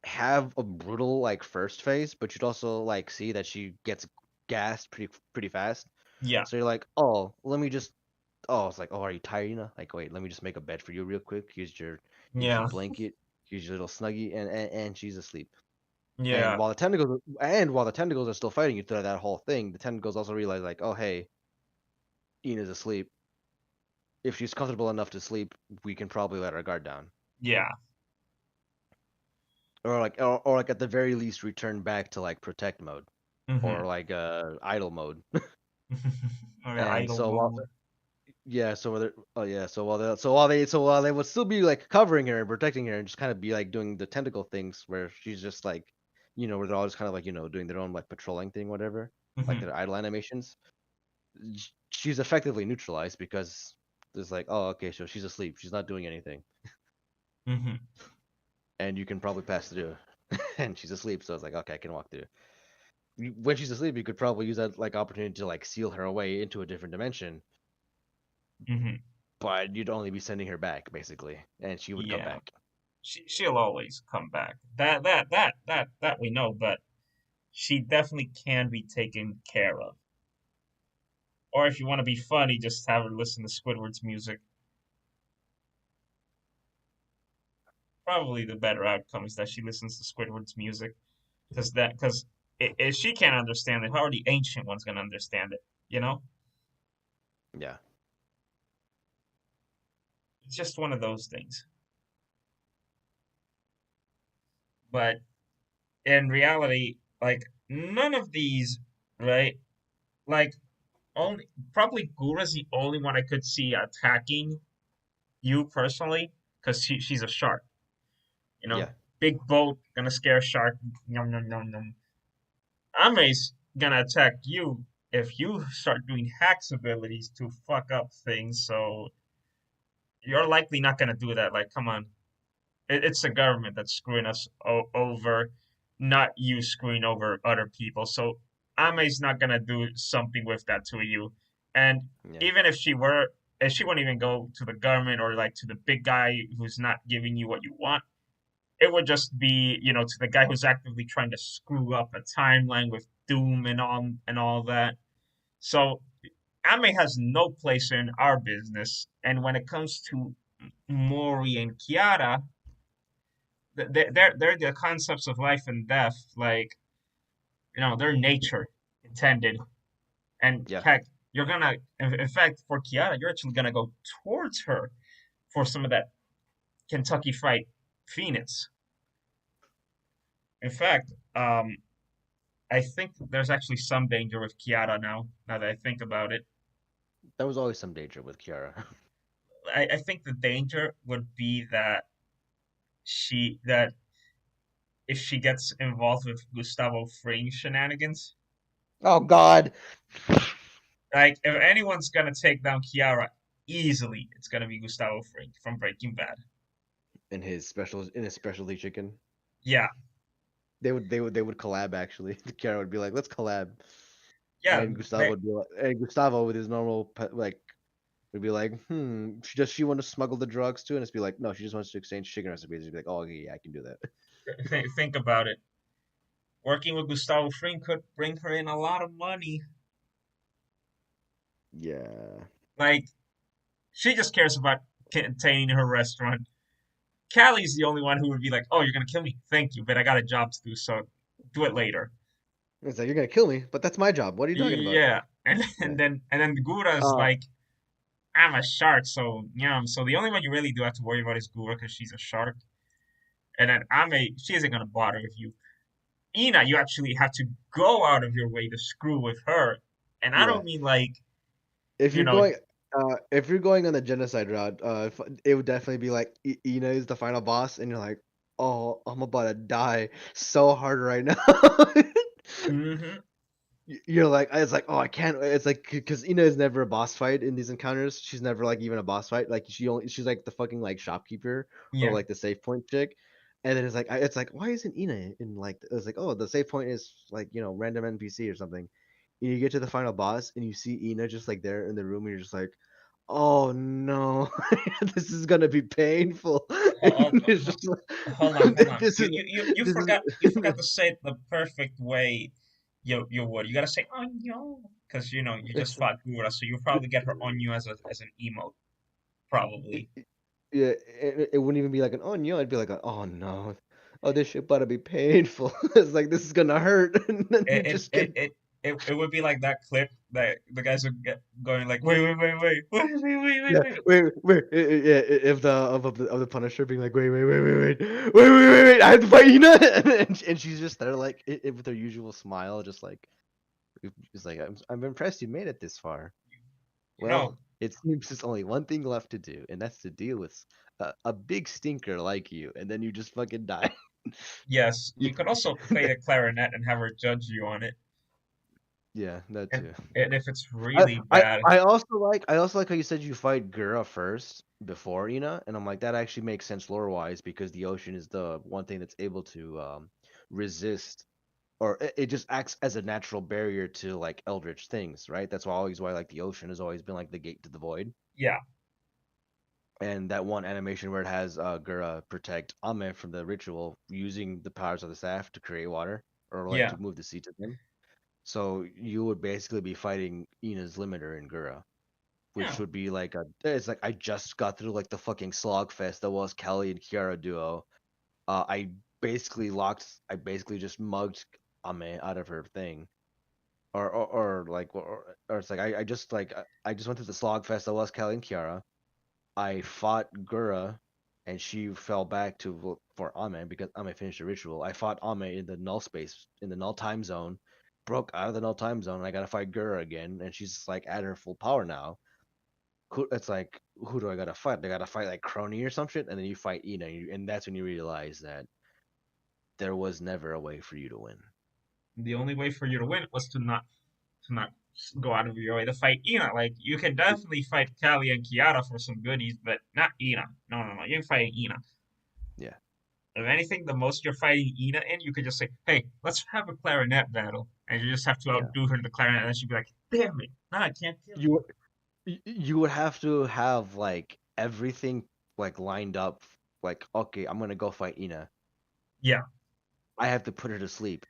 have a brutal like first phase, but you'd also like see that she gets gassed pretty fast. yeah, So you're like, oh, let me just oh, it's like, oh, are you tired, Like, wait, let me just make a bed for you real quick. Here's your yeah, blanket, here's your little snuggie, and she's asleep. And yeah, while the tentacles are still fighting you through that whole thing, the tentacles also realize like, oh hey, Ina's asleep. If she's comfortable enough to sleep, we can probably let our guard down. yeah. Or like at the very least return back to like protect mode. Mm-hmm. Or like idle mode. Or the And idle so while mode. yeah, so whether oh yeah, so while they would still be like covering her and protecting her and just kind of be like doing the tentacle things where she's just like, where they're all just kind of like, doing their own like patrolling thing, whatever, like Mm-hmm. their idle animations. She's effectively neutralized because it's like, oh, okay, so she's asleep, she's not doing anything, Mm-hmm. and you can probably pass through, and she's asleep, so it's like, okay, I can walk through. When she's asleep, you could probably use that like opportunity to like seal her away into a different dimension, Mm-hmm. but you'd only be sending her back basically, and she would come Yeah. back. She'll always come back. That we know, but she definitely can be taken care of. Or if you want to be funny, just have her listen to Squidward's music. Probably the better outcome is that she listens to Squidward's music, because if she can't understand it, how are the ancient ones gonna understand it? You know, Yeah. it's just one of those things. But in reality, like none of these, right? Like only probably Gura's the only one I could see attacking you personally, because she's a shark. You know, Yeah. big boat gonna scare a shark. Yum yum yum yum. Ame's gonna attack you if you start doing hacks abilities to fuck up things. So you're likely not gonna do that. Like, come on, it's the government that's screwing us over, not you screwing over other people. So Ame's not gonna do something with that to you. And Yeah. even if she were, if she wouldn't even go to the government or like to the big guy who's not giving you what you want. It would just be, to the guy who's actively trying to screw up a timeline with Doom and all that. So Ame has no place in our business. And when it comes to Mori and Kiara, they're the concepts of life and death, like they're nature intended. And Yeah, heck, you're gonna, in fact, for Kiara, you're actually gonna go towards her for some of that Kentucky Fried Phoenix. In fact, I think there's actually some danger with Kiara now. Now that I think about it, there was always some danger with Kiara. I think the danger would be that if she gets involved with Gustavo Fring shenanigans, Oh God! like if anyone's gonna take down Kiara easily, it's gonna be Gustavo Fring from Breaking Bad. In his specialty chicken. Yeah, They would collab actually. Kiara would be like, "Let's collab," yeah, and Gustavo with his normal like would be like, does she want to smuggle the drugs too?" And it's be like, "No, she just wants to exchange chicken recipes." He'd be like, "Oh yeah, I can do that." think about it. Working with Gustavo Fring could bring her in a lot of money. Yeah. Like she just cares about containing her restaurant. Callie's the only one who would be like, "Oh, you're gonna kill me? Thank you, but I got a job to do, so do it later." It's like you're gonna kill me, but that's my job. What are you talking about? Yeah, and Yeah. then Gura's Uh, like, "I'm a shark, so yeah." So the only one you really do have to worry about is Gura because she's a shark, and then Ame, she isn't gonna bother with you. Ina, you actually have to go out of your way to screw with her, and I yeah. don't mean like If you you're know, going, if you're going on the genocide route, it would definitely be like Ina is the final boss, and you're like, "Oh, I'm about to die so hard right now." hmm You're like, it's like, oh, I can't. It's like because Ina is never a boss fight in these encounters. She's never like even a boss fight. Like she's like the fucking like shopkeeper or yeah, like the safe point chick. And then it's like, why isn't Ina in like? It's like, oh, the save point is like random NPC or something. And you get to the final boss and you see Ina just like there in the room and you're just like, oh no, this is gonna be painful. oh, And it's just hold like, on. You this is forgot to say it the perfect way you would. You gotta say oh no because you just fought Gura, so you'll probably get her on you as an emote probably. Yeah, it wouldn't even be like an oh no, it'd be like a oh no, oh this shit about to be painful. It's like this is gonna hurt, and then you It it, just it get it it would be like that clip that the guys would get going like wait. yeah wait yeah if the Punisher being like wait I have to fight Ina, and she's just there like with her usual smile, just like she's like I'm impressed you made it this far. You Well, know, it seems there's only one thing left to do, and that's to deal with a big stinker like you, and then you just fucking die. yes, You, you could also play the clarinet and have her judge you on it, yeah, that and too. and if it's I, really I bad, I also like how you said you fight Gura first before Ina, and I'm like that actually makes sense lore wise because the ocean is the one thing that's able to resist or it just acts as a natural barrier to like eldritch things, right? That's why like the ocean has always been like the gate to the void. yeah, And that one animation where it has Gura protect Ame from the ritual using the powers of the staff to create water or like yeah, to move the sea to them. So you would basically be fighting Ina's limiter in Gura, yeah, which would be like it's like I just got through like the fucking slog fest that was Kelly and Kiara duo. I basically just mugged Ame out of her thing. Or it's like I just went through the slog fest that was Kelly and Kiara. I fought Gura, and she fell back to look for Ame because Ame finished the ritual. I fought Ame in the null space, in the null time zone, broke out of the null time zone, and I gotta fight Gura again, and she's like at her full power now. It's like, who do I gotta fight? I gotta fight like Crony or some shit, and then you fight Ina, and that's when you realize that there was never a way for you to win. the only way for you to win was to not go out of your way to fight Ina. Like you can definitely fight Callie and Kiara for some goodies, but not Ina. No. You ain't fighting Ina. Yeah, If anything, the most you're fighting Ina in, you could just say, "Hey, let's have a clarinet battle," and you just have to yeah. outdo her in the clarinet, and she'd be like, "Damn it, now I can't kill you." You you would have to have like everything like lined up. Like, okay, I'm gonna go fight Ina. Yeah, I have to put her to sleep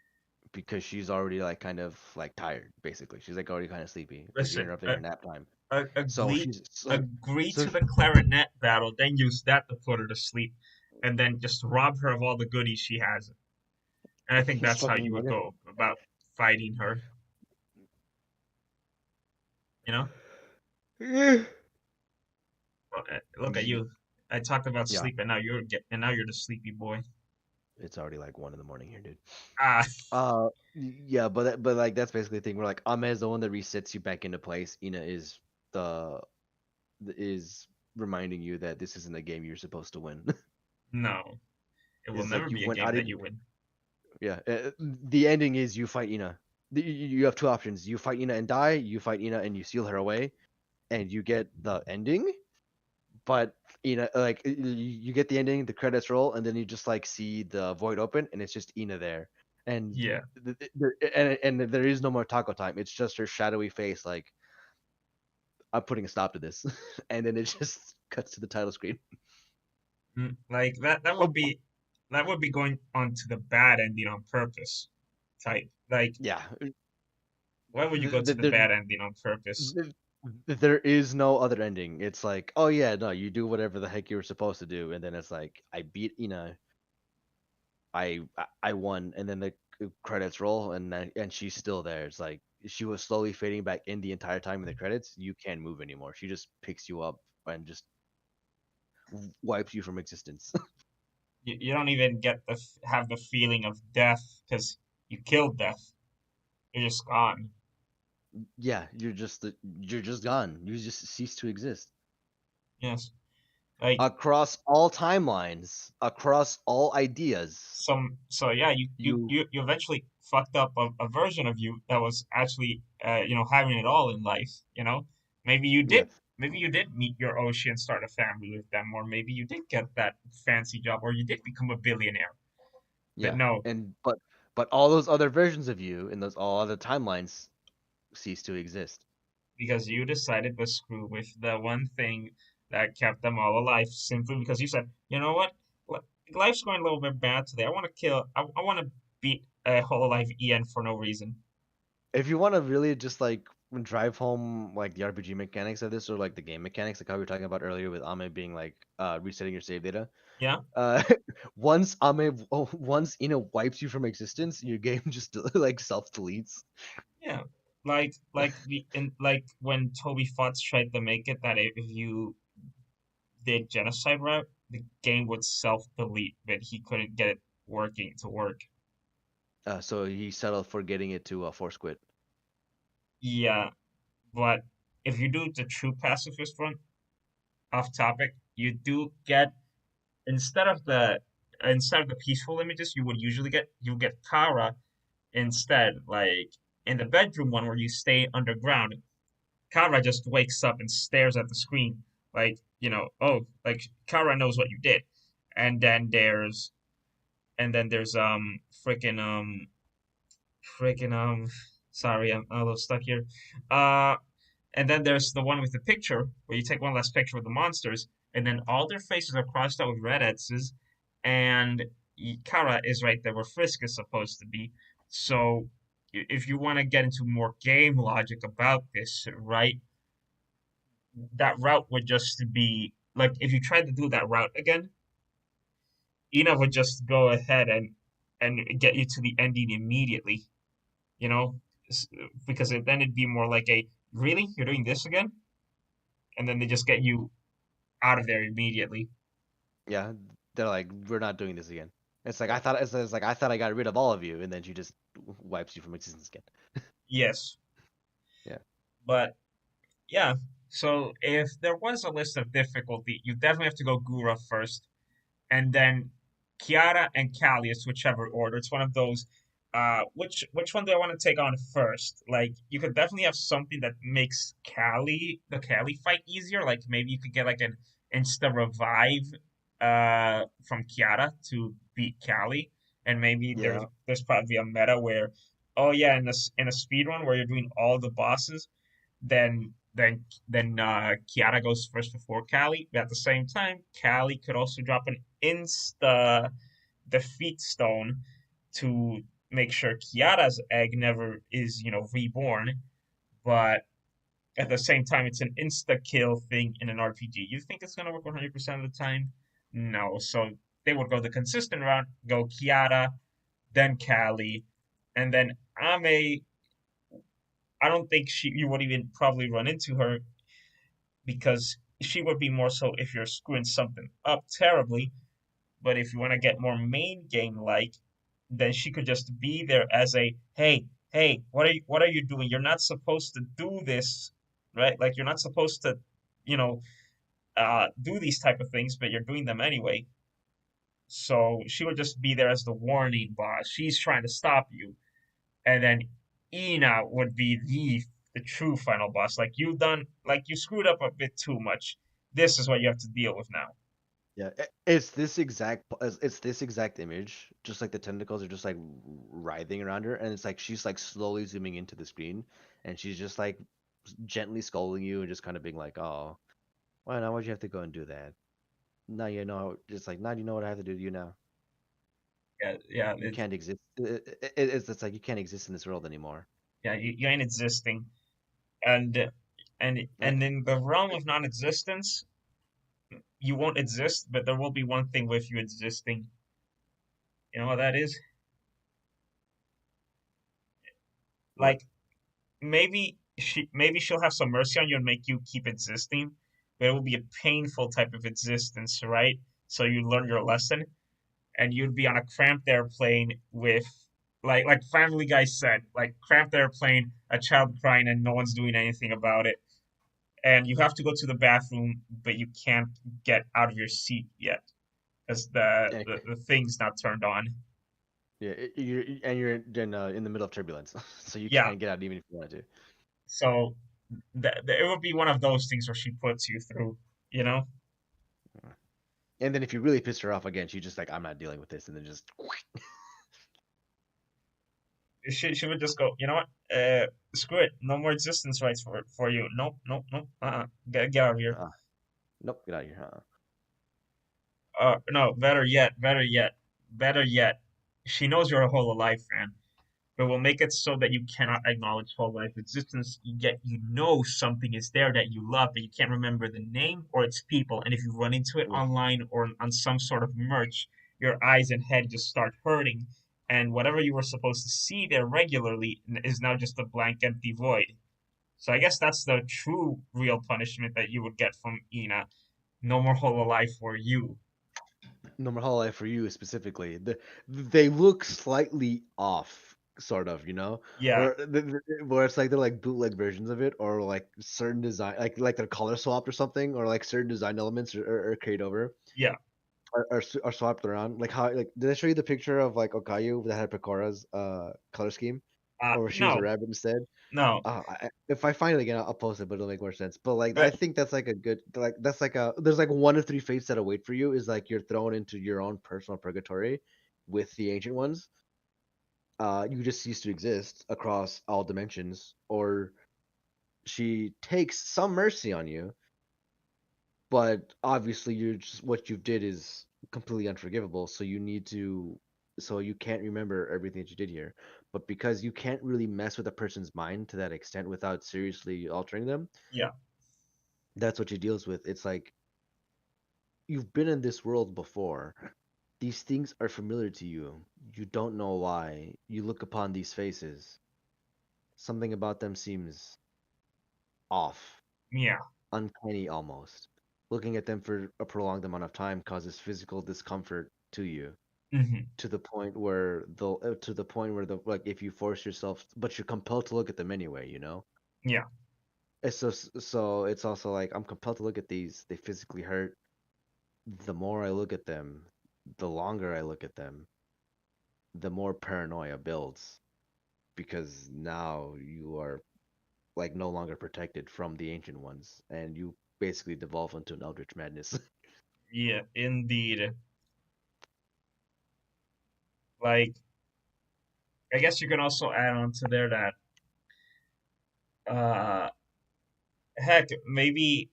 because she's already like kind of like tired, basically. She's like already kind of sleepy because you're Listen, interrupting her nap time. So agree, she's so, agree so to the clarinet battle, then use that to put her to sleep, and then just rob her of all the goodies she has. And I think it's that's how fucking you would go about fighting her. You know, well, look at you. I talked about yeah, sleep, and now you're the sleepy boy. it's already like 1 in the morning here, dude. Ah, Yeah, but like that's basically the thing. Where like Ame is the one that resets you back into place. Ina the is reminding you that this isn't a game you're supposed to win. no, it will It's never like be you've a went game out that of you win. yeah. The ending is you fight Ina. You have two options. You fight Ina and die. You fight Ina and you seal her away, and you get the ending. But like you get the ending, the credits roll, and then you just like see the void open, and it's just Ina there, and Yeah. and there is no more taco time. It's just her shadowy face, like I'm putting a stop to this, and then it just cuts to the title screen. Like that Oh, that would be going on to the bad ending on purpose type. Like, yeah, why would you go to the there, bad ending on purpose? there is no other ending. It's like, oh yeah, no, you do whatever the heck you were supposed to do, and then it's like, I beat I won, and then the credits roll, and she's still there. It's like she was slowly fading back in the entire time in the credits. You can't move anymore. She just picks you up and just wipes you from existence. You don't even get have the feeling of death because you killed death. You're just gone. Yeah, you're just gone. You just cease to exist Yes. Like, across all timelines, across all ideas. so yeah, You you eventually fucked up a version of you that was actually having it all in life. Maybe you yeah did maybe you did meet your Oshi and start a family with them, or maybe you did get that fancy job, or you did become a billionaire. But yeah, no, and but all those other versions of you in those all other timelines cease to exist. because you decided to screw with the one thing that kept them all alive, simply because you said, you know what? Life's going a little bit bad today. I want to beat Hololive EN for no reason. If you want to really just like drive home like the RPG mechanics of this or like the game mechanics, like how we were talking about earlier with Ame being like resetting your save data. Yeah, Uh, once Ina wipes you from existence, your game just like self deletes. yeah. Like when Toby Fox tried to make it that if you did genocide route, the game would self delete, but he couldn't get it working to work. So he settled for getting it to force quit. Yeah, but if you do the true pacifist run, off topic, you do get instead of the instead of the peaceful images you would usually get, you get Kara instead. Like in the bedroom one where you stay underground, Kara just wakes up and stares at the screen, like oh, like Kara knows what you did. And then there's freaking freaking sorry, I'm a little stuck here. Uh And then there's the one with the picture where you take one last picture of the monsters, and then all their faces are crossed out with red X's, and Kara is right there where Frisk is supposed to be. So if you want to get into more game logic about this, right, that route would just be like if you tried to do that route again, Ina would just go ahead and get you to the ending immediately, you know, because then it'd be more like a really you're doing this again, and then they just get you out of there immediately. Yeah, they're like, we're not doing this again. It's like it's like I thought I got rid of all of you, and then she just wipes you from existence again. Yes, Yeah, but yeah. So if there was a list of difficulty, you definitely have to go Gura first, and then Kiara and Callius, whichever order. It's one of those. Which one do I want to take on first? Like, you could definitely have something that makes the Callie fight easier. Like, maybe you could get like an insta revive from Kiara to beat Callie, and maybe yeah, there's probably a meta where, oh yeah, in a speed run where you're doing all the bosses, then Kiara goes first before Callie. But at the same time, Callie could also drop an insta defeat stone to make sure Kiara's egg never is, reborn, but at the same time, it's an insta kill thing in an RPG. You think it's gonna work 100% of the time? No. So they would go the consistent route, go Kiara, then Callie, and then Ame. I don't think you would even probably run into her because she would be more so if you're screwing something up terribly. But if you want to get more main game like, then she could just be there as a hey, what are you doing? You're not supposed to do this, right? Like you're not supposed to, you know, do these type of things, but you're doing them anyway. So she would just be there as the warning boss. She's trying to stop you, and then Ina would be the true final boss. Like you screwed up a bit too much. This is what you have to deal with now. Yeah, it's this exact image, just like the tentacles are just like writhing around her, and it's like she's like slowly zooming into the screen, and she's just like gently scolding you and just kind of being like, "Oh, why now? Why'd you have to go and do that? Now you know, just like now you know what I have to do to you now. Yeah, yeah, You can't exist. It's like you can't exist in this world anymore." yeah. You ain't existing, and Uh, and in the realm of non-existence, you won't exist, but there will be one thing with you existing. You know what that is? what? Like maybe she'll have some mercy on you and make you keep existing, but it will be a painful type of existence, right? So you learn your lesson, and you'd be on a cramped airplane with like Family Guy said, like cramped airplane, a child crying, and no one's doing anything about it. And you have to go to the bathroom, but you can't get out of your seat yet because Yeah, the thing's not turned on. yeah. You're in the middle of turbulence, so you Yeah, can't get out even if you wanted to. so it would be one of those things where she puts you through, you know? And then if you really pissed her off again, she just like, I'm not dealing with this, and then just She would just go, you know what? Screw it. No more existence rights for you. Nope, nope, nope. Get out of here. nope, get out of here. No, better yet. She knows you're a Hololive fan, but will make it so that you cannot acknowledge Hololive existence. Yet you know something is there that you love, but you can't remember the name or its people. And if you run into it Oof. online or on some sort of merch, your eyes and head just start hurting, and whatever you were supposed to see there regularly is now just a blank, empty void. So I guess that's the true, real punishment that you would get from Ina. No more Hololive for you. No more Hololive for you specifically. They look slightly off, sort of, Yeah, where it's like they're like bootleg versions of it, or like certain design, like they're color swapped or something, or like certain design elements are carried over, yeah. are swapped around. Like how, like, did I show you the picture of like Okayu that had Pecora's color scheme, or she was a No, rabbit instead? no. If I find it again, I'll post it, but it'll make more sense. But like, I But think that's like a good, like that's like a there's like one of three fates that await for you. Is like you're thrown into your own personal purgatory with the ancient ones. You just cease to exist across all dimensions, or she takes some mercy on you, but obviously you're just what you did is completely unforgivable. So you can't remember everything that you did here. But because you can't really mess with a person's mind to that extent without seriously altering them, yeah, that's what she deals with. It's like you've been in this world before. These things are familiar to you. You don't know why. You look upon these faces. Something about them seems off, yeah. uncanny almost. Looking at them for a prolonged amount of time causes physical discomfort to you, Hmm. to the point where the like if you force yourself, but you're compelled to look at them anyway. Yeah, So it's also like I'm compelled to look at these. They physically hurt. The more I look at them, the longer I look at them, the more paranoia builds because now you are like no longer protected from the ancient ones, and you basically devolve into an eldritch madness. yeah, indeed. Like, I guess you can also add on to there that, uh, heck, maybe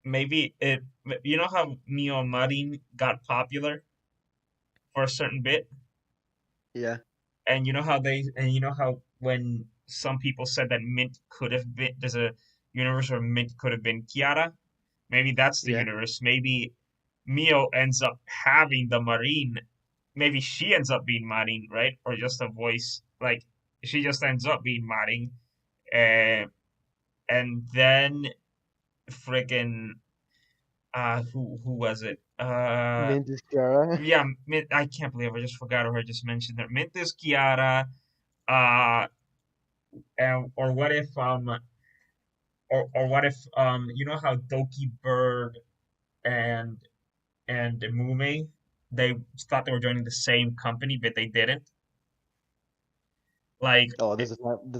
it. You know how Neo Marin got popular for a certain bit? Yeah. And you know how when some people said that Mint could have been, there's a universe where Mint could have been Kiara. Maybe that's the Yeah. universe. Maybe Mio ends up having the Marine. Maybe she ends up being Marine, right? Or just a voice. Like she just ends up being Marine. Uh, and then friggin' who was it? Mintus Kiara. Yeah, Mint, I can't believe I just forgot who I just mentioned there. Mint is Kiara. Uh, and or what if you know how Doki Bird and Mume, they thought they were joining the same company, but they didn't. Like Oh, there's a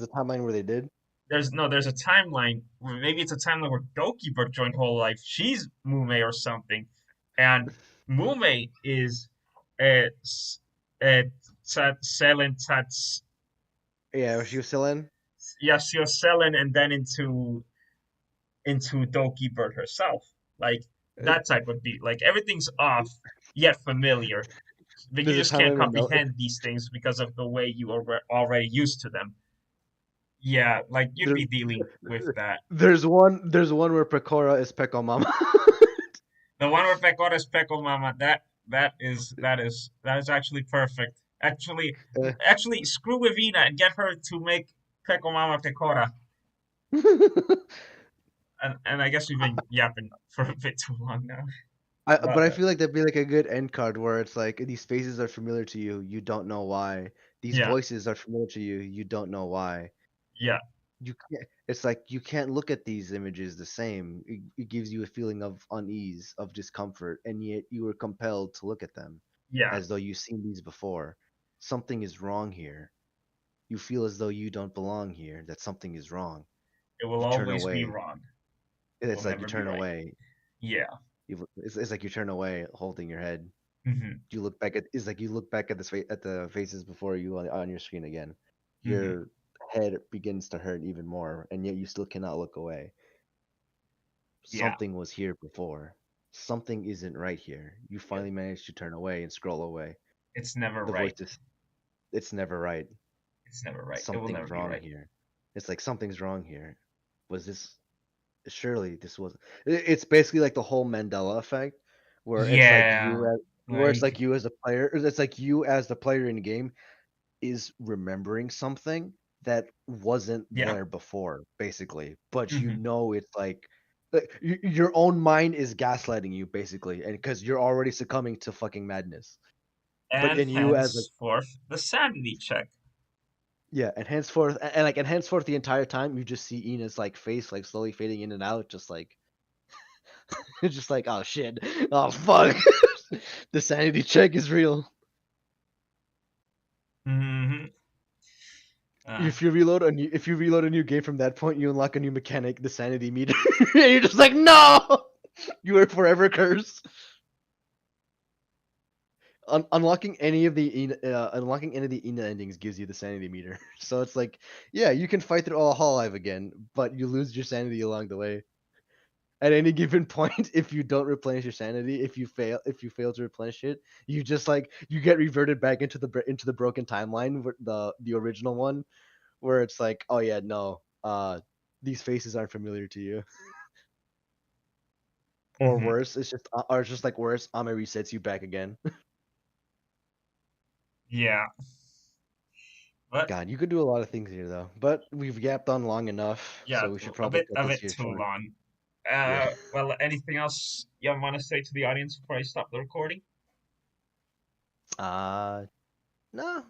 timeline where they did. there's a timeline. Maybe it's a timeline where Doki Bird joined Hololive. She's Mume or something, and Mume is uh, s- uh, selling tats. Yeah, she was still in. Yeah, she was selling and then into Doki Bird herself. Like Uh, that type of beat. Like everything's off yet familiar, but you There's a just can't timeline where no. comprehend these things because of the way you are already used to them. Yeah, like you'd There, be dealing with that. there's one where Pecora is Peko Mama. The one with Pecora is Peco Mama. That is actually perfect. Actually, screw with Ina and get her to make Peco Mama Pecora. And I guess we've been yapping for a bit too long now. But But I feel like that'd be like a good end card where it's like these faces are familiar to you, you don't know why. These yeah, voices are familiar to you, you don't know why. yeah, You can't. It's like you can't look at these images the same. It gives you a feeling of unease, of discomfort, and yet you were compelled to look at them, yeah. as though you've seen these before. Something is wrong here. You feel as though you don't belong here. That something is wrong. It will You turn always be away. wrong. It will It's like you never be turn right. away. Yeah. It's like you turn away, holding your head. Hmm. You look back at. It's like you look back at at the faces before you on your screen again. Hmm. Your head begins to hurt even more, and yet you still cannot look away. Yeah. Something was here before. Something isn't right here. You Yeah. finally managed to turn away and scroll away. It's never The right. voice is, it's never right. It's never right. It will never Something's be wrong right. here. It's like something's wrong here. Was this, surely this was, it's basically like the whole Mandela effect where it's like Yeah. where it's Like, like you as a player, it's like you as the player in the game is remembering something that wasn't yeah. there before, basically. But you Hmm. know it's like your own mind is gaslighting you, basically, and because you're already succumbing to fucking madness. But And and you as like henceforth, the sanity check. yeah, and henceforth and henceforth the entire time you just see Ina's like face like slowly fading in and out, just like just like oh shit, oh fuck, the sanity check is real. Hmm. Uh, If you reload a new game from that point, you unlock a new mechanic, the sanity meter, and you're just like, no, you are forever cursed. Unlocking any of the Ina endings gives you the sanity meter, so it's like, yeah, you can fight through all Hololive again, but you lose your sanity along the way. At any given point, if you don't replenish your sanity, if you fail to replenish it, you just like you get reverted back into the broken timeline, the original one, where it's like, oh yeah, no, these faces aren't familiar to you, or hmm. worse, it's just like worse, Ame resets you back again. Yeah. But God, you could do a lot of things here though, but we've yapped on long enough, yeah, so we should a probably bit cut a this bit here too short. long. Yeah. Well, anything else you want to say to the audience before I stop the recording? Uh, no,